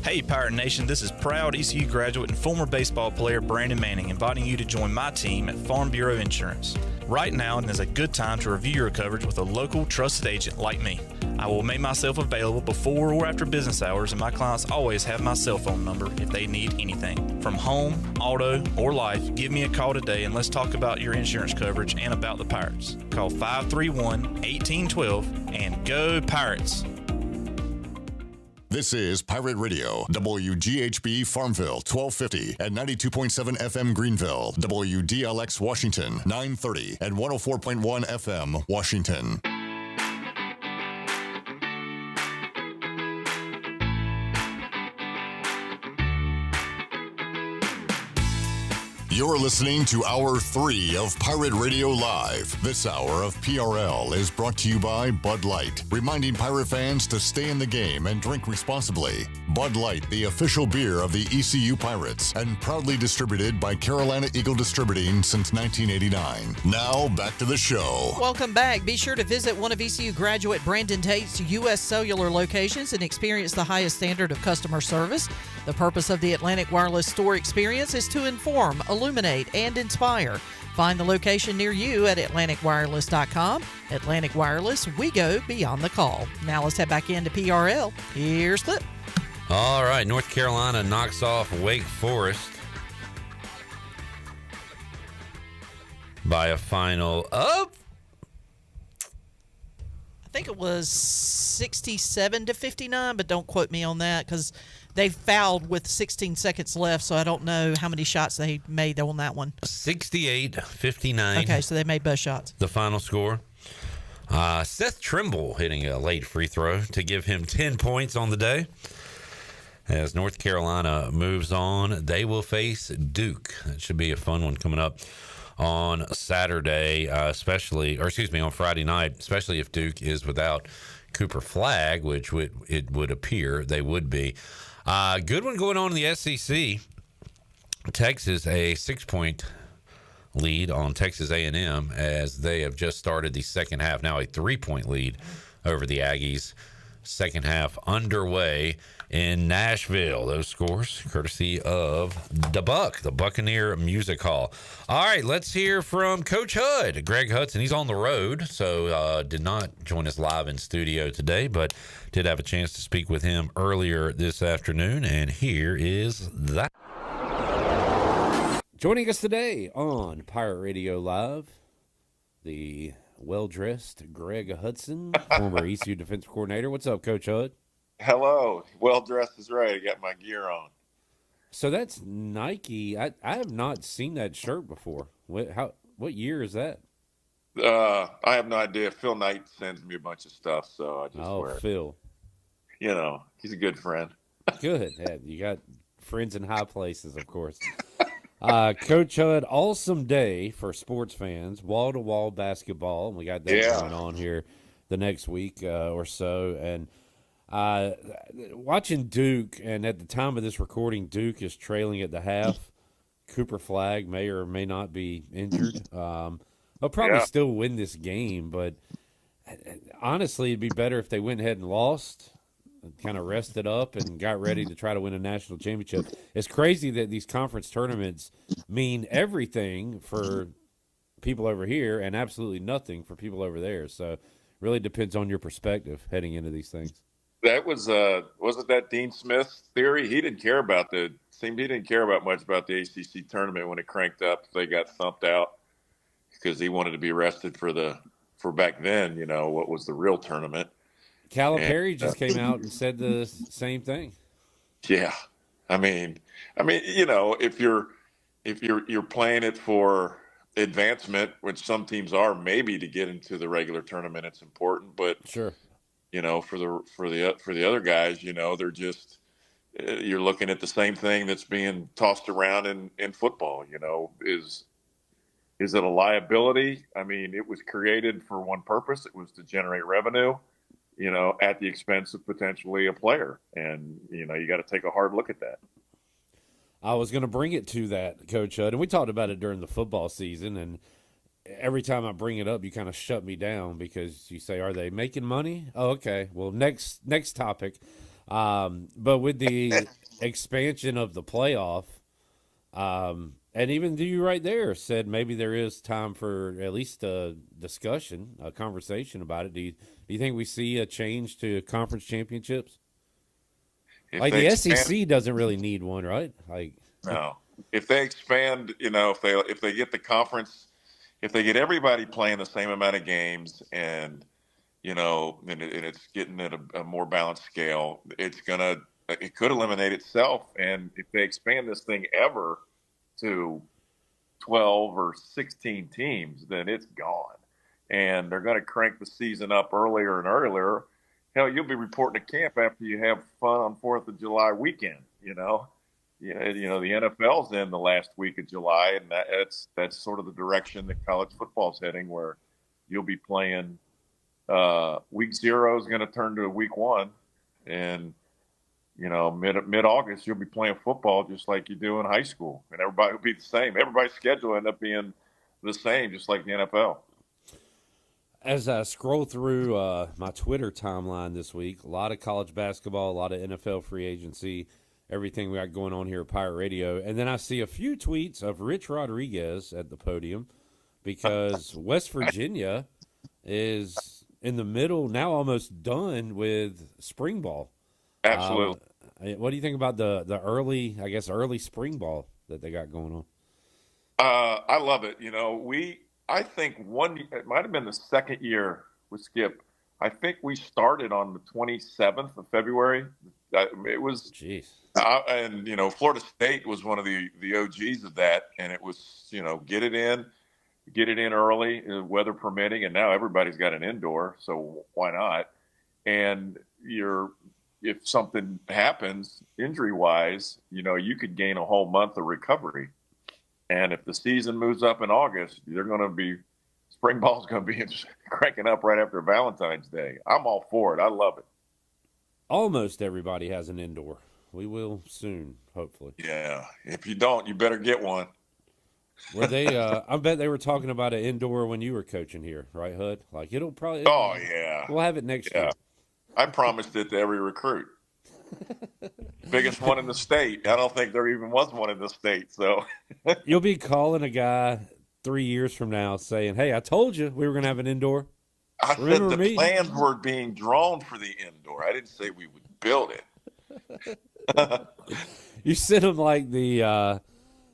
Hey Pirate Nation, this is proud ECU graduate and former baseball player Brandon Manning inviting you to join my team at Farm Bureau Insurance. Right now is a good time to review your coverage with a local trusted agent like me. I will make myself available before or after business hours, and my clients always have my cell phone number if they need anything. From home, auto, or life, give me a call today and let's talk about your insurance coverage and about the Pirates. Call 531-1812 and go Pirates! This is Pirate Radio, WGHB Farmville, 1250 at 92.7 FM Greenville, WDLX Washington, 930 and 104.1 FM Washington. You're listening to Hour 3 of Pirate Radio Live. This hour of PRL is brought to you by Bud Light, reminding Pirate fans to stay in the game and drink responsibly. Bud Light, the official beer of the ECU Pirates, and proudly distributed by Carolina Eagle Distributing since 1989. Now, back to the show. Welcome back. Be sure to visit one of ECU graduate Brandon Tate's U.S. Cellular locations and experience the highest standard of customer service. The purpose of the Atlantic Wireless store experience is to inform, illuminate, and inspire. Find the location near you at AtlanticWireless.com. Atlantic Wireless, we go beyond the call. Now let's head back into PRL. Here's Clip. All right, North Carolina knocks off Wake Forest by a final of, I think it was 67-59, but don't quote me on that because they fouled with 16 seconds left, so I don't know how many shots they made on that one. 68-59. Okay, so they made both shots. The final score. Seth Trimble hitting a late free throw to give him 10 points on the day. As North Carolina moves on, they will face Duke. That should be a fun one coming up on Saturday, on Friday night, especially if Duke is without Cooper Flagg, which it would appear they would be. Good one going on in the SEC. Texas, a 6-point lead on Texas A&M as they have just started the second half. Now a 3-point lead over the Aggies. Second half underway in Nashville. Those scores courtesy of the Buccaneer Music Hall. All right, let's hear from Coach Hud, Greg Hudson. He's on the road, so did not join us live in studio today, but did have a chance to speak with him earlier this afternoon, and here is that. Joining us today on Pirate Radio Live, the well-dressed Greg Hudson, former ECU defensive coordinator. What's up, Coach Hud? Hello. Well-dressed is right. I got my gear on. So that's Nike. I have not seen that shirt before. What year is that? I have no idea. Phil Knight sends me a bunch of stuff, so I just wear it. Phil. You know, he's a good friend. Good. Yeah, you got friends in high places, of course. Coach Hud, awesome day for sports fans, wall-to-wall basketball, and we got that going on here the next week or so. And watching Duke, and at the time of this recording, Duke is trailing at the half. Cooper Flagg may or may not be injured. They'll probably still win this game, but honestly, it'd be better if they went ahead and lost, kind of rested up and got ready to try to win a national championship. It's crazy that these conference tournaments mean everything for people over here and absolutely nothing for people over there. So really depends on your perspective heading into these things. That was wasn't that Dean Smith's theory? He didn't care about he didn't care much about the ACC tournament when it cranked up. They got thumped out because he wanted to be rested for back then, what was the real tournament. Calipari just came out and said the same thing. Yeah. I mean, if you're playing it for advancement, which some teams are, maybe to get into the regular tournament, it's important, but sure. For the other guys, they're just, you're looking at the same thing that's being tossed around in football. Is it a liability? I mean, it was created for one purpose. It was to generate revenue, at the expense of potentially a player. And, you got to take a hard look at that. I was going to bring it to that, Coach Hudd, and we talked about it during the football season, and every time I bring it up, you kind of shut me down because you say, are they making money? Oh, okay. Well, next topic. But with the expansion of the playoff, and even you right there said maybe there is time for at least a discussion, a conversation about it. Do you think we see a change to conference championships? Like the SEC doesn't really need one, right? No. If they expand, if they get the conference, if they get everybody playing the same amount of games and it's getting at a more balanced scale, it could eliminate itself. And if they expand this thing ever to 12 or 16 teams, then it's gone. And they're going to crank the season up earlier and earlier. Hell, you'll be reporting to camp after you have fun on 4th of July weekend, the NFL's in the last week of July, and that's sort of the direction that college football's heading, where you'll be playing week 0 is going to turn to week 1, and mid-August you'll be playing football just like you do in high school, and everybody will be the same. Everybody's schedule will end up being the same, just like the NFL. As I scroll through my Twitter timeline this week, a lot of college basketball, a lot of NFL free agency, everything we got going on here at Pirate Radio. And then I see a few tweets of Rich Rodriguez at the podium because West Virginia is in the middle, now almost done with spring ball. Absolutely. What do you think about the early spring ball that they got going on? I love it. I think it might have been the second year with Skip. I think we started on the 27th of February. It was, jeez. And Florida State was one of the OGs of that, and it was get it in early, weather permitting, and now everybody's got an indoor, so why not? And if something happens injury wise, you could gain a whole month of recovery. And if the season moves up in August, spring ball's going to be cranking up right after Valentine's Day. I'm all for it. I love it. Almost everybody has an indoor. We will soon, hopefully. Yeah. If you don't, you better get one. Were they? I bet they were talking about an indoor when you were coaching here, right, Hud? Like it'll probably. Oh yeah. We'll have it next year. I promised it to every recruit. Biggest one in the state. I don't think there even was one in the state. So you'll be calling a guy 3 years from now saying, "Hey, I told you we were going to have an indoor." I said the plans were being drawn for the indoor. I didn't say we would build it. You sent him like the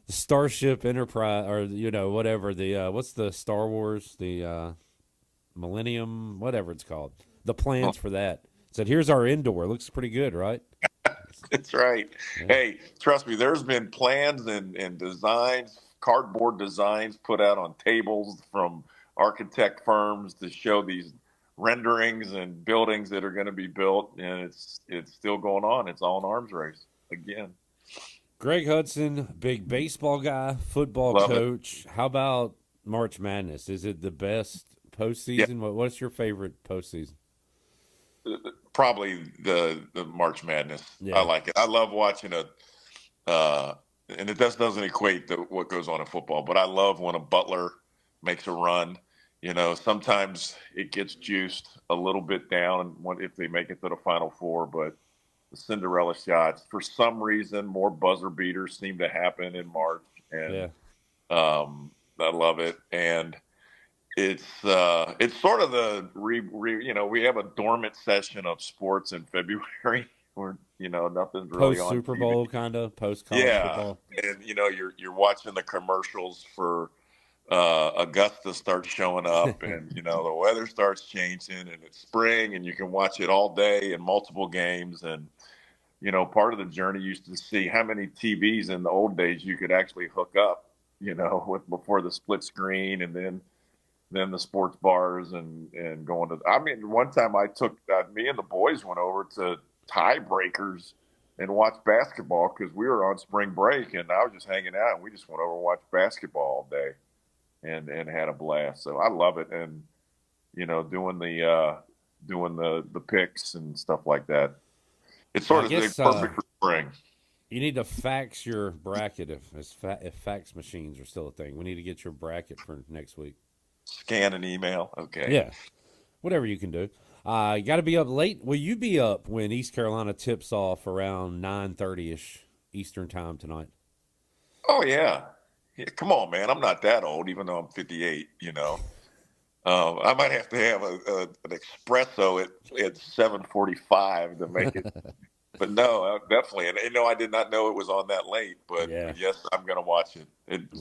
Starship Enterprise, or whatever the what's the Star Wars, the Millennium, whatever it's called. The plans for that. Said, here's our indoor. Looks pretty good, right? That's right. Yeah. Hey, trust me, there's been plans and designs, cardboard designs put out on tables from architect firms to show these renderings and buildings that are going to be built, and it's still going on. It's all an arms race again. Greg Hudson, big baseball guy, football coach. How about March Madness? Is it the best postseason? Yeah. What's your favorite postseason? Probably the March Madness. Yeah. I like it. I love watching and it doesn't equate to what goes on in football, but I love when a Butler makes a run. Sometimes it gets juiced a little bit down if they make it to the Final Four, but the Cinderella shots, for some reason, more buzzer beaters seem to happen in March. And, I love it. And it's sort of the we have a dormant session of sports in February where nothing's really post on Super TV. Bowl, kind of post college football. And you're watching the commercials for Augusta starts showing up, and the weather starts changing, and it's spring, and you can watch it all day in multiple games. And part of the journey used to see how many TVs in the old days you could actually hook up, before the split screen, and then the sports bars and going to. I mean, one time I took me and the boys went over to tiebreakers and watched basketball because we were on spring break, and I was just hanging out, and we just went over and watched basketball all day, and had a blast. So I love it, and doing the picks and stuff like that. It's sort of perfect for spring. You need to fax your bracket if fax machines are still a thing. We need to get your bracket for next week. Scan an email. Okay. Yeah. Whatever you can do. You got to be up late. Will you be up when East Carolina tips off around 9:30ish Eastern time tonight? Oh, yeah. Come on, man. I'm not that old, even though I'm 58, I might have to have an espresso at 7:45 to make it. But no, definitely. And I did not know it was on that late. But yes, I'm going to watch it.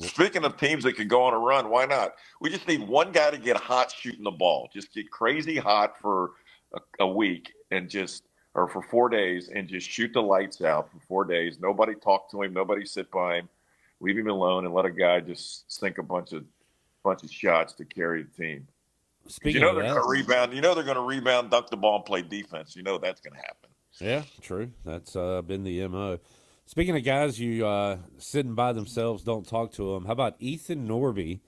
Speaking of teams that can go on a run, why not? We just need one guy to get hot shooting the ball. Just get crazy hot for a week or for 4 days and just shoot the lights out for 4 days. Nobody talk to him. Nobody sit by him. Leave him alone and let a guy just sink a bunch of shots to carry the team. Speaking they're going to rebound. They're going to rebound, dunk the ball, and play defense. That's going to happen. Yeah, true. That's been the MO. Speaking of guys you sitting by themselves, don't talk to them. How about Ethan Norby,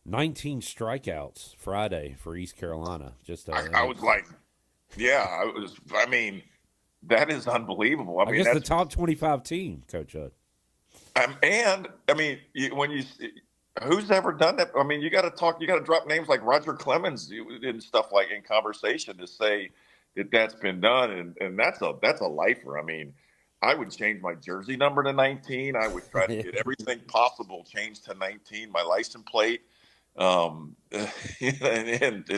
19 strikeouts Friday for East Carolina? I was like, I mean, that is unbelievable. I mean, guess the top 25 team, Coach Hudd. And I mean, who's ever done that? I mean, you got to drop names like Roger Clemens and stuff like in conversation to say that's been done, and that's a lifer. I mean, I would change my jersey number to 19. I would try to get everything possible changed to 19. My license plate, and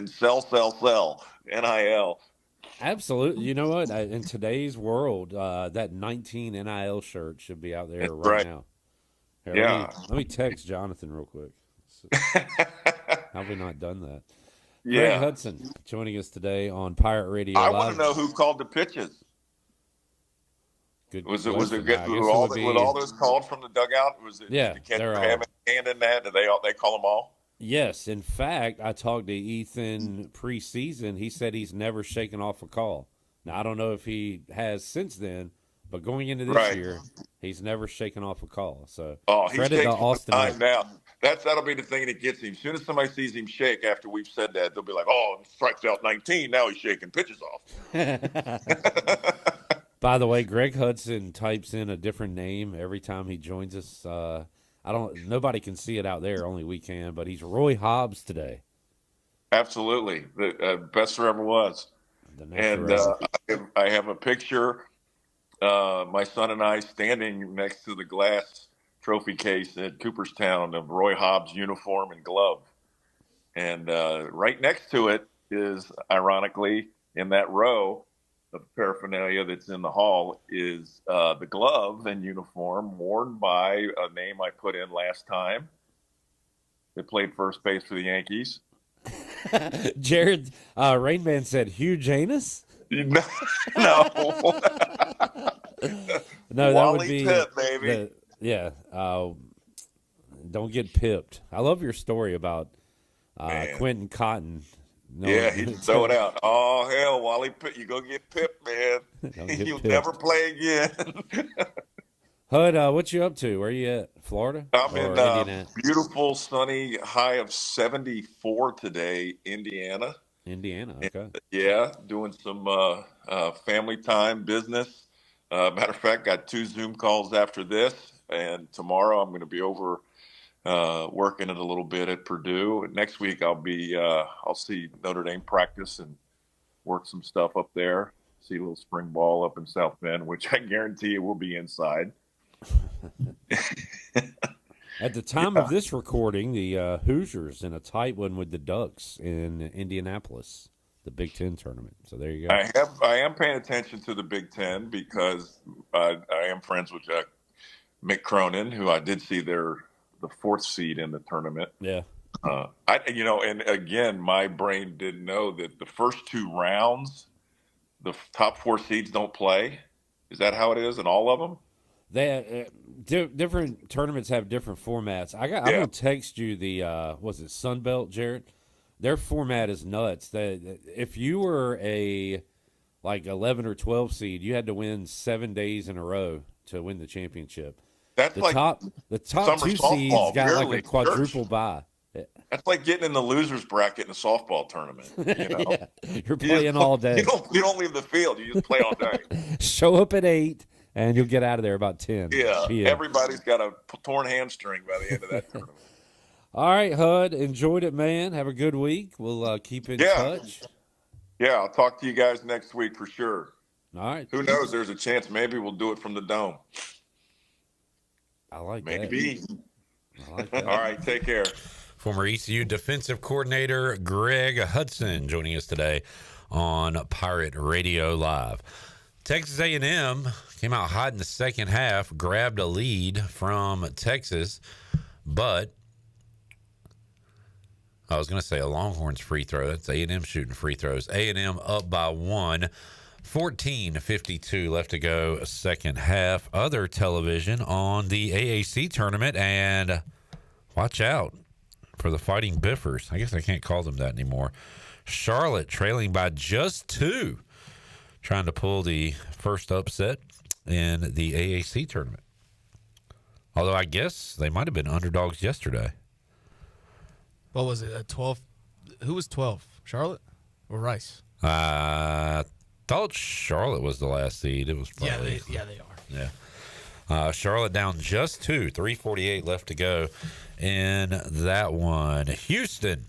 sell NIL. Absolutely. You know what? In today's world, that 19 NIL shirt should be out there right now. Here, let me text Jonathan real quick. How have we not done that? Greg Hudson joining us today on Pirate Radio Live. I want to know who called the pitches. Good was it good? Were all those called from the dugout? Was it? Yeah, they're all. And in that, did they call them all? Yes. In fact, I talked to Ethan preseason. He said he's never shaken off a call. Now I don't know if he has since then, but going into this year, he's never shaken off a call. So credit to Austin now. That'll be the thing that gets him. As soon as somebody sees him shake after we've said that, they'll be like, "Oh, strikes out 19. Now he's shaking pitches off." By the way, Greg Hudson types in a different name every time he joins us. Nobody can see it out there, only we can. But he's Roy Hobbs today. Absolutely, the best there ever was. And I have a picture. My son and I standing next to the glass trophy case at Cooperstown of Roy Hobbs' uniform and glove. And right next to it is, ironically, in that row of paraphernalia that's in the hall, is the glove and uniform worn by a name I put in last time that played first base for the Yankees. Jared Rainman said Hugh Janus? No. No, that Wally would be Pitt, baby. Don't get pipped. I love your story about Quentin Cotton. He'd throw it out. Oh, hell, Wally Pitt, you go get pipped, man. You'll never play again. Hud, what you up to? Where you at? Florida? I'm in beautiful, sunny, high of 74 today, Indiana. Indiana, okay. Doing some family time business. Matter of fact, got 2 Zoom calls after this, and tomorrow I'm going to be over working it a little bit at Purdue. Next week I'll see Notre Dame practice and work some stuff up there. See a little spring ball up in South Bend, which I guarantee you will be inside. At the time of this recording, the Hoosiers in a tight one with the Ducks in Indianapolis, the Big Ten tournament. So there you go. I am paying attention to the Big Ten because I am friends with Mick Cronin, who I did see the fourth seed in the tournament. Yeah. And again, my brain didn't know that the first two rounds, the top four seeds don't play. Is that how it is in all of them? They different tournaments have different formats. I'm gonna text you the was it Sun Belt, Jared? Their format is nuts. If you were a 11 or 12 seed, you had to win 7 days in a row to win the championship. That's the top two seeds got like a quadruple bye. That's like getting in the losers bracket in a softball tournament. Yeah. You're playing all day. You don't leave the field. You just play all day. Show up at 8, and you'll get out of there about 10. Yeah. PM. Everybody's got a torn hamstring by the end of that tournament. All right, Hud. Enjoyed it, man. Have a good week. We'll keep in touch. Yeah, I'll talk to you guys next week for sure. All right. Who knows? There's a chance maybe we'll do it from the Dome. I like maybe. that. I like that. All right, take care. Former ECU defensive coordinator Greg Hudson joining us today on Pirate Radio Live. Texas A&M came out hot in the second half, grabbed a lead from Texas, but I was going to say a Longhorns free throw. That's A&M shooting free throws. A&M up by 1, 14:52 left to go, second half. Other television on the AAC tournament, and watch out for the Fighting Biffers. I guess I can't call them that anymore. Charlotte trailing by just 2, trying to pull the first upset in the AAC tournament. Although I guess they might have been underdogs yesterday. What was it, 12? Who was 12? Charlotte or Rice? I thought Charlotte was the last seed. It was probably. Yeah, they are. Yeah. Charlotte down just 2, 3:48 left to go in that one. Houston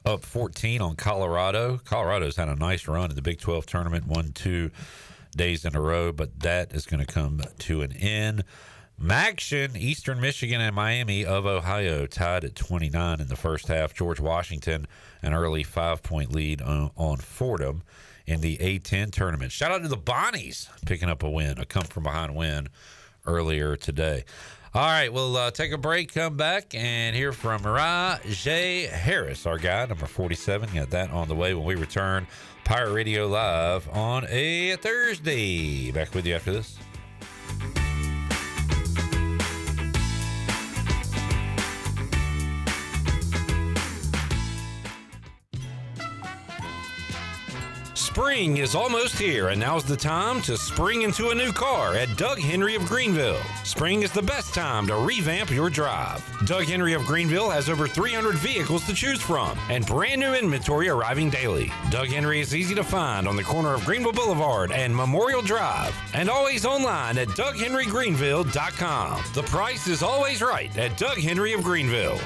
up 14 on Colorado. Colorado's had a nice run in the Big 12 tournament, won 2 days in a row, but that is going to come to an end. Maction, Eastern Michigan and Miami of Ohio tied at 29 in the first half. George Washington, an early 5-point lead on Fordham in the A10 tournament. Shout out to the Bonnies picking up a win, a come-from-behind win earlier today. All right, we'll take a break, come back, and hear from Rahjai Harris, our guy, number 47. Got that on the way when we return. Pirate Radio Live on a Thursday. Back with you after this. Spring is almost here, and now's the time to spring into a new car at Doug Henry of Greenville. Spring is the best time to revamp your drive. Doug Henry of Greenville has over 300 vehicles to choose from and brand new inventory arriving daily. Doug Henry is easy to find on the corner of Greenville Boulevard and Memorial Drive, and always online at DougHenryGreenville.com. The price is always right at Doug Henry of Greenville.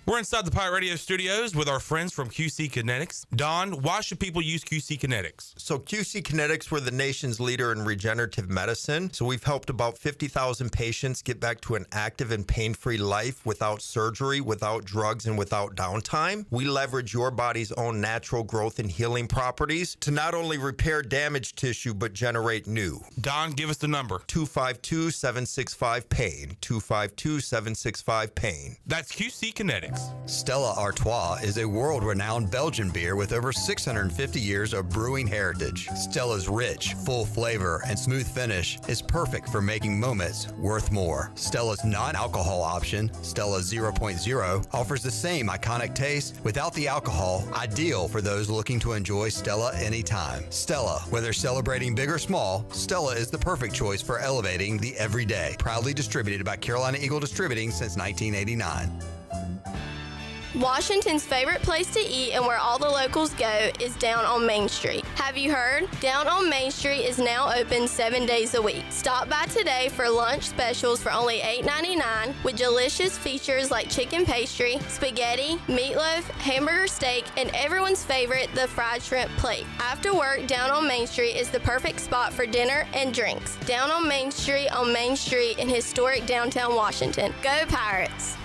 We're inside the Pirate Radio studios with our friends from QC Kinetics. Don, why should people use QC Kinetics? So QC Kinetics, we're the nation's leader in regenerative medicine. So we've helped about 50,000 patients get back to an active and pain-free life without surgery, without drugs, and without downtime. We leverage your body's own natural growth and healing properties to not only repair damaged tissue, but generate new. Don, give us the number. 252-765-PAIN. 252-765-PAIN. That's QC Kinetics. Stella Artois is a world-renowned Belgian beer with over 650 years of brewing heritage. Stella's rich, full flavor and smooth finish is perfect for making moments worth more. Stella's non-alcohol option, Stella 0.0, offers the same iconic taste without the alcohol, ideal for those looking to enjoy Stella anytime. Stella, whether celebrating big or small, Stella is the perfect choice for elevating the everyday. Proudly distributed by Carolina Eagle Distributing since 1989. Washington's favorite place to eat and where all the locals go is down on Main Street. Have you heard? Down on Main Street is now open 7 days a week. Stop by today for lunch specials for only $8.99 with delicious features like chicken pastry, spaghetti, meatloaf, hamburger steak, and everyone's favorite, the fried shrimp plate. After work, down on Main Street is the perfect spot for dinner and drinks. Down on Main Street in historic downtown Washington. Go Pirates!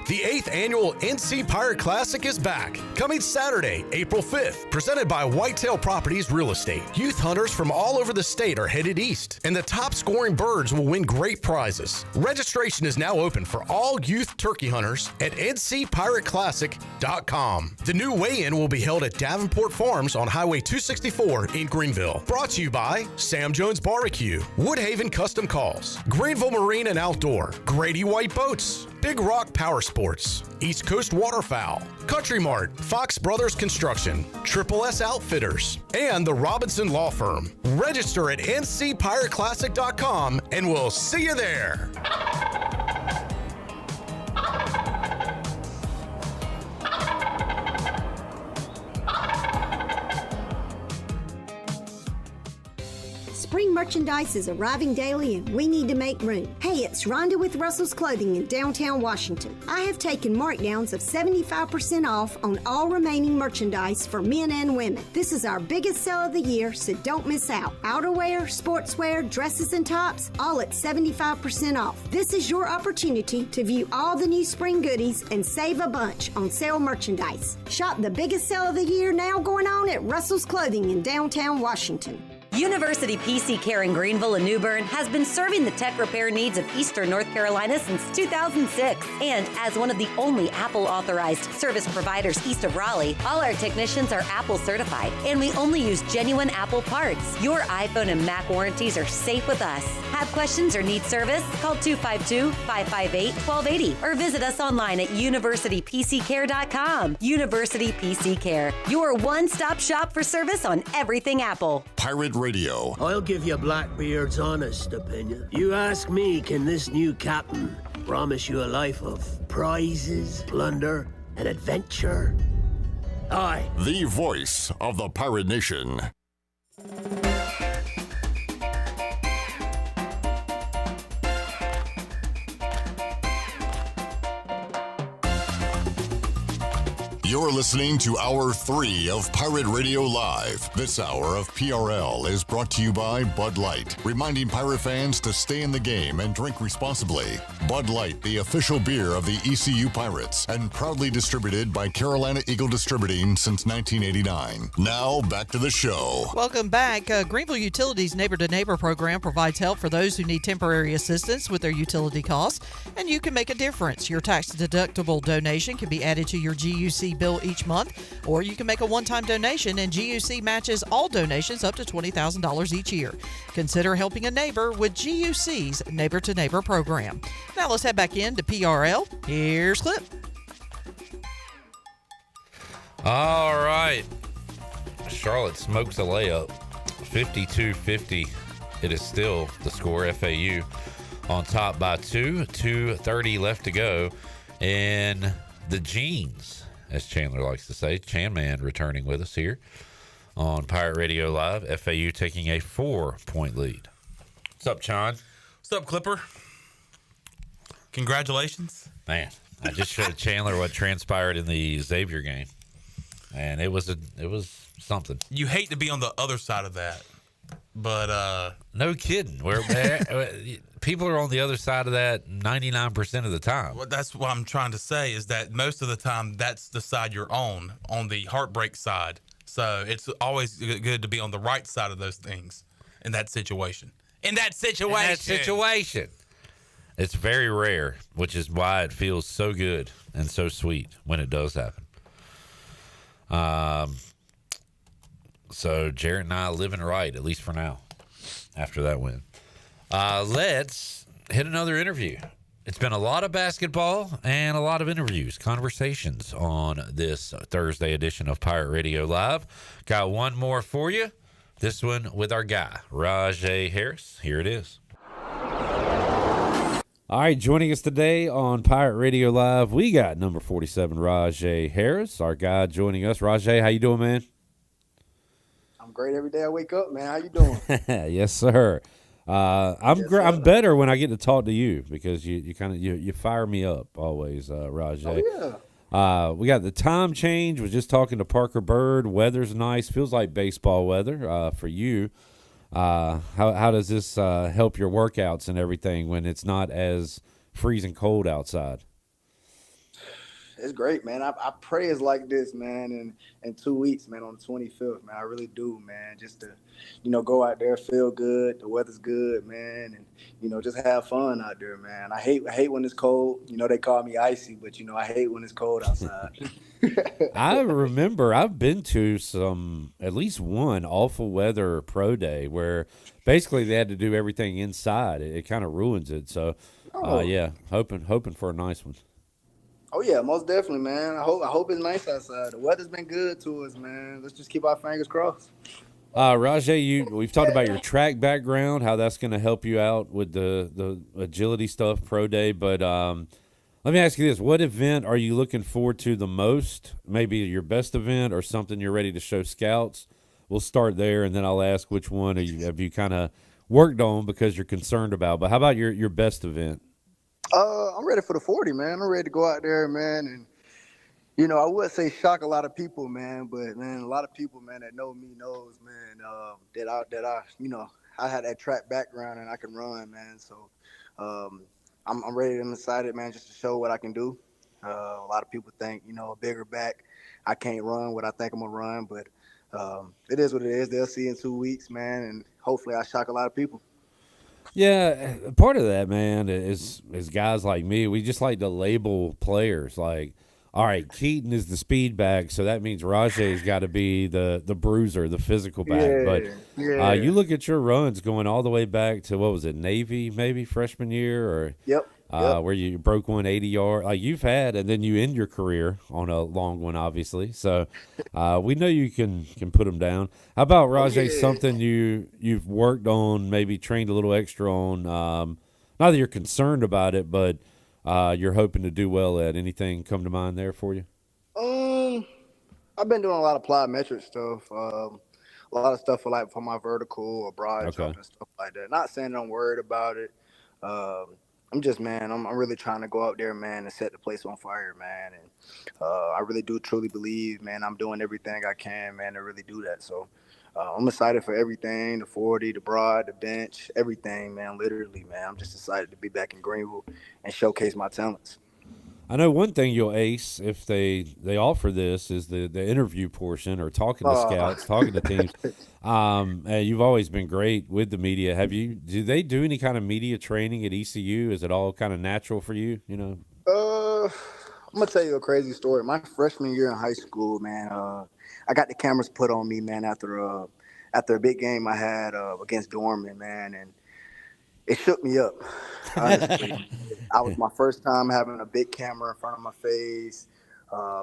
The 8th annual NC Pirate Classic is back, coming Saturday, April 5th, presented by Whitetail Properties Real Estate. Youth hunters from all over the state are headed east, and the top scoring birds will win great prizes. Registration is now open for all youth turkey hunters at ncpirateclassic.com. The new weigh-in will be held at Davenport Farms on Highway 264 in Greenville. Brought to you by Sam Jones Barbecue, Woodhaven Custom Calls, Greenville Marine and Outdoor, Grady White Boats, Big Rock Power Sports, East Coast Waterfowl, Country Mart, Fox Brothers Construction, Triple S Outfitters, and the Robinson Law Firm. Register at ncpirateclassic.com and we'll see you there. Spring merchandise is arriving daily and we need to make room. Hey, it's Rhonda with Russell's Clothing in downtown Washington. I have taken markdowns of 75% off on all remaining merchandise for men and women. This is our biggest sale of the year, so don't miss out. Outerwear, sportswear, dresses and tops, all at 75% off. This is your opportunity to view all the new spring goodies and save a bunch on sale merchandise. Shop the biggest sale of the year now going on at Russell's Clothing in downtown Washington. University PC Care in Greenville and New Bern has been serving the tech repair needs of Eastern North Carolina since 2006. And as one of the only Apple-authorized service providers east of Raleigh, all our technicians are Apple certified, and we only use genuine Apple parts. Your iPhone and Mac warranties are safe with us. Have questions or need service? Call 252-558-1280 or visit us online at universitypccare.com. University PC Care, your one-stop shop for service on everything Apple. Pirate Radio. I'll give you Blackbeard's honest opinion. You ask me, can this new captain promise you a life of prizes, plunder, and adventure? Aye. The voice of the Pirate Nation. You're listening to Hour 3 of Pirate Radio Live. This hour of PRL is brought to you by Bud Light, reminding Pirate fans to stay in the game and drink responsibly. Bud Light, the official beer of the ECU Pirates, and proudly distributed by Carolina Eagle Distributing since 1989. Now, back to the show. Welcome back. Greenville Utilities Neighbor to Neighbor program provides help for those who need temporary assistance with their utility costs, and you can make a difference. Your tax-deductible donation can be added to your GUC bill each month, or you can make a one-time donation and GUC matches all donations up to $20,000 each year. Consider helping a neighbor with GUC's Neighbor to Neighbor program. Now let's head back into PRL. Here's Clip. All right. Charlotte smokes a layup. 52-50. It is still the score. FAU on top by 2. 2:30 left to go. And the Jeans, as Chandler likes to say, Chan Man returning with us here on Pirate Radio Live. FAU taking a 4-point lead. What's up, Chan? What's up, Clipper? Congratulations. Man, I just showed Chandler what transpired in the Xavier game, and it was something. You hate to be on the other side of that, but no kidding. People are on the other side of that 99% of the time. Well, that's what I'm trying to say, is that most of the time that's the side you're on the heartbreak side. So it's always good to be on the right side of those things in that situation. In that situation. It's very rare, which is why it feels so good and so sweet when it does happen. So Jarrett and I living right, at least for now, after that win. Let's hit another interview. It's been a lot of basketball and a lot of interviews, conversations on this Thursday edition of Pirate Radio Live. Got one more for you. This one with our guy, Rahjai Harris. Here it is. All right, joining us today on Pirate Radio Live, we got number 47, Rahjai Harris, our guy joining us. Rahjai, how you doing, man? I'm great every day I wake up, man. How you doing? Yes, sir. I'm better when I get to talk to you because you kind of you fire me up always, Rahjai. Oh, yeah. We got the time change. Was just talking to Parker Byrd. Weather's nice. Feels like baseball weather for you. How does this help your workouts and everything when it's not as freezing cold outside? It's great, man. I pray it's like this, man, in 2 weeks, man, on the 25th, man. I really do, man. Just to, go out there, feel good. The weather's good, man, and, just have fun out there, man. I hate when it's cold. They call me icy, but, I hate when it's cold outside. I remember I've been to at least one awful weather pro day where basically they had to do everything inside. It kind of ruins it. So, yeah, hoping for a nice one. Oh yeah, most definitely, man. I hope it's nice outside. The weather's been good to us, man. Let's just keep our fingers crossed. Rahjai, we've talked about your track background, how that's going to help you out with the agility stuff pro day. But let me ask you this: what event are you looking forward to the most? Maybe your best event or something you're ready to show scouts. We'll start there, and then I'll ask which one have you kind of worked on because you're concerned about. But how about your best event? I'm ready for the 40, man. I'm ready to go out there, man, and I would say shock a lot of people, man. But man, a lot of people, man, that know me knows, man, that I had that track background and I can run, man. So I'm ready and excited, man, just to show what I can do. A lot of people think, a bigger back, I can't run what I think I'm gonna run, but it is what it is. They'll see in 2 weeks, man, and hopefully I shock a lot of people. Yeah, part of that, man, is guys like me. We just like to label players like, all right, Keaton is the speed back, so that means Rahjai's got to be the bruiser, the physical back. Yeah, but yeah. You look at your runs going all the way back to, what was it, Navy maybe freshman year? Or Yep. Where you broke 180 yard, like you've had, and then you end your career on a long one, obviously. So we know you can put them down. How about Rahjai? Something you've worked on, maybe trained a little extra on. Not that you're concerned about it, but you're hoping to do well at. Anything come to mind there for you? I've been doing a lot of plyometric stuff. A lot of stuff for my vertical or broad jump and stuff like that. Not saying I'm worried about it. I'm just, man, I'm really trying to go out there, man, and set the place on fire, man. And I really do truly believe, man, I'm doing everything I can, man, to really do that. So I'm excited for everything, the 40, the broad, the bench, everything, man, literally, man. I'm just excited to be back in Greenville and showcase my talents. I know one thing you'll ace if they offer this is the interview portion or talking to scouts, talking to teams. You've always been great with the media. Do they do any kind of media training at ECU? Is it all kind of natural for you? I'm gonna tell you a crazy story. My freshman year in high school, man, I got the cameras put on me, man, after a big game I had against Dorman, man, and it shook me up. Honestly, I was my first time having a big camera in front of my face.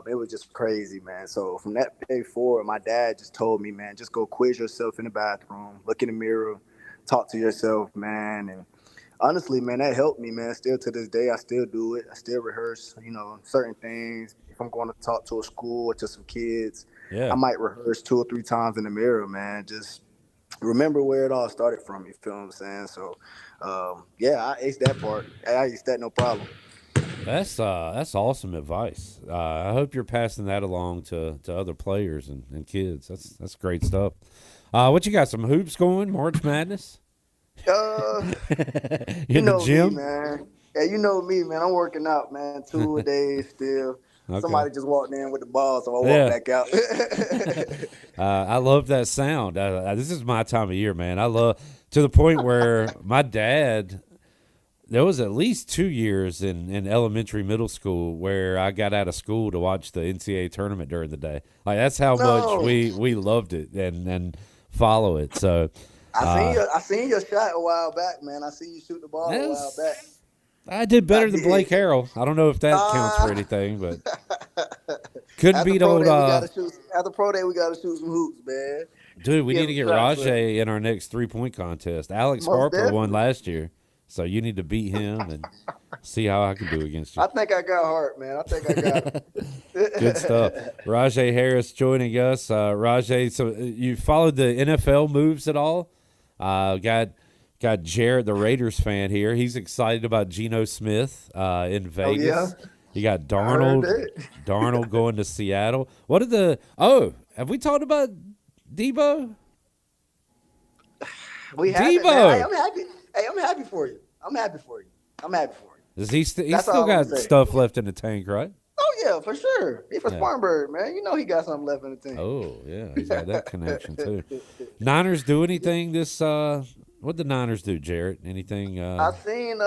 It was just crazy, man. So from that day forward, my dad just told me, man, just go quiz yourself in the bathroom, look in the mirror, talk to yourself, man. And honestly, man, that helped me, man. Still to this day, I still do it. I still rehearse, certain things. If I'm going to talk to a school or to some kids, I might rehearse 2 or 3 times in the mirror, man. Just remember where it all started from, you feel what I'm saying? So, I aced that part. I aced that, no problem. That's awesome advice. I hope you're passing that along to other players and kids. That's great stuff. What you got? Some hoops going? March Madness? You know gym? Me, man. Yeah, you know me, man. I'm working out, man. 2 a day still. Okay. Somebody just walked in with the ball, so I walked back out. I love that sound. This is my time of year, man. I love to the point where my dad. There was at least 2 years in elementary, middle school where I got out of school to watch the NCAA tournament during the day. Like that's how much we loved it and follow it. So I seen your shot a while back, man. I seen you shoot the ball a while back. I did better than Blake Harrell. I don't know if that counts for anything, but couldn't beat old. After pro day, we got to shoot some hoops, man. Dude, we need to get Rahjai in our next 3-point contest. Alex Harper won last year. So you need to beat him, and See how I can do against you. I think I got heart, man. I think I got it. Good stuff. Rahjai Harris joining us. Rahjai, so you followed the NFL moves at all? Got Jarrett, the Raiders fan here. He's excited about Geno Smith in Vegas. Oh, yeah? You got Darnold going to Seattle. What are have we talked about Debo? We haven't, man. Hey, I'm happy. Hey, I'm happy for you. I'm happy for you. Does he he's still got stuff left in the tank, right? Oh, yeah, for sure. He's from Spartanburg, man. You know he got something left in the tank. Oh, yeah. He's got that connection, too. Niners do anything this what the Niners do, Jarrett? Anything? I seen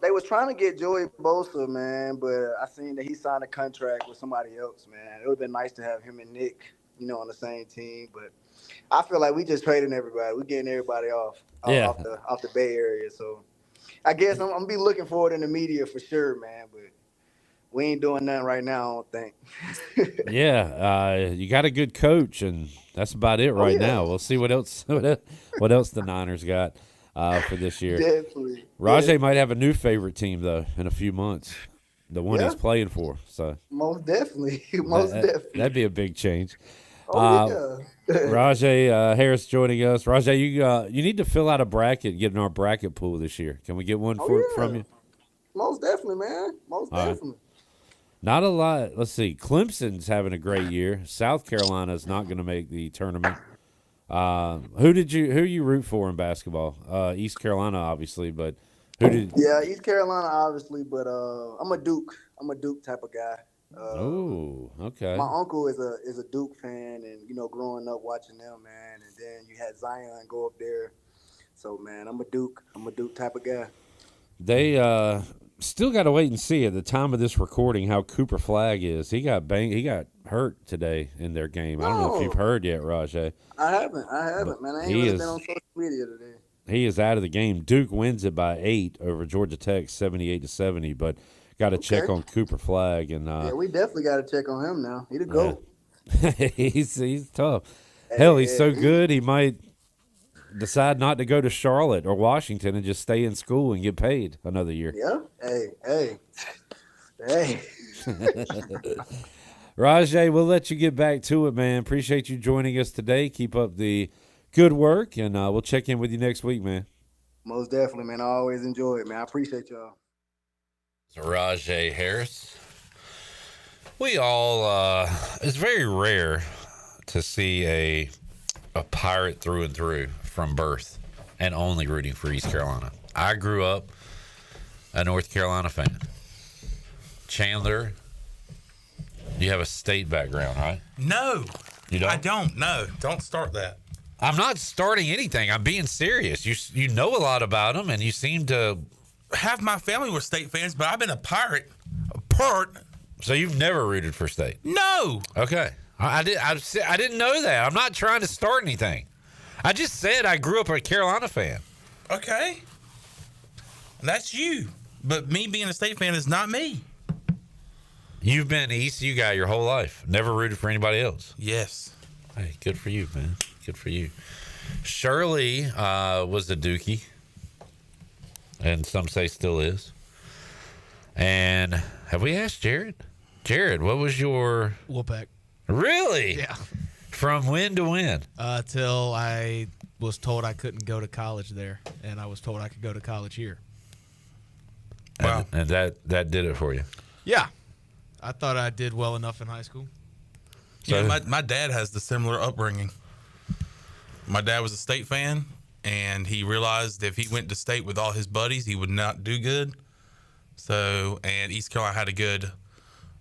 they was trying to get Joey Bosa, man, but I seen that he signed a contract with somebody else, man. It would have been nice to have him and Nick, on the same team, but I feel like we just trading everybody. We getting everybody off the Bay Area, so I guess I'm gonna be looking for it in the media for sure, man, but we ain't doing nothing right now, I don't think. You got a good coach, and that's about it right now. We'll see what else the Niners got for this year. Definitely. Rahjai might have a new favorite team, though, in a few months, the one he's playing for. So Most definitely. That'd be a big change. Rahjai Harris joining us. Rahjai, you need to fill out a bracket, get in our bracket pool this year. Can we get one from you? Most definitely, man. Definitely. Not a lot. Let's see. Clemson's having a great year. South Carolina's not going to make the tournament. Who you root for in basketball? East Carolina, obviously, but who did? Yeah, East Carolina, obviously, but I'm a Duke. I'm a Duke type of guy. Okay. My uncle is a Duke fan, and growing up watching them, man, and then you had Zion go up there. So, man, I'm a Duke type of guy. They still got to wait and see at the time of this recording how Cooper Flagg is. He got hurt today in their game. I don't know if you've heard yet, Rahjai. I haven't, man. I ain't really been on social media today. He is out of the game. Duke wins it by 8 over Georgia Tech, 78-70, but got to check on Cooper Flagg. And we definitely got to check on him now. He the GOAT. He's tough. Hell, he's so good he might decide not to go to Charlotte or Washington and just stay in school and get paid another year. Yeah. Hey. Rahjai, we'll let you get back to it, man. Appreciate you joining us today. Keep up the good work, and we'll check in with you next week, man. Most definitely, man. I always enjoy it, man. I appreciate y'all. Rahjai Harris. We all, it's very rare to see a Pirate through and through from birth and only rooting for East Carolina. I grew up a North Carolina fan. Chandler, you have a state background, right? No. You don't? I don't. No. Don't start that. I'm not starting anything. I'm being serious. You know a lot about them, and you seem to... Half my family were state fans, but I've been a Pirate. So you've never rooted for state? No. Okay. I didn't know that. I'm not trying to start anything. I just said I grew up a Carolina fan. Okay. That's you. But me being a state fan is not me. You've been an ECU guy your whole life. Never rooted for anybody else. Yes. Hey, good for you, man. Good for you. Shirley was a Dookie, and some say still is. And have we asked Jared? Jared, what was your... Wolfpack. Really? Yeah. From when to when? Till I was told I couldn't go to college there, and I was told I could go to college here. Wow. And that did it for you? Yeah. I thought I did well enough in high school. So, my dad has the similar upbringing. My dad was a state fan, and he realized if he went to state with all his buddies, he would not do good. So, and East Carolina had a good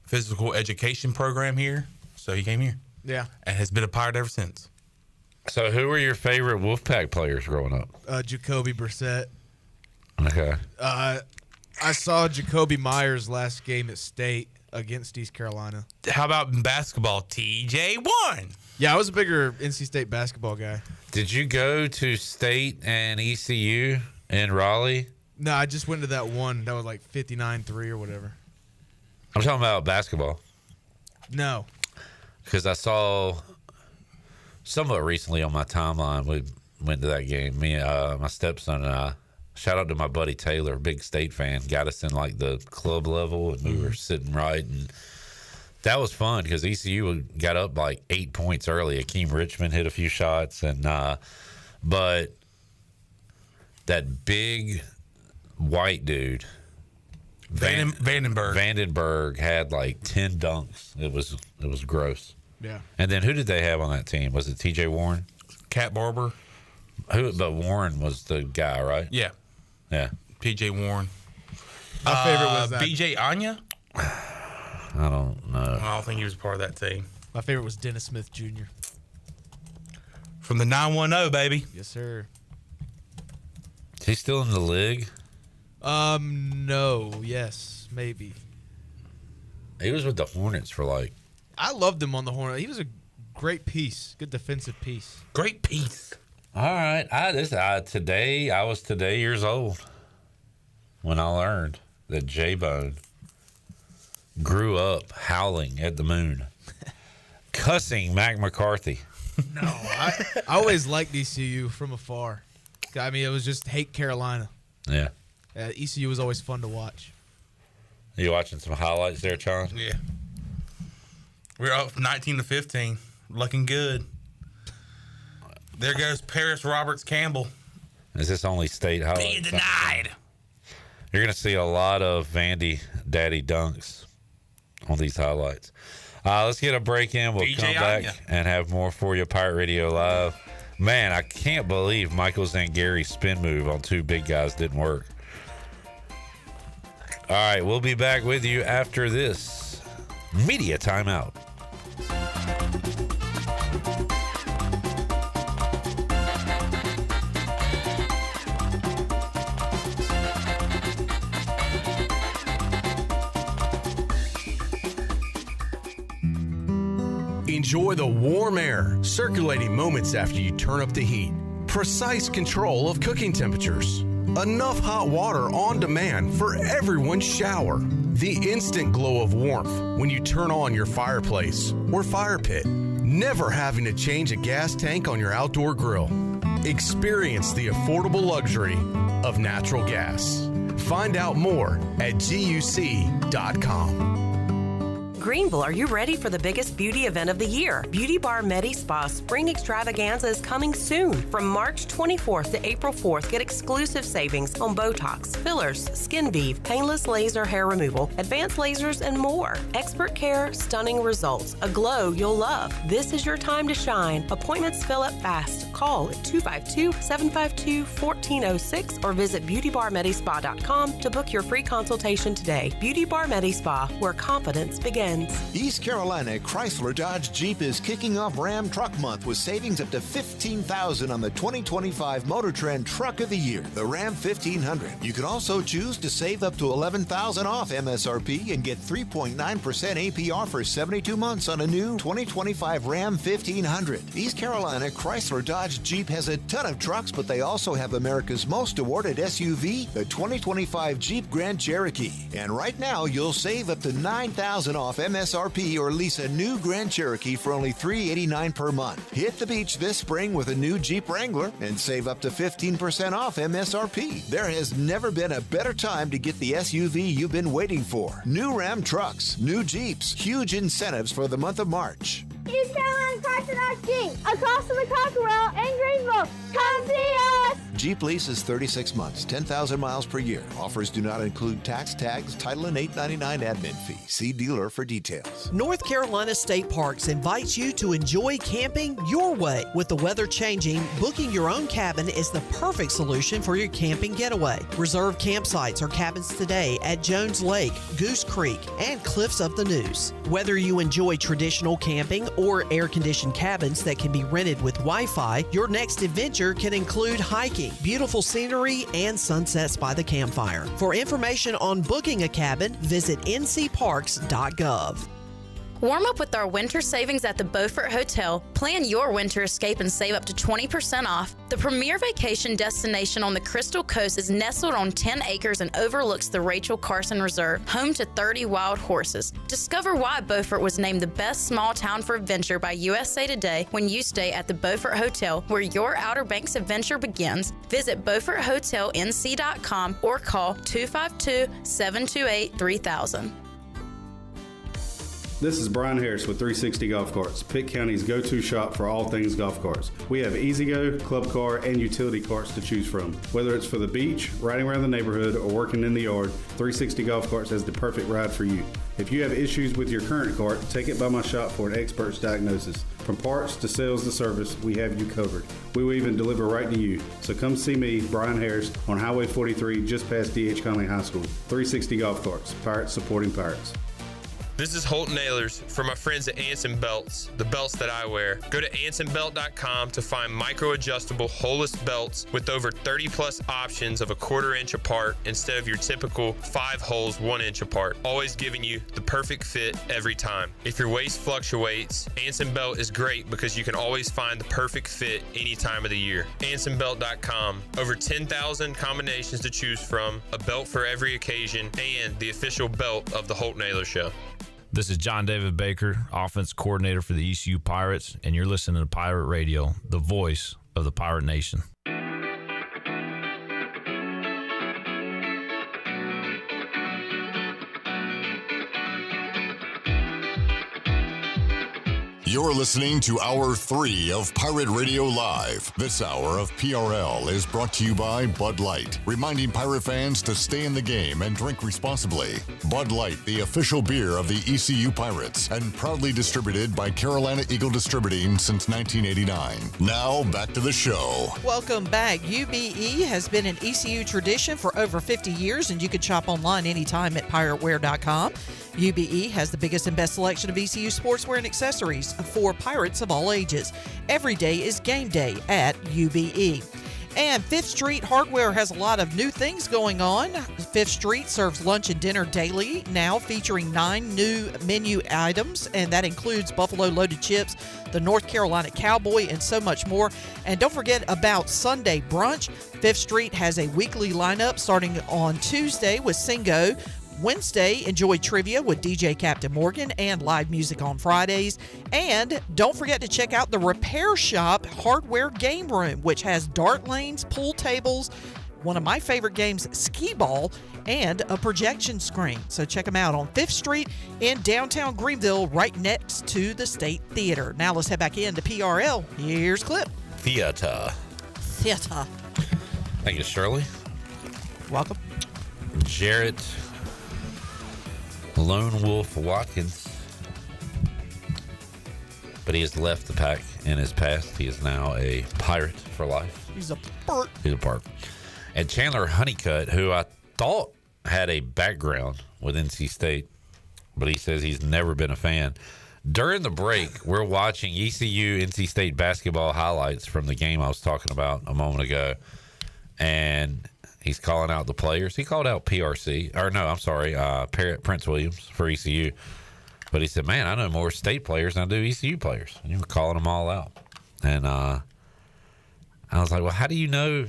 physical education program here, so he came here. Yeah. And has been a Pirate ever since. So who were your favorite Wolfpack players growing up? Jacoby Brissett. Okay. I saw Jacoby Myers last game at state against East Carolina. How about in basketball, TJ Warren? Yeah, I was a bigger NC State basketball guy. Did you go to state and ECU in Raleigh? No, I just went to that one. That was like 59-3 or whatever. I'm talking about basketball. No. Because I saw somewhat recently on my timeline, we went to that game. Me, my stepson and I, shout out to my buddy Taylor, big State fan, got us in like the club level, and we were sitting right, and that was fun because ECU got up like 8 points early. Akeem Richmond hit a few shots, and but that big white dude, Vandenberg, had like 10 dunks. It was gross. Yeah. And then who did they have on that team? Was it T.J. Warren? Cat Barber. But Warren was the guy, right? Yeah. Yeah. P.J. Warren. My favorite was that. B.J. Anya? I don't know. I don't think he was part of that team. My favorite was Dennis Smith Jr. From the 910, baby. Yes, sir. Is he still in the league? No. Yes, maybe. He was with the Hornets for like... I loved him on the Hornets. He was a great piece. Good defensive piece. Great piece. All right. I was today years old when I learned that J-Bone grew up howling at the moon, cussing Mac McCarthy. No, I always liked ECU from afar. I mean, it was just hate Carolina. Yeah. ECU was always fun to watch. You watching some highlights there, John? Yeah. We're up 19-15. Looking good. There goes Paris Roberts Campbell. Is this only state highlights? Being denied. You're going to see a lot of Vandy Daddy dunks on these highlights. Let's get a break in. We'll come back and have more for you. Pirate Radio Live. Man, I can't believe Michael Zangari's spin move on two big guys didn't work. All right, we'll be back with you after this media timeout. Enjoy the warm air circulating moments after you turn up the heat. Precise control of cooking temperatures. Enough hot water on demand for everyone's shower. The instant glow of warmth when you turn on your fireplace or fire pit. Never having to change a gas tank on your outdoor grill. Experience the affordable luxury of natural gas. Find out more at GUC.com. Greenville, are you ready for the biggest beauty event of the year? Beauty Bar Medi Spa Spring Extravaganza is coming soon. From March 24th to April 4th, get exclusive savings on Botox, fillers, skin beef, painless laser hair removal, advanced lasers, and more. Expert care, stunning results, a glow you'll love. This is your time to shine. Appointments fill up fast. Call at 252-752-1406 or visit beautybarmedispa.com to book your free consultation today. Beauty Bar Medi Spa, where confidence begins. East Carolina Chrysler Dodge Jeep is kicking off Ram Truck Month with savings up to $15,000 on the 2025 Motor Trend Truck of the Year, the Ram 1500. You can also choose to save up to $11,000 off MSRP and get 3.9% APR for 72 months on a new 2025 Ram 1500. East Carolina Chrysler Dodge Jeep has a ton of trucks, but they also have America's most awarded SUV, the 2025 Jeep Grand Cherokee. And right now, you'll save up to $9,000 off MSRP or lease a new Grand Cherokee for only $389 per month. Hit the beach this spring with a new Jeep Wrangler and save up to 15% off MSRP. There has never been a better time to get the SUV you've been waiting for. New Ram trucks, new Jeeps, huge incentives for the month of March. East Carolina Chrysler Dodge Jeep, across from the Cockerell in Greenville. Come see us! Jeep lease is 36 months, 10,000 miles per year. Offers do not include tax, tags, title, and $8.99 admin fee. See dealer for details. North Carolina State Parks invites you to enjoy camping your way. With the weather changing, booking your own cabin is the perfect solution for your camping getaway. Reserve campsites or cabins today at Jones Lake, Goose Creek, and Cliffs of the Neuse. Whether you enjoy traditional camping or air-conditioned cabins that can be rented with Wi-Fi, your next adventure can include hiking, beautiful scenery, and sunsets by the campfire. For information on booking a cabin, visit ncparks.gov. Warm up with our winter savings at the Beaufort Hotel. Plan your winter escape and save up to 20% off. The premier vacation destination on the Crystal Coast is nestled on 10 acres and overlooks the Rachel Carson Reserve, home to 30 wild horses. Discover why Beaufort was named the best small town for adventure by USA Today when you stay at the Beaufort Hotel, where your Outer Banks adventure begins. Visit BeaufortHotelNC.com or call 252-728-3000. This is Brian Harris with 360 Golf Carts, Pitt County's go-to shop for all things golf carts. We have E-Z-Go, club car, and utility carts to choose from. Whether it's for the beach, riding around the neighborhood, or working in the yard, 360 Golf Carts has the perfect ride for you. If you have issues with your current cart, take it by my shop for an expert's diagnosis. From parts to sales to service, we have you covered. We will even deliver right to you. So come see me, Brian Harris, on Highway 43, just past D.H. Conley High School. 360 Golf Carts, Pirates supporting Pirates. This is Holt Nailers for my friends at Anson Belts, the belts that I wear. Go to AnsonBelt.com to find micro-adjustable holeless belts with over 30-plus options of a 1/4 inch apart instead of your typical 5 holes 1 inch apart, always giving you the perfect fit every time. If your waist fluctuates, Anson Belt is great because you can always find the perfect fit any time of the year. AnsonBelt.com, over 10,000 combinations to choose from, a belt for every occasion, and the official belt of the Holt Nailers Show. This is John David Baker, offense coordinator for the ECU Pirates, and you're listening to Pirate Radio, the voice of the Pirate Nation. You're listening to Hour 3 of Pirate Radio Live. This hour of PRL is brought to you by Bud Light, reminding Pirate fans to stay in the game and drink responsibly. Bud Light, the official beer of the ECU Pirates, and proudly distributed by Carolina Eagle Distributing since 1989. Now, back to the show. Welcome back. UBE has been an ECU tradition for over 50 years, and you can shop online anytime at pirateware.com. UBE has the biggest and best selection of ECU sportswear and accessories for Pirates of all ages. Every day is game day at UBE. And Fifth Street Hardware has a lot of new things going on. Fifth Street serves lunch and dinner daily, now featuring 9 new menu items, and that includes Buffalo Loaded Chips, the North Carolina Cowboy, and so much more. And don't forget about Sunday brunch. Fifth Street has a weekly lineup starting on Tuesday with Singo. Wednesday, enjoy trivia with DJ Captain Morgan and live music on Fridays. And don't forget to check out the Repair Shop Hardware Game Room, which has dart lanes, pool tables, one of my favorite games, skee ball, and a projection screen. So check them out on 5th Street in downtown Greenville, right next to the State Theater. Now let's head back into PRL. Here's Clip. Theater. Thank you, Shirley. Welcome. Jarrett Lone Wolf Watkins. But he has left the pack in his past. He is now a Pirate for life. He's a Burt. He's a Burt. And Chandler Honeycutt, who I thought had a background with NC State, but he says he's never been a fan. During the break, we're watching ECU NC State basketball highlights from the game I was talking about a moment ago. And he's calling out the players. He called out PRC. Or no, I'm sorry, Prince Williams for ECU. But he said, man, I know more state players than I do ECU players. And you were calling them all out. And I was like, well, how do you know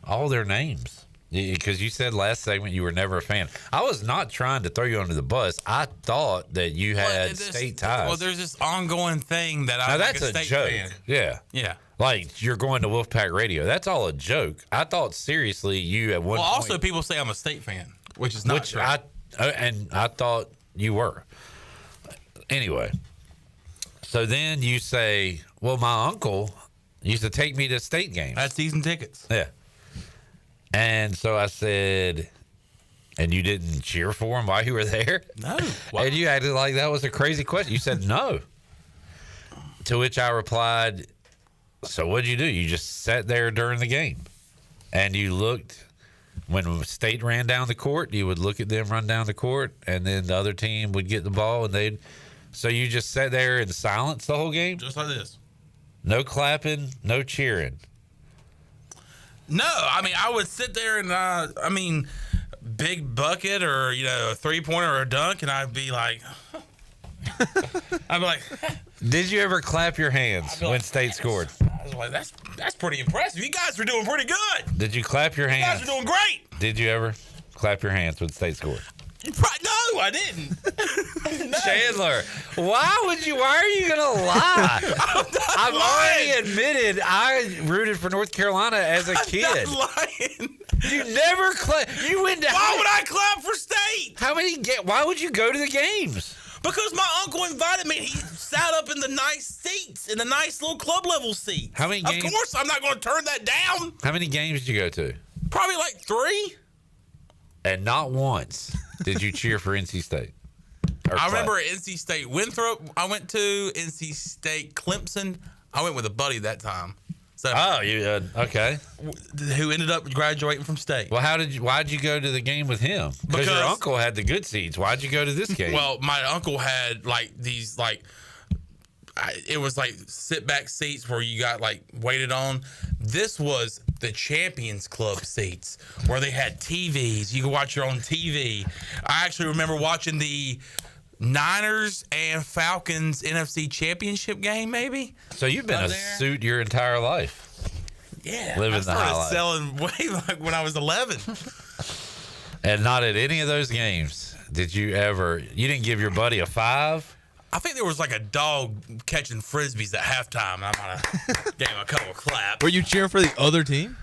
all their names? Because you said last segment you were never a fan. I was not trying to throw you under the bus. I thought that you had state ties. Well, there's this ongoing thing that I'm that's like a state joke. fan. Yeah. Yeah. Like, you're going to Wolfpack Radio. That's all a joke. I thought, seriously, you at one point... Well, also, people say I'm a state fan, which is not true. And I thought you were. Anyway, so then you say, well, my uncle used to take me to state games. That's season tickets. Yeah. And so I said, and you didn't cheer for him while you were there? No. Wow. And you acted like that was a crazy question. You said no. To which I replied, so what'd you do? You just sat there during the game. And you looked, when State ran down the court, you would look at them run down the court, and then the other team would get the ball, and so you just sat there in silence the whole game? Just like this. No clapping, no cheering. No, I mean, I would sit there and, big bucket or, a three-pointer or a dunk, and I'd be like, I'm like, did you ever clap your hands when State scored? I was like, that's pretty impressive. You guys were doing pretty good. Did you clap your hands? You guys were doing great. Did you ever clap your hands when State scored? No, I didn't. No. Chandler, why are you gonna lie? I've already admitted I rooted for North Carolina as a kid. I'm not lying. You never clap. You went to. Why would I clap for State? Why would you go to the games? Because my uncle invited me. He sat up in the nice seats, in the nice little club level seats. How many games? Of course, I'm not going to turn that down. How many games did you go to? Probably like 3. And not once did you cheer for NC State. I remember NC State Winthrop. I went to NC State Clemson. I went with a buddy that time. So okay. Who ended up graduating from State. Well, why'd you go to the game with him? Because your uncle had the good seats. Why'd you go to this game? Well, my uncle had it was like sit back seats where you got waited on. This was the Champions Club seats where they had TVs. You could watch your own TV. I actually remember watching the Niners and Falcons NFC Championship game, maybe. So you've been a suit your entire life. Yeah, living I started the highlight. selling way when I was 11. And not at any of those games did you ever. You didn't give your buddy a 5. I think there was a dog catching frisbees at halftime. I might have gave him a couple of claps. Were you cheering for the other team?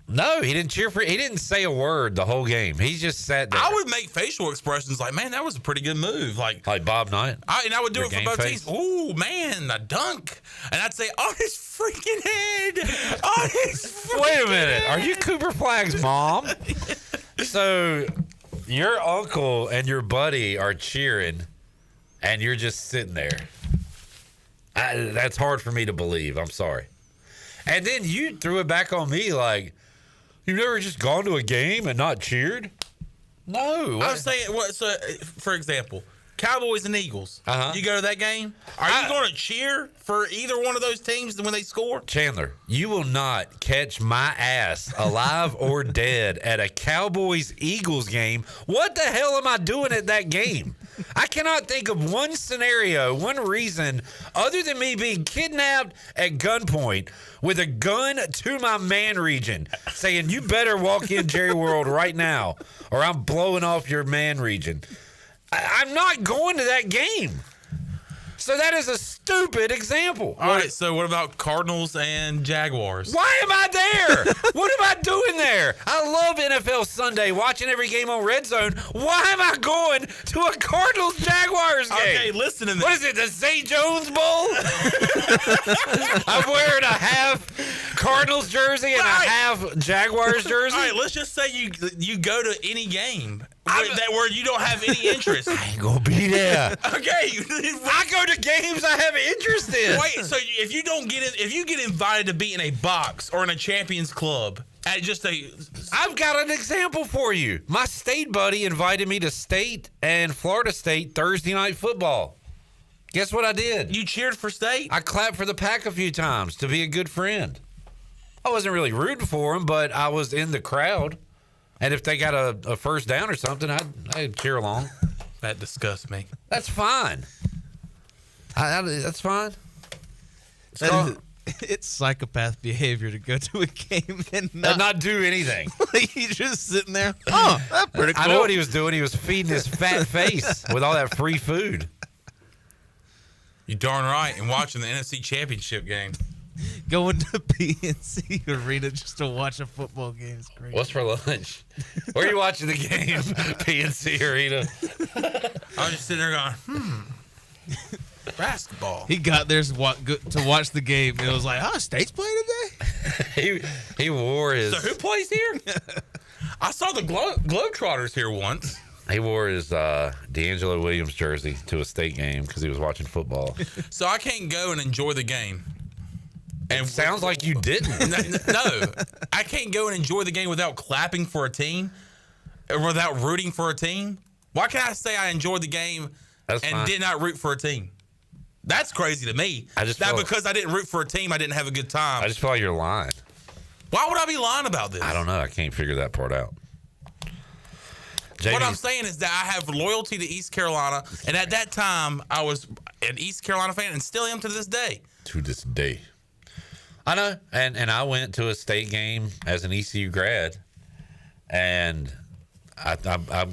No, he didn't cheer for. He didn't say a word the whole game. He just sat there. I would make facial expressions like, "Man, that was a pretty good move." Like Bob Knight. And I would do Your it for game both face? teams. Ooh, man, a dunk, and I'd say, "On his freaking head, on his." Wait a minute. Are you Cooper Flagg's mom? So your uncle and your buddy are cheering, and you're just sitting there. That's hard for me to believe. I'm sorry. And then you threw it back on me like, you've never just gone to a game and not cheered? No. I was saying, so for example, Cowboys and Eagles. You go to that game? Are you going to cheer for either one of those teams when they score? Chandler, you will not catch my ass alive or dead at a Cowboys-Eagles game. What the hell am I doing at that game? I cannot think of one scenario, one reason, other than me being kidnapped at gunpoint with a gun to my man region, saying, you better walk in Jerry World right now, or I'm blowing off your man region. I'm not going to that game. So that is a stupid example. All right, so what about Cardinals and Jaguars? Why am I there? What am I doing there? I love NFL Sunday, watching every game on Red Zone. Why am I going to a Cardinals-Jaguars game? Okay, listen to this. What is it, the Zay Jones Bowl? I'm wearing a half Cardinals jersey and a half Jaguars jersey. All right, let's just say you go to any game where you don't have any interest. I ain't gonna be there. Okay, I go to games I have interest in. Wait, so if you get invited to be in a box or in a Champions Club at I've got an example for you. My state buddy invited me to State and Florida State Thursday night football. Guess what I did? You cheered for State? I clapped for the Pack a few times to be a good friend. I wasn't really rooting for them, but I was in the crowd. And if they got a first down or something, I'd cheer along. That disgusts me. That's fine. That's fine. It's psychopath behavior to go to a game and not do anything. He's just sitting there. Oh, that's pretty cool. I know what he was doing. He was feeding his fat face with all that free food. You darn right. And watching the NFC Championship game. Going to PNC Arena just to watch a football game is crazy. What's for lunch? Where are you watching the game? PNC Arena. I was just sitting there going, basketball. He got there to watch the game. And it was like, State's playing today? he wore his... So who plays here? I saw the Globetrotters here once. He wore his D'Angelo Williams jersey to a State game because he was watching football. So I can't go and enjoy the game. And sounds like you didn't. No, I can't go and enjoy the game without clapping for a team or without rooting for a team. Why can't I say I enjoyed the game did not root for a team? That's crazy to me. Because I didn't root for a team, I didn't have a good time. I just feel like you're lying. Why would I be lying about this? I don't know. I can't figure that part out. What I'm saying is that I have loyalty to East Carolina, and at that time, I was an East Carolina fan and still am to this day. To this day. I know. And I went to a state game as an ECU grad, and I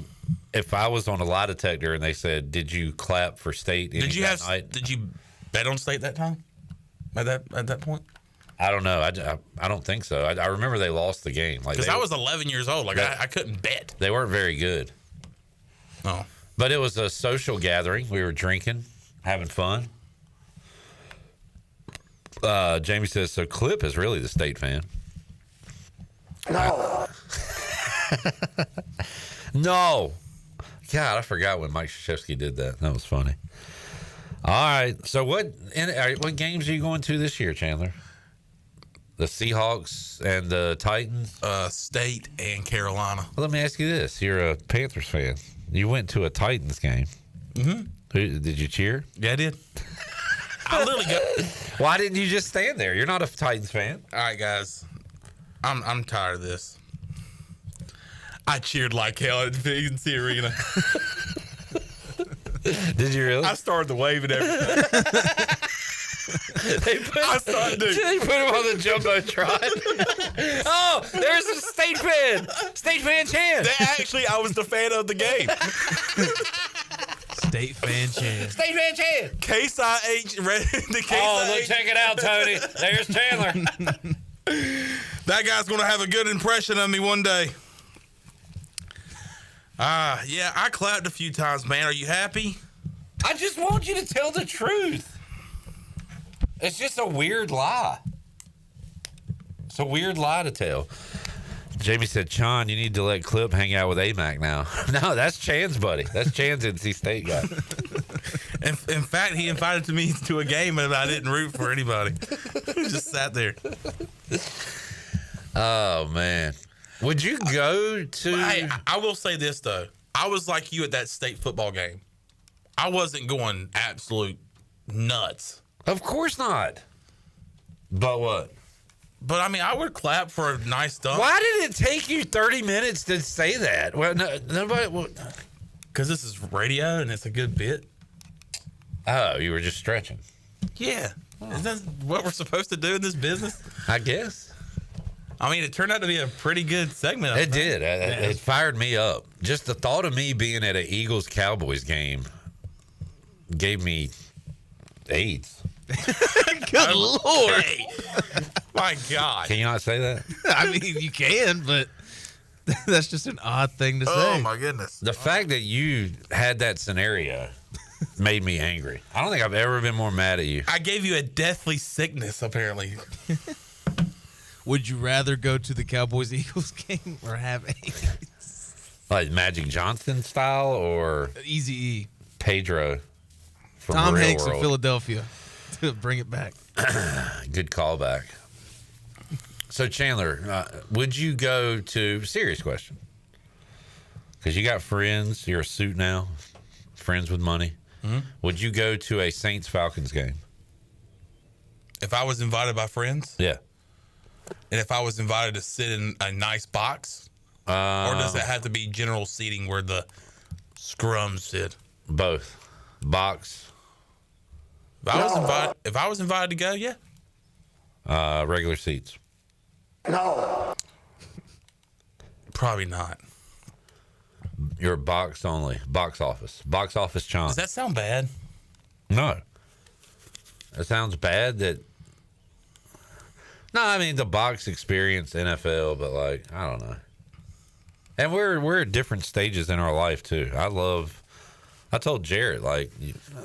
if I was on a lie detector and they said, "Did you clap for state?" Did you bet on state that time? At that point? I don't know. I don't think so. I remember they lost the game. Because I was 11 years old. I couldn't bet. They weren't very good. Oh. But it was a social gathering. We were drinking, having fun. Jamie says, so Clip is really the state fan. No. No. God, I forgot when Mike Krzyzewski did that. That was funny. All right. So what games are you going to this year, Chandler? The Seahawks and the Titans? State and Carolina. Well, let me ask you this. You're a Panthers fan. You went to a Titans game. Mm-hmm. Did you cheer? Yeah, I did. I literally go. Why didn't you just stand there? You're not a Titans fan. All right, guys. I'm tired of this. I cheered like hell at the PNC Arena. Did you really? I started the wave and everything. They put him on the jumbotron. Oh, there's a state fan. State fan chant. I was the fan of the game. State fan chant. State fan chant. Case IH. Look, check it out, Tony. There's Chandler. That guy's going to have a good impression of me one day. Yeah, I clapped a few times, man. Are you happy? I just want you to tell the truth. It's just a weird lie. It's a weird lie to tell. Jamie said, Chon, you need to let Clip hang out with AMAC now. No, that's Chan's buddy. That's Chan's NC State guy. In fact, he invited me to a game and I didn't root for anybody. Just sat there. Oh, man. Would you go to... Hey, I will say this, though. I was like you at that state football game. I wasn't going absolute nuts. Of course not. But what? But, I mean, I would clap for a nice dunk. Why did it take you 30 minutes to say that? Well, nobody... Because this is radio and it's a good bit. Oh, you were just stretching. Yeah. Oh. Is that what we're supposed to do in this business? I guess. I mean, it turned out to be a pretty good segment. It did. It fired me up. Just the thought of me being at an Eagles-Cowboys game gave me AIDS. Good Lord. My God. Can you not say that? I mean, you can, but that's just an odd thing to say. Oh, my goodness. The fact that you had that scenario made me angry. I don't think I've ever been more mad at you. I gave you a deathly sickness, apparently. Would you rather go to the Cowboys-Eagles game or have AIDS? Like Magic Johnson style or Eazy-E? Pedro from Tom Real Hanks World. in Philadelphia. Bring it back. Good callback. So, Chandler, would you go to... Serious question. Because you got friends. You're a suit now. Friends with money. Mm-hmm. Would you go to a Saints-Falcons game? If I was invited by friends? Yeah. And if I was invited to sit in a nice box? Or does it have to be general seating where the scrums sit? Both. Box. If I was invited to go, yeah. Regular seats. No. Probably not. You're box only. Box office. Box office Chon. Does that sound bad? No. It sounds bad that... No, I mean, the box experience, NFL, but, like, I don't know. And we're at different stages in our life, too. I told Jarrett, like,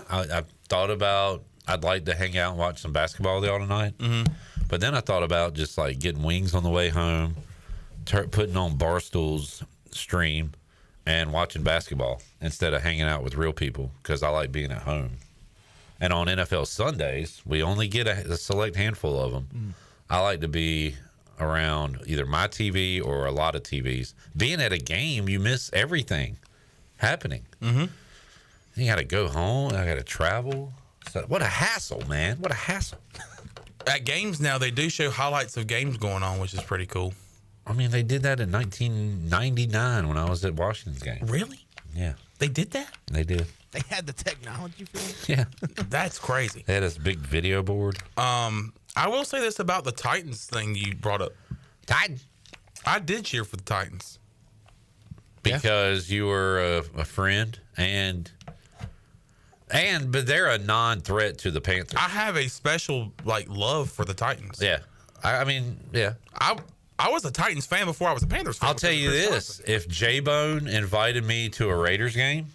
I thought about I'd like to hang out and watch some basketball the other night. Mm-hmm. But then I thought about just, like, getting wings on the way home, putting on Barstool's stream, and watching basketball instead of hanging out with real people because I like being at home. And on NFL Sundays, we only get a select handful of them. Mm. I like to be around either my TV or a lot of TVs. Being at a game, you miss everything happening. Mm-hmm. You got to go home. I got to travel. So, what a hassle, man. What a hassle. At games now, they do show highlights of games going on, which is pretty cool. I mean, they did that in 1999 when I was at Washington's game. Really? Yeah. They did that? They did. They had the technology for it? Yeah. That's crazy. They had this big video board. I will say this about the Titans thing you brought up. Titans? I did cheer for the Titans. Because you were a friend but they're a non-threat to the Panthers. I have a special love for the Titans. Yeah. I mean, yeah. I was a Titans fan before I was a Panthers fan. I'll tell you this. If J-Bone invited me to a Raiders game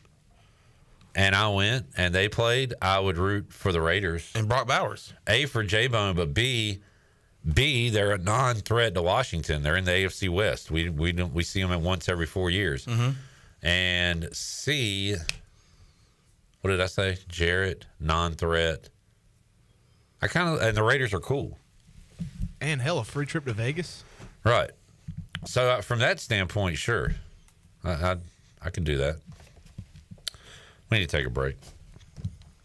and I went and they played, I would root for the Raiders. And Brock Bowers. A, for J-Bone, but B, they're a non-threat to Washington. They're in the AFC West. We see them once every 4 years. Mm-hmm. And C, what did I say? Jarrett, non-threat. And the Raiders are cool. And hell, a free trip to Vegas. Right. So from that standpoint, sure, I can do that. We need to take a break.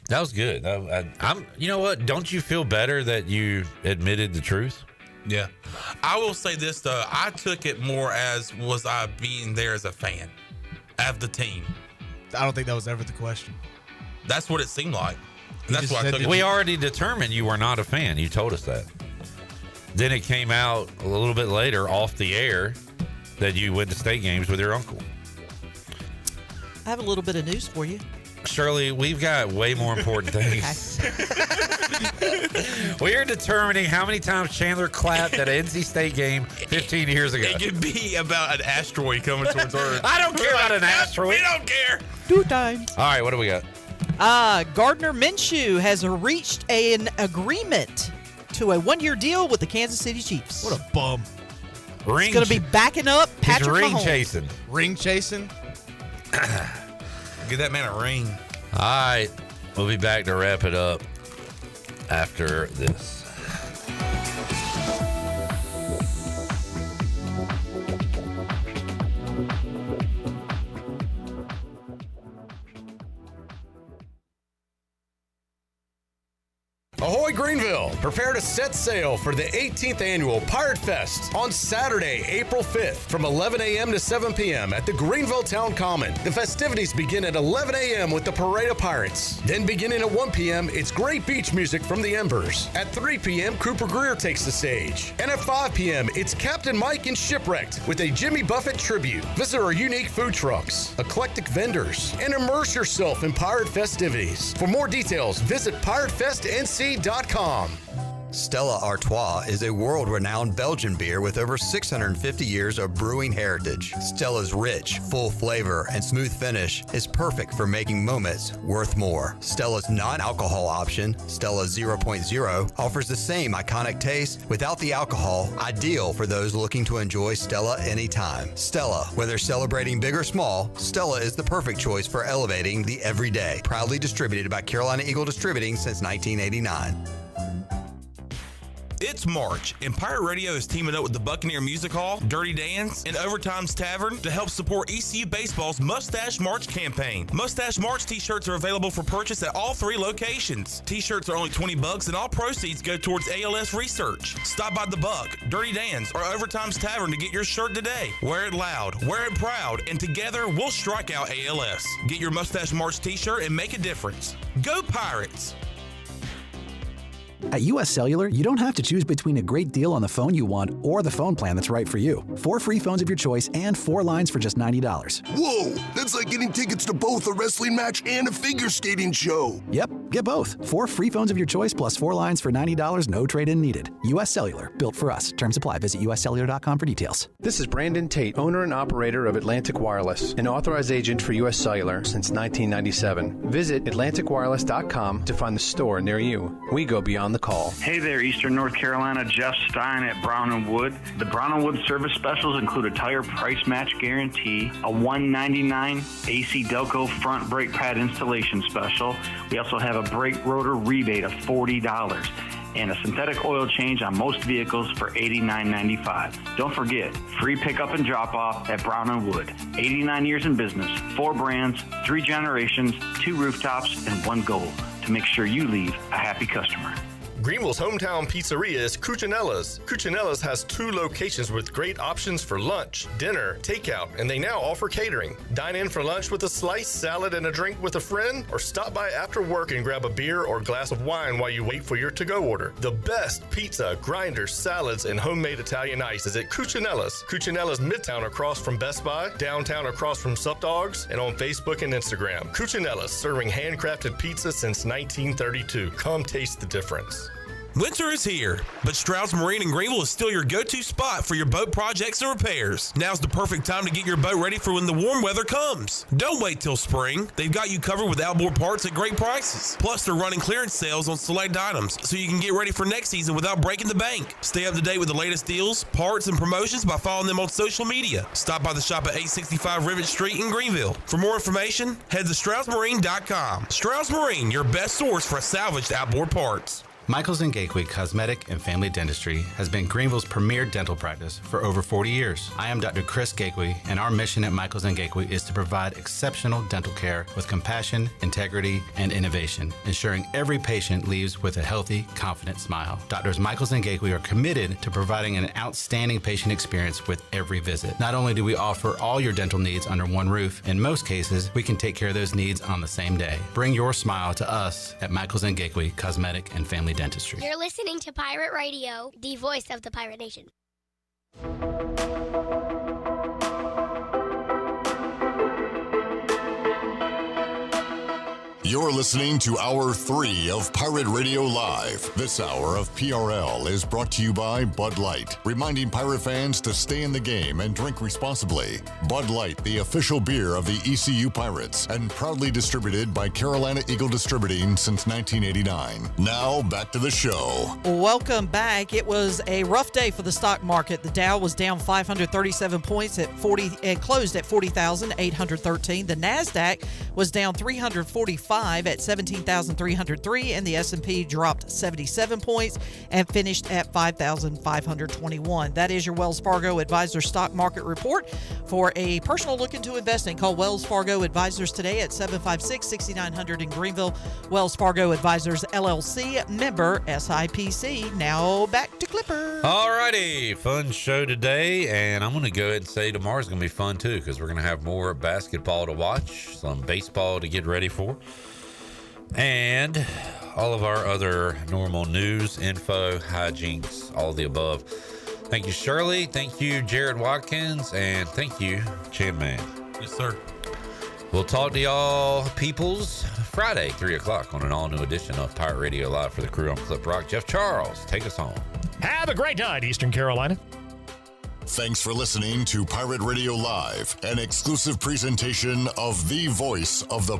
That was good. I'm. You know what? Don't you feel better that you admitted the truth? Yeah. I will say this though. I took it more as was I being there as a fan of the team. I don't think that was ever the question. That's what it seemed like. And that's why I took it. We already determined you were not a fan. You told us that. Then it came out a little bit later off the air that you went to state games with your uncle. I have a little bit of news for you. Shirley, we've got way more important things. We are determining how many times Chandler clapped at an NC State game 15 years ago. It could be about an asteroid coming towards Earth. I don't care about an asteroid. We don't care. 2 times. All right, what do we got? Gardner Minshew has reached an agreement to a 1-year deal with the Kansas City Chiefs. What a bum. He's going to be backing up Patrick Mahomes. Ring chasing. Give that man a ring. All right. We'll be back to wrap it up after this. Ahoy Greenville! Prepare to set sail for the 18th annual Pirate Fest on Saturday, April 5th from 11 a.m. to 7 p.m. at the Greenville Town Common. The festivities begin at 11 a.m. with the Parade of Pirates. Then beginning at 1 p.m., it's great beach music from the Embers. At 3 p.m., Cooper Greer takes the stage. And at 5 p.m., it's Captain Mike and Shipwrecked with a Jimmy Buffett tribute. Visit our unique food trucks, eclectic vendors, and immerse yourself in pirate festivities. For more details, visit piratefestnc.com. Stella Artois is a world-renowned Belgian beer with over 650 years of brewing heritage. Stella's rich, full flavor and smooth finish is perfect for making moments worth more. Stella's non-alcohol option, Stella 0.0, offers the same iconic taste without the alcohol, ideal for those looking to enjoy Stella anytime. Stella, whether celebrating big or small, Stella is the perfect choice for elevating the everyday. Proudly distributed by Carolina Eagle Distributing since 1989. It's March, and Pirate Radio is teaming up with the Buccaneer Music Hall, Dirty Dan's, and Overtime's Tavern to help support ECU Baseball's Mustache March campaign. Mustache March t-shirts are available for purchase at all 3 locations. T-shirts are only $20 and all proceeds go towards ALS research. Stop by the Buck, Dirty Dan's, or Overtime's Tavern to get your shirt today. Wear it loud, wear it proud, and together we'll strike out ALS. Get your Mustache March t-shirt and make a difference. Go Pirates! At US Cellular, you don't have to choose between a great deal on the phone you want or the phone plan that's right for you. 4 free phones of your choice and 4 lines for just $90. Whoa, that's like getting tickets to both a wrestling match and a figure skating show. Yep, get both. 4 free phones of your choice plus 4 lines for $90, no trade-in needed. US Cellular, built for us. Terms apply. Visit uscellular.com for details. This is Brandon Tate, owner and operator of Atlantic Wireless, an authorized agent for US Cellular since 1997. Visit atlanticwireless.com to find the store near you. We go beyond the call. Hey there, Eastern North Carolina. Jeff Stein at Brown & Wood. The Brown & Wood service specials include a tire price match guarantee, a $199 AC Delco front brake pad installation special. We also have a brake rotor rebate of $40 and a synthetic oil change on most vehicles for $89.95. Don't forget, free pickup and drop-off at Brown & Wood. 89 years in business, 4 brands, 3 generations, 2 rooftops, and 1 goal: to make sure you leave a happy customer. Greenville's hometown pizzeria is Cucinella's. Cucinella's has 2 locations with great options for lunch, dinner, takeout, and they now offer catering. Dine in for lunch with a slice, salad, and a drink with a friend, or stop by after work and grab a beer or glass of wine while you wait for your to-go order. The best pizza, grinders, salads, and homemade Italian ice is at Cucinella's. Cucinella's Midtown across from Best Buy, downtown across from Sup Dogs, and on Facebook and Instagram. Cucinella's, serving handcrafted pizza since 1932. Come taste the difference. Winter is here, but Stroud's Marine in Greenville is still your go-to spot for your boat projects and repairs. Now's the perfect time to get your boat ready for when the warm weather comes. Don't wait till spring. They've got you covered with outboard parts at great prices. Plus, they're running clearance sales on select items, so you can get ready for next season without breaking the bank. Stay up to date with the latest deals, parts, and promotions by following them on social media. Stop by the shop at 865 Rivet Street in Greenville. For more information, head to StroudsMarine.com. Stroud's Marine, your best source for salvaged outboard parts. Michaels & Gateway Cosmetic and Family Dentistry has been Greenville's premier dental practice for over 40 years. I am Dr. Chris Gateway, and our mission at Michaels & Gateway is to provide exceptional dental care with compassion, integrity, and innovation, ensuring every patient leaves with a healthy, confident smile. Doctors Michaels & Gateway are committed to providing an outstanding patient experience with every visit. Not only do we offer all your dental needs under one roof, in most cases, we can take care of those needs on the same day. Bring your smile to us at Michaels & Gateway Cosmetic and Family Dentistry. You're listening to Pirate Radio, the voice of the Pirate Nation. You're listening to Hour 3 of Pirate Radio Live. This hour of PRL is brought to you by Bud Light, reminding Pirate fans to stay in the game and drink responsibly. Bud Light, the official beer of the ECU Pirates, and proudly distributed by Carolina Eagle Distributing since 1989. Now, back to the show. Welcome back. It was a rough day for the stock market. The Dow was down 537 points at 40 and closed at 40,813. The NASDAQ was down 345 at 17,303, and the S&P dropped 77 points and finished at 5,521. That is your Wells Fargo Advisor Stock Market Report. For a personal look into investing, call Wells Fargo Advisors today at 756-6900 in Greenville. Wells Fargo Advisors, LLC, member SIPC. Now back to Clipper. All righty, fun show today, and I'm going to go ahead and say tomorrow's going to be fun too, because we're going to have more basketball to watch, some baseball to get ready for, and all of our other normal news, info, hijinks, all of the above. Thank you, Shirley. Thank you, Jared Watkins. And thank you, Chan Man. Yes, sir. We'll talk to y'all peoples Friday, 3 o'clock on an all-new edition of Pirate Radio Live for the crew on Clip Rock. Jeff Charles, take us home. Have a great night, Eastern Carolina. Thanks for listening to Pirate Radio Live, an exclusive presentation of the voice of the